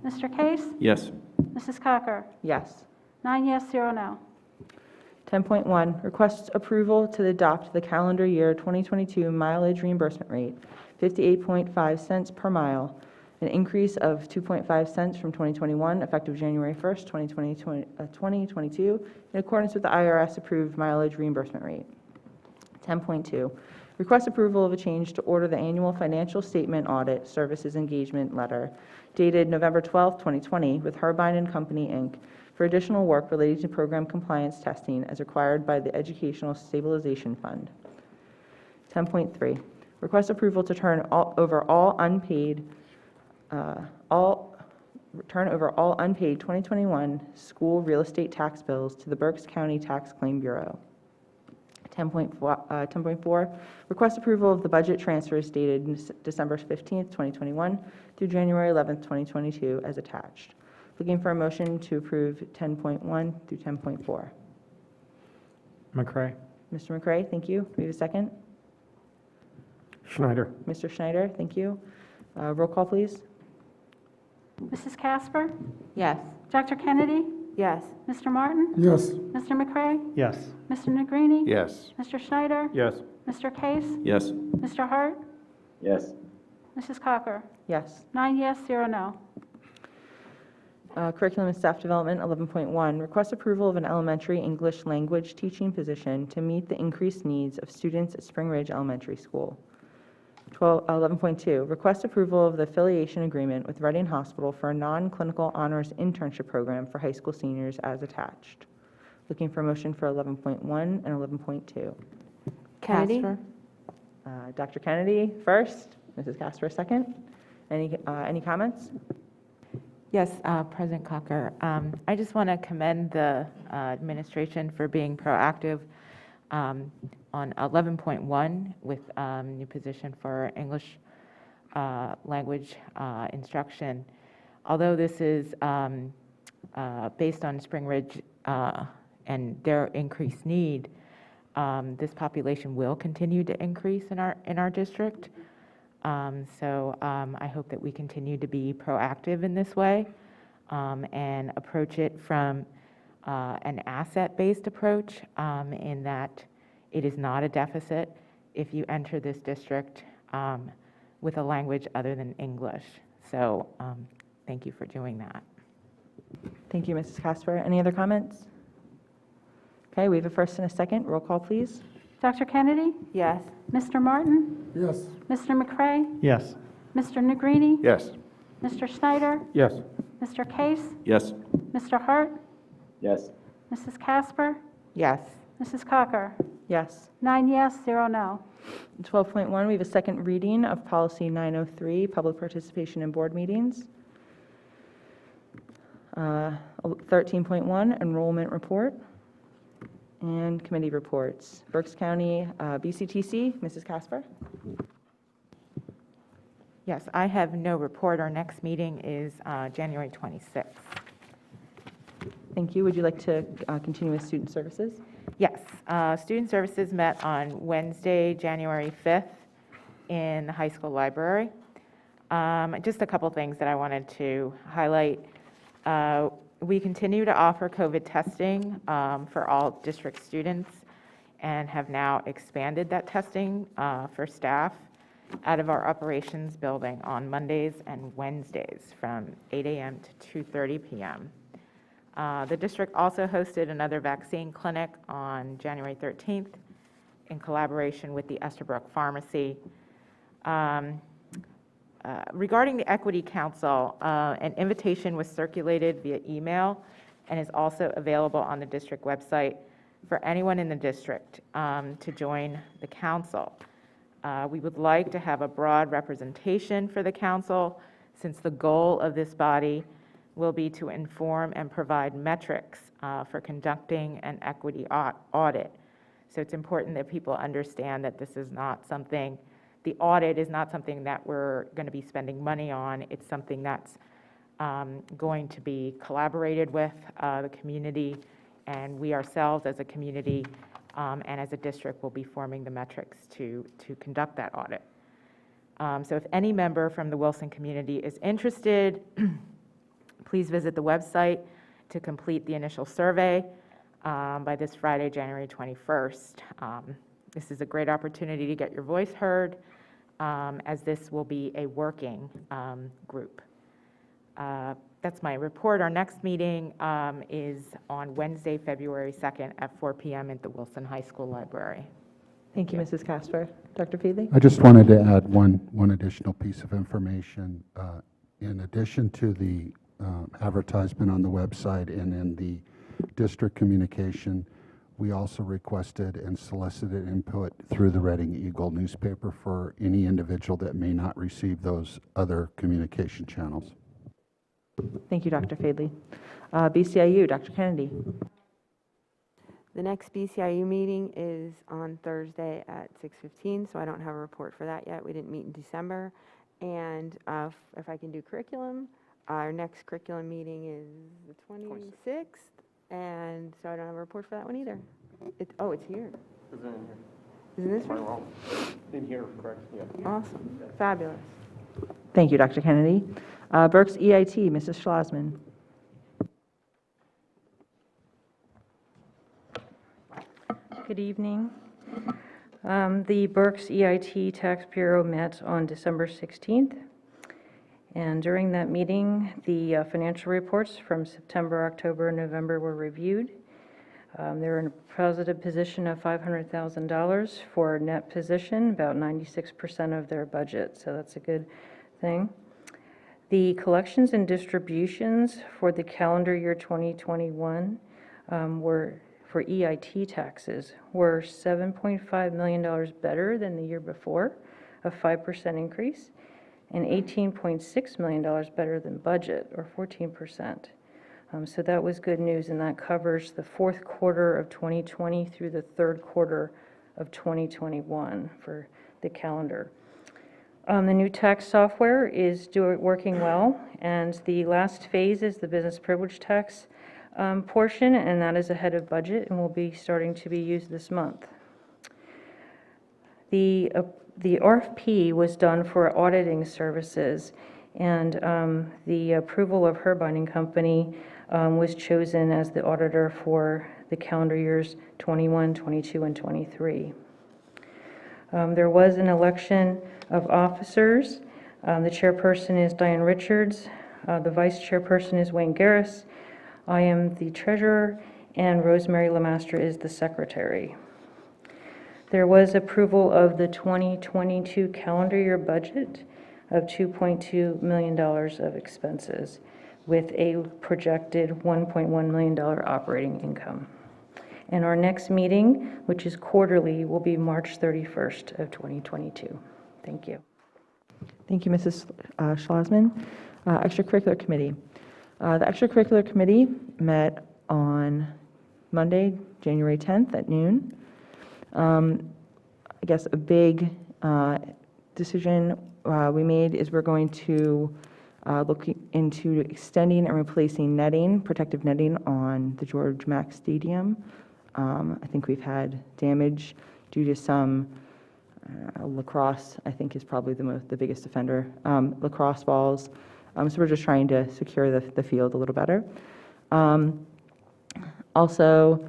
Mr. Case? Yes. Mrs. Cocker? Yes. 9 yes, 0 no. 10.1, request approval to adopt the calendar year 2022 mileage reimbursement rate, 58.5 cents per mile, an increase of 2.5 cents from 2021, effective January 1st, 2022, in accordance with the IRS-approved mileage reimbursement rate. 10.2, request approval of a change to order the annual financial statement audit services engagement letter dated November 12, 2020, with Herbine and Company, Inc., for additional work related to program compliance testing as required by the Educational Stabilization Fund. 10.3, request approval to turn over all unpaid 2021 school real estate tax bills to the Berks County Tax Claim Bureau. 10.4, request approval of the budget transfers dated December 15th, 2021 through January 11th, 2022 as attached. Looking for a motion to approve 10.1 through 10.4. McCray? Mr. McCray, thank you. We have a second. Schneider? Mr. Schneider, thank you. Roll call, please. Mrs. Casper? Yes. Dr. Kennedy? Yes. Mr. Martin? Yes. Mr. McCray? Yes. Mr. Negrini? Yes. Mr. Schneider? Yes. Mr. Case? Yes. Mr. Hart? Yes. Mrs. Cocker? Yes. 9 yes, 0 no. Curriculum and Staff Development, 11.1, request approval of an elementary English language teaching position to meet the increased needs of students at Spring Ridge Elementary School. 11.2, request approval of the affiliation agreement with Reading Hospital for a non-clinical honors internship program for high school seniors as attached. Looking for a motion for 11.1 and 11.2. Kennedy? Casper. Dr. Kennedy first, Mrs. Casper second. Any comments? Yes, President Cocker. I just want to commend the administration for being proactive on 11.1 with new position for English language instruction. Although this is based on Spring Ridge and their increased need, this population will continue to increase in our district. So I hope that we continue to be proactive in this way and approach it from an asset-based approach in that it is not a deficit if you enter this district with a language other than English. So thank you for doing that. Thank you, Mrs. Casper. Any other comments? Okay, we have a first and a second. Roll call, please. Dr. Kennedy? Yes. Mr. Martin? Yes. Mr. McCray? Yes. Mr. Negrini? Yes. Mr. Schneider? Yes. Mr. Case? Yes. Mr. Hart? Yes. Mrs. Casper? Yes. Mrs. Cocker? Yes. 9 yes, 0 no. 12.1, we have a second reading of Policy 903, Public Participation in Board Meetings. 13.1, Enrollment Report. And Committee Reports. Berks County BCTC, Mrs. Casper. Yes, I have no report. Our next meeting is January 26th. Thank you. Would you like to continue with Student Services? Yes, Student Services met on Wednesday, January 5th in the high school library. Just a couple things that I wanted to highlight. We continue to offer COVID testing for all district students and have now expanded that testing for staff out of our operations building on Mondays and Wednesdays from 8 a.m. to 2:30 p.m. The district also hosted another vaccine clinic on January 13th in collaboration with the Estabrook Pharmacy. Regarding the Equity Council, an invitation was circulated via email and is also available on the district website for anyone in the district to join the council. We would like to have a broad representation for the council since the goal of this body will be to inform and provide metrics for conducting an equity audit. So it's important that people understand that this is not something, the audit is not something that we're going to be spending money on. It's something that's going to be collaborated with the community, and we ourselves as a community and as a district will be forming the metrics to conduct that audit. So if any member from the Wilson community is interested, please visit the website to complete the initial survey by this Friday, January 21st. This is a great opportunity to get your voice heard, as this will be a working group. That's my report. Our next meeting is on Wednesday, February 2nd at 4 p.m. at the Wilson High School Library. Thank you, Mrs. Casper. Dr. Feely? I just wanted to add one additional piece of information. In addition to the advertisement on the website and in the district communication, we also requested and solicited input through the Reading Eagle newspaper for any individual that may not receive those other communication channels. Thank you, Dr. Feely. BCIU, Dr. Kennedy. The next BCIU meeting is on Thursday at 6:15, so I don't have a report for that yet. We didn't meet in December. And if I can do curriculum, our next curriculum meeting is the 26th, and so I don't have a report for that one either. Oh, it's here. Is it in here? Isn't this right? Well, in here, correct, yeah. Awesome, fabulous. Thank you, Dr. Kennedy. Berks EIT, Mrs. Schlossman. Good evening. The Berks EIT Tax Bureau met on December 16th, and during that meeting, the financial reports from September, October, and November were reviewed. They're in a positive position of $500,000 for a net position, about 96% of their budget, so that's a good thing. The collections and distributions for the calendar year 2021 were for EIT taxes were $7.5 million better than the year before, a 5% increase, and $18.6 million better than budget, or 14%. So that was good news, and that covers the fourth quarter of 2020 through the third quarter of 2021 for the calendar. The new tax software is working well, and the last phase is the business privilege tax portion, and that is ahead of budget and will be starting to be used this month. The RFP was done for auditing services, and the approval of her binding company was chosen as the auditor for the calendar years 21, 22, and 23. There was an election of officers. The chairperson is Diane Richards. The vice chairperson is Wayne Garris. I am the treasurer, and Rosemary Lemaster is the secretary. There was approval of the 2022 calendar year budget of $2.2 million of expenses with a projected $1.1 million operating income. And our next meeting, which is quarterly, will be March 31st of 2022. Thank you. Thank you, Mrs. Schlossman. Extracurricular Committee. The Extracurricular Committee met on Monday, January 10th at noon. I guess a big decision we made is we're going to look into extending and replacing netting, protective netting on the George Mack Stadium. I think we've had damage due to some lacrosse, I think is probably the biggest offender, lacrosse balls. So we're just trying to secure the field a little better. Also,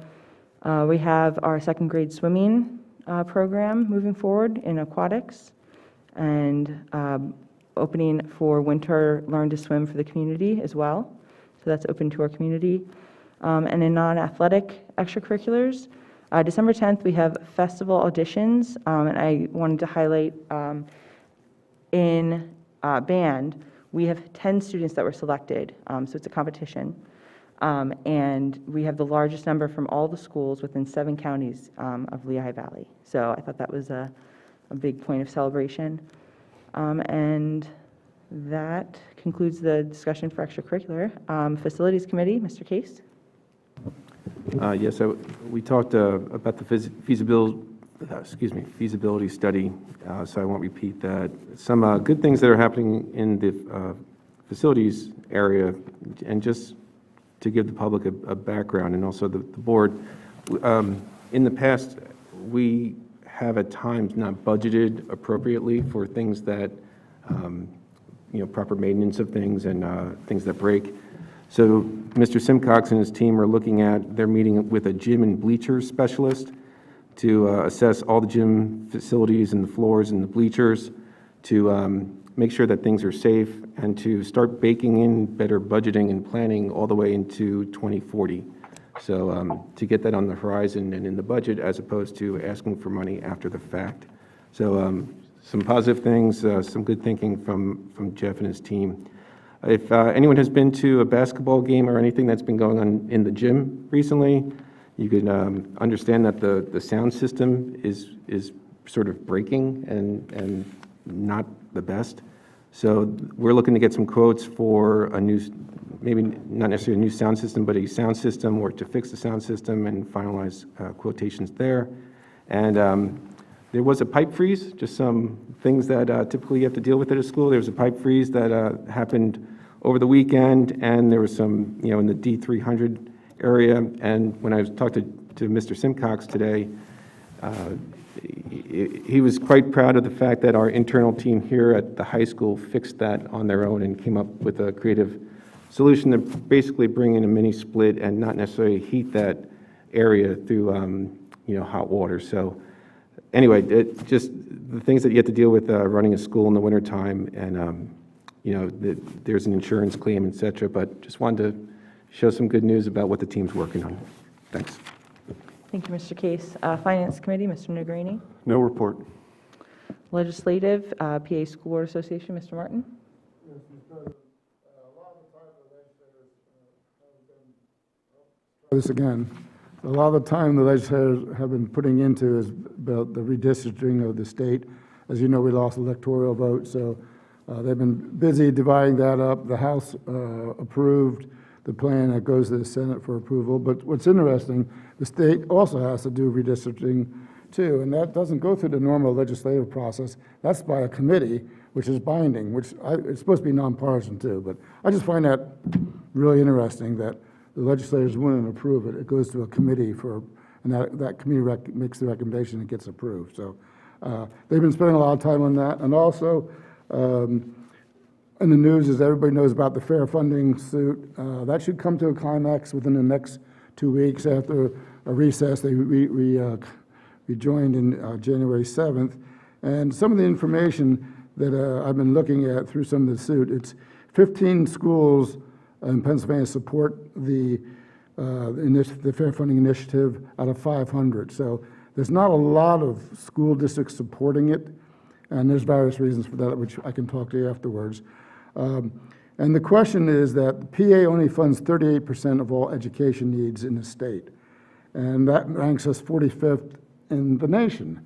we have our second grade swimming program moving forward in aquatics, and opening for winter Learn to Swim for the community as well. So that's open to our community. And in non-athletic extracurriculars, December 10th, we have festival auditions, and I wanted to highlight in band, we have 10 students that were selected, so it's a competition. And we have the largest number from all the schools within 7 counties of Lehigh Valley. So I thought that was a big point of celebration. And that concludes the discussion for extracurricular. Facilities Committee, Mr. Case. Yes, so we talked about the feasibility study, so I won't repeat that. Some good things that are happening in the facilities area, and just to give the public a background, and also the board. In the past, we have at times not budgeted appropriately for things that, proper maintenance of things and things that break. So Mr. Simcox and his team are looking at, they're meeting with a gym and bleachers specialist to assess all the gym facilities and the floors and the bleachers to make sure that things are safe and to start baking in better budgeting and planning all the way into 2040. So to get that on the horizon and in the budget as opposed to asking for money after the fact. So some positive things, some good thinking from Jeff and his team. If anyone has been to a basketball game or anything that's been going on in the gym recently, you could understand that the sound system is sort of breaking and not the best. So we're looking to get some quotes for a new, maybe not necessarily a new sound system, but a sound system, or to fix the sound system and finalize quotations there. And there was a pipe freeze, just some things that typically you have to deal with at a school. There was a pipe freeze that happened over the weekend, and there was some, in the D300 area. And when I talked to Mr. Simcox today, he was quite proud of the fact that our internal team here at the high school fixed that on their own and came up with a creative solution to basically bring in a mini split and not necessarily heat that area through, hot water. So anyway, just the things that you have to deal with running a school in the wintertime, and there's an insurance claim, et cetera, but just wanted to show some good news about what the team's working on. Thanks. Thank you, Mr. Case. Finance Committee, Mr. Negrini. No report. Legislative, PA School Board Association, Mr. Martin. Yes, Mr. President. A lot of the time the legislators have been, try this again. a lot of the time the legislators have been putting into is about the redistricting of the state. As you know, we lost electoral vote, so they've been busy dividing that up. The House approved the plan that goes to the Senate for approval. But what's interesting, the state also has to do redistricting too, and that doesn't go through the normal legislative process. That's by a committee, which is binding, it's supposed to be nonpartisan too. But I just find that really interesting that the legislators wouldn't approve it. It goes to a committee and that committee makes the recommendation and gets approved. So they've been spending a lot of time on that. And also, in the news, as everybody knows about the fair funding suit, that should come to a climax within the next 2 weeks after a recess. We joined in January 7th. And some of the information that I've been looking at through some of the suit, it's 15 schools in Pennsylvania support the Fair Funding Initiative out of 500. So there's not a lot of school districts supporting it, and there's various reasons for that, which I can talk to you afterwards. And the question is that the PA only funds 38% of all education needs in the state, and that ranks us 45th in the nation.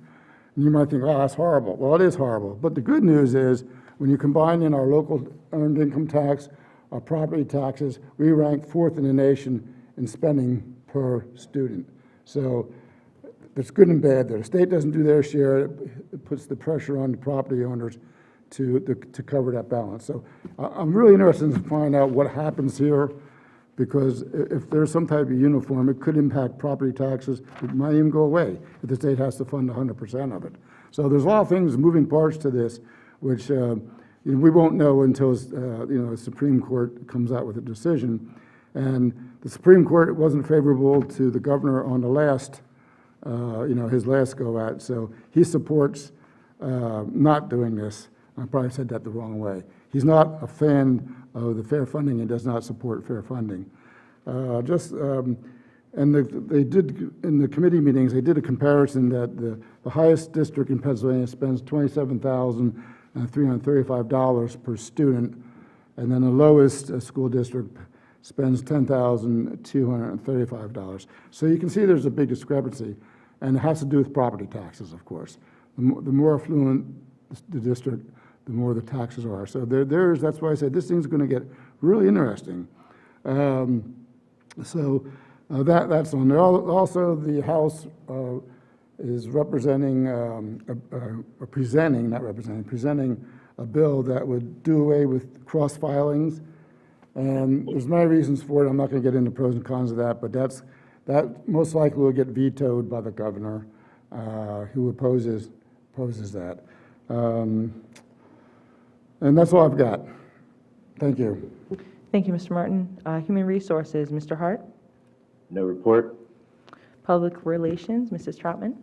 And you might think, oh, that's horrible. Well, it is horrible. But the good news is when you combine in our local earned income tax, our property taxes, we rank 4th in the nation in spending per student. So it's good and bad there. The state doesn't do their share. It puts the pressure on the property owners to cover that balance. So I'm really interested to find out what happens here, because if there's some type of uniform, it could impact property taxes. It might even go away if the state has to fund 100% of it. So there's a lot of things, moving parts to this, which we won't know until the Supreme Court comes out with a decision. And the Supreme Court wasn't favorable to the governor on the last, his last go at. So he supports not doing this. I probably said that the wrong way. He's not a fan of the fair funding and does not support fair funding. They did, in the committee meetings, they did a comparison that the highest district in Pennsylvania spends $27,335 per student, and then the lowest school district spends $10,235. So you can see there's a big discrepancy, and it has to do with property taxes, of course. The more affluent the district, the more the taxes are. So that's why I said this thing's going to get really interesting. That's on there. Also, the House is presenting a bill that would do away with cross filings. And there's many reasons for it. I'm not going to get into pros and cons of that, but that most likely will get vetoed by the governor, who opposes that. And that's all I've got. Thank you. Thank you, Mr. Martin. Human Resources, Mr. Hart. No report. Public Relations, Mrs. Troutman.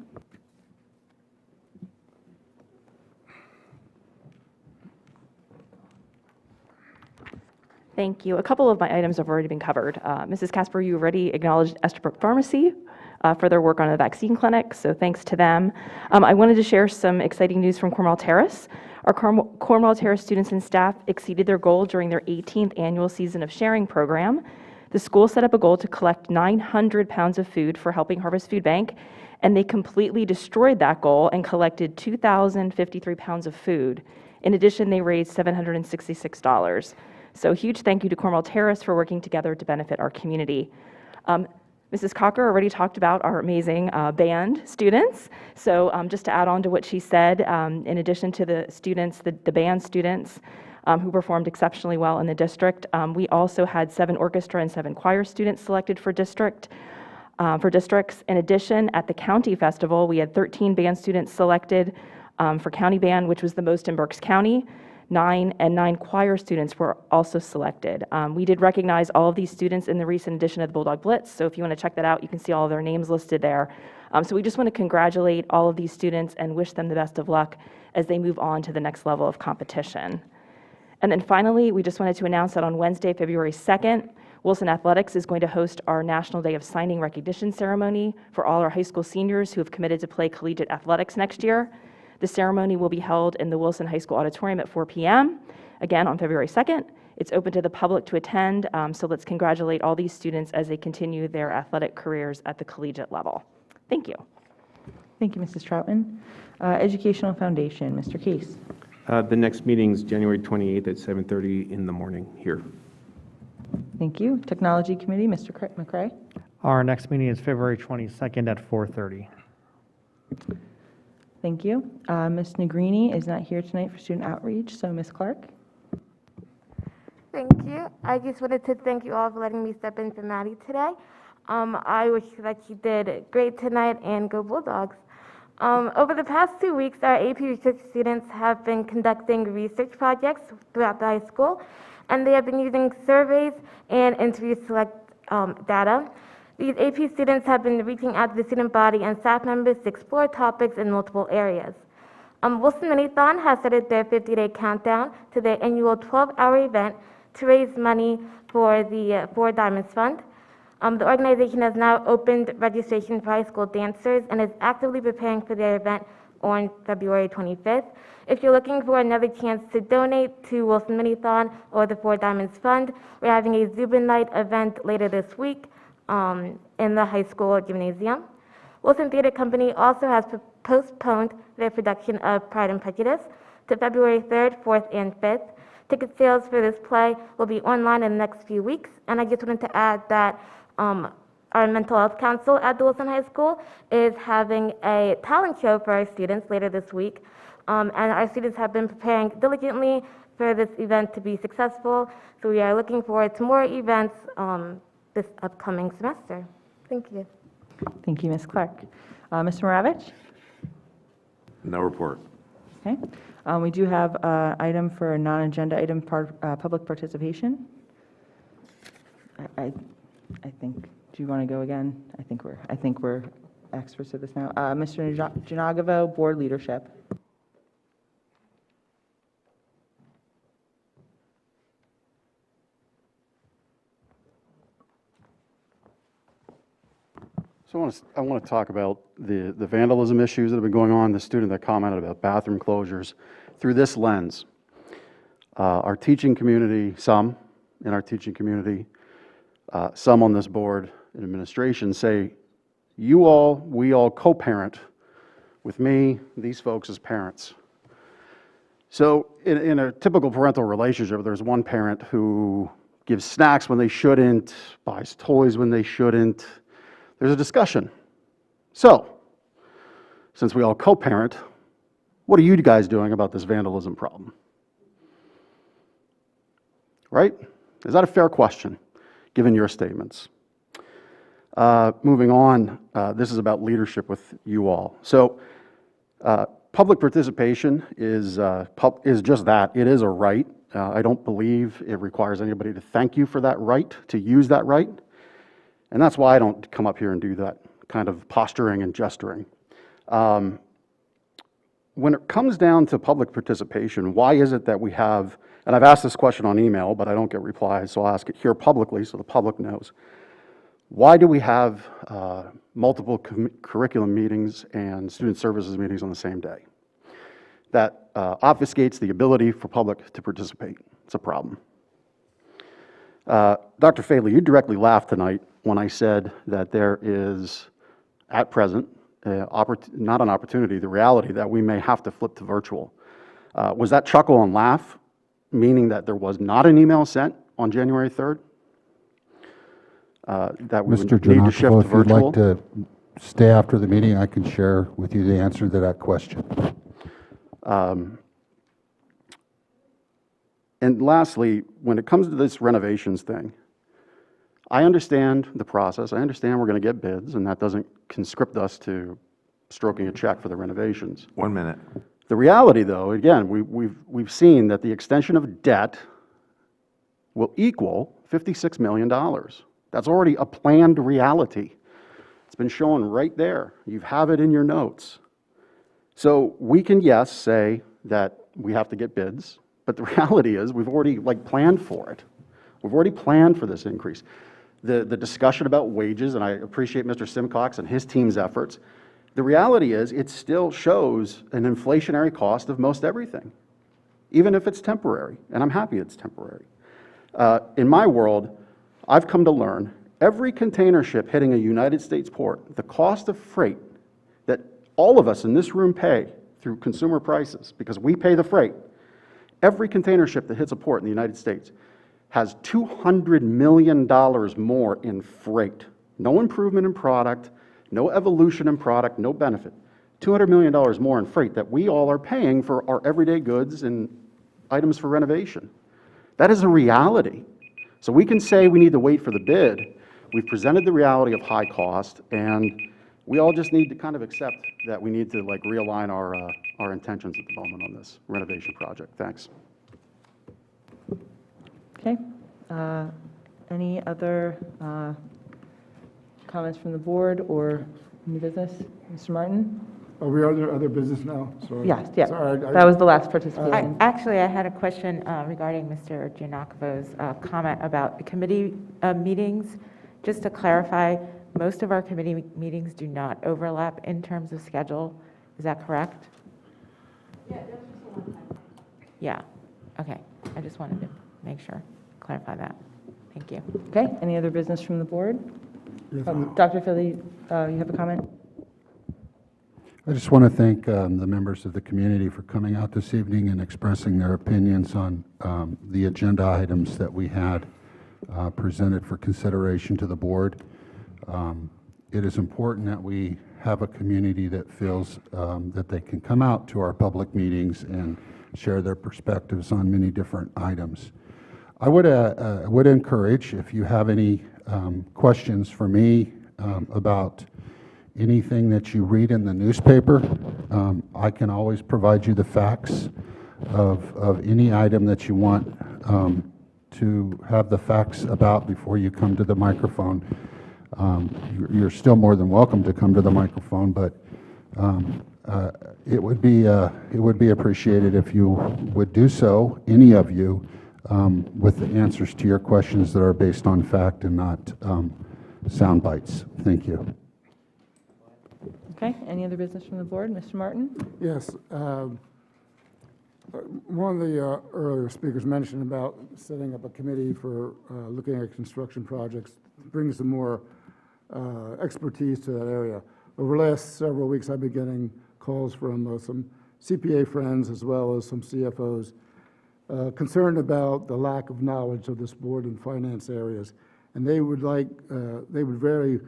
Thank you. A couple of my items have already been covered. Mrs. Casper, you already acknowledged Estabrook Pharmacy for their work on a vaccine clinic, so thanks to them. I wanted to share some exciting news from Cornwall Terrace. Our Cornwall Terrace students and staff exceeded their goal during their 18th annual Season of Sharing program. The school set up a goal to collect 900 pounds of food for Helping Harvest Food Bank, and they completely destroyed that goal and collected 2,053 pounds of food. In addition, they raised $766. So huge thank you to Cornwall Terrace for working together to benefit our community. Mrs. Cocker already talked about our amazing band students. So just to add on to what she said, in addition to the students, the band students who performed exceptionally well in the district, we also had 7 orchestra and 7 choir students selected for districts. In addition, at the county festival, we had 13 band students selected for county band, which was the most in Berks County. 9 choir students were also selected. We did recognize all of these students in the recent edition of the Bulldog Blitz, so if you want to check that out, you can see all of their names listed there. So we just want to congratulate all of these students and wish them the best of luck as they move on to the next level of competition. And then finally, we just wanted to announce that on Wednesday, February 2nd, Wilson Athletics is going to host our National Day of Signing Recognition ceremony for all our high school seniors who have committed to play collegiate athletics next year. The ceremony will be held in the Wilson High School Auditorium at 4 p.m., again on February 2nd. It's open to the public to attend, so let's congratulate all these students as they continue their athletic careers at the collegiate level. Thank you. Thank you, Mrs. Troutman. Educational Foundation, Mr. Case. The next meeting's January 28th at 7:30 in the morning here. Thank you. Technology Committee, Mr. McCray. Our next meeting is February 22nd at 4:30. Thank you. Ms. Negrini is not here tonight for student outreach, so Ms. Clark. Thank you. I just wanted to thank you all for letting me step in for Maddie today. I wish that she did great tonight, and go Bulldogs. Over the past 2 weeks, our AP research students have been conducting research projects throughout the high school, and they have been using surveys and interviews to collect data. These AP students have been reaching out to the student body and staff members to explore topics in multiple areas. Wilson Mini-thon has started their 50-day countdown to their annual 12-hour event to raise money for the Four Diamonds Fund. The organization has now opened registration for high school dancers and is actively preparing for their event on February 25th. If you're looking for another chance to donate to Wilson Mini-thon or the Four Diamonds Fund, we're having a Zubin Night event later this week in the high school gymnasium. Wilson Theater Company also has postponed their production of Pride and Prejudice to February 3rd, 4th, and 5th. Ticket sales for this play will be online in the next few weeks. And I just wanted to add that our mental health council at the Wilson High School is having a talent show for our students later this week. And our students have been preparing diligently for this event to be successful. So we are looking forward to more events this upcoming semester. Thank you. Thank you, Ms. Clark. Mr. Maravich? No report. Okay. We do have an item for a non-agenda item, public participation. I think, do you want to go again? I think we're experts at this now. Mr. Janagavo, board leadership. So I want to talk about the vandalism issues that have been going on, the student that commented about bathroom closures, through this lens. Our teaching community, some in our teaching community, some on this board and administration say, we all co-parent with me, these folks as parents. So in a typical parental relationship, there's one parent who gives snacks when they shouldn't, buys toys when they shouldn't. There's a discussion. So, since we all co-parent, what are you guys doing about this vandalism problem? Right? Is that a fair question, given your statements? Moving on, this is about leadership with you all. So, public participation is just that. It is a right. I don't believe it requires anybody to thank you for that right, to use that right. And that's why I don't come up here and do that kind of posturing and gesturing. When it comes down to public participation, why is it that we have, and I've asked this question on email, but I don't get replies, so I'll ask it here publicly so the public knows. Why do we have multiple curriculum meetings and student services meetings on the same day? That obfuscates the ability for public to participate. It's a problem. Dr. Faley, you directly laughed tonight when I said that there is, at present, not an opportunity, the reality that we may have to flip to virtual. Was that chuckle and laugh, meaning that there was not an email sent on January 3rd? That we would need to shift to Janakvo, if you'd virtual? like to stay after the meeting, I can share with you the answer to that question. And lastly, when it comes to this renovations thing, I understand the process. I understand we're going to get bids, and that doesn't conscript us to stroking a check for the renovations. 1 minute. The reality, though, again, we've seen that the extension of debt will equal $56 million. That's already a planned reality. It's been shown right there. You have it in your notes. So we can, yes, say that we have to get bids, but the reality is we've already planned for it. We've already planned for this increase. The discussion about wages, and I appreciate Mr. Simcox and his team's efforts, the reality is it still shows an inflationary cost of most everything, even if it's temporary, and I'm happy it's temporary. In my world, I've come to learn every container ship hitting a United States port, the cost of freight that all of us in this room pay through consumer prices, because we pay the freight, every container ship that hits a port in the United States has $200 million more in freight. No improvement in product, no evolution in product, no benefit. $200 million more in freight that we all are paying for our everyday goods and items for renovation. That is a reality. So we can say we need to wait for the bid. We've presented the reality of high cost, and we all just need to kind of accept that we need to like realign our intentions at the moment on this renovation project. Thanks. Okay. Any other comments from the board or new business? Mr. Martin? Are we other business now? Sorry. Yes, yeah. Sorry, That was the last participation. Actually, I had a question regarding Mr. Giannakovo's comment about the committee meetings. Just to clarify, most of our committee meetings do not overlap in terms of schedule. Is that correct? Yeah, that's just a one-time. Yeah. Okay. I just wanted to make sure, clarify that. Thank you. Okay, any other business from the board? Yes, Dr. Philly, you have a comment? I just want to thank the members of the community for coming out this evening and expressing their opinions on the agenda items that we had presented for consideration to the board. It is important that we have a community that feels that they can come out to our public meetings and share their perspectives on many different items. I would encourage, if you have any questions for me about anything that you read in the newspaper, I can always provide you the facts of any item that you want to have the facts about before you come to the microphone. You're still more than welcome to come to the microphone, but it would be appreciated if you would do so, any of you, with the answers to your questions that are based on fact and not sound bites. Thank you. Okay, any other business from the board? Mr. Martin? Yes. One of the earlier speakers mentioned about setting up a committee for looking at construction projects, bring some more expertise to that area. Over the last several weeks, I've been getting calls from some CPA friends as well as some CFOs concerned about the lack of knowledge of this board in finance areas. And they would very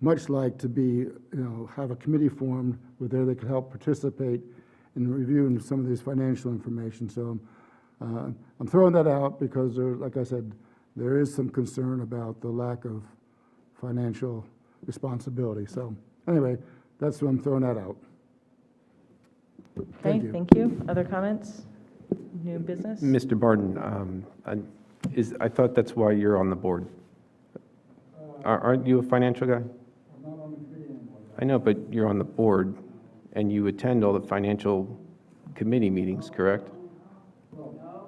much like to be, have a committee formed where they could help participate in reviewing some of this financial information. So I'm throwing that out because, like I said, there is some concern about the lack of financial responsibility. So anyway, that's why I'm throwing that out. Okay, thank you. Other comments? New business? Mr. Barden, I thought that's why you're on the board. Aren't you a financial guy? I'm not on the committee anymore. I know, but you're on the board, and you attend all the financial committee meetings, correct?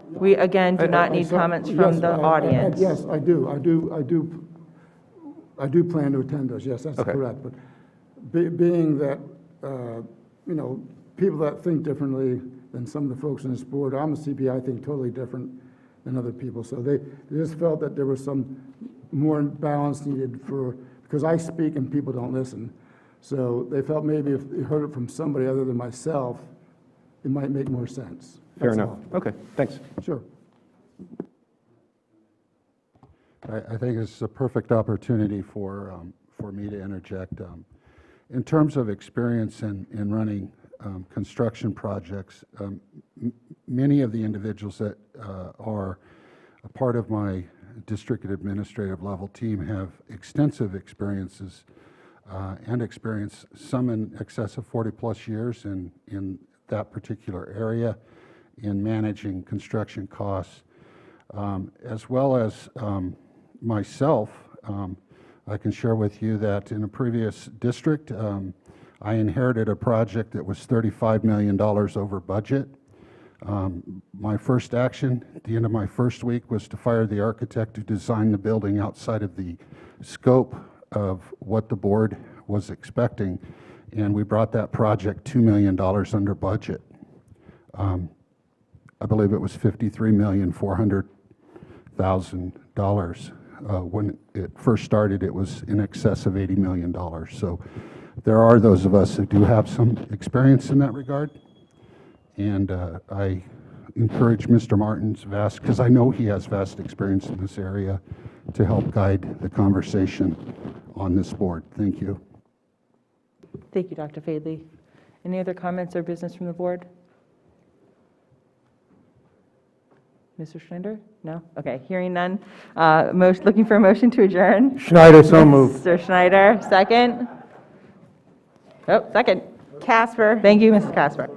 We, again, do not need comments from the audience. Yes, I do. I do plan to attend those. Yes, that's Okay. correct. But being that, people that think differently than some of the folks on this board, I'm a CPA, I think totally different than other people. So they just felt that there was some more balance needed because I speak and people don't listen. So they felt maybe if they heard it from somebody other than myself, it might make more sense. Fair That's enough. all. Okay, thanks. Sure. I think it's a perfect opportunity for me to interject. In terms of experience in running construction projects, many of the individuals that are a part of my district and administrative level team have extensive experiences and experience, some in excess of 40-plus years in that particular area, in managing construction costs, as well as myself. I can share with you that in a previous district, I inherited a project that was $35 million over budget. My first action at the end of my first week was to fire the architect who designed the building outside of the scope of what the board was expecting, and we brought that project $2 million under budget. I believe it was $53,400,000 $100,000. When it first started, it was in excess of $80 million. So there are those of us who do have some experience in that regard. And I encourage Mr. Martin's because I know he has vast experience in this area, to help guide the conversation on this board. Thank you. Thank you, Dr. Fadley. Any other comments or business from the board? Mr. Schneider? No? Okay, hearing none. Looking for a motion to adjourn? Schneider, so moved. Mr. Schneider, second? Oh, second. Casper. Thank you, Mrs. Casper.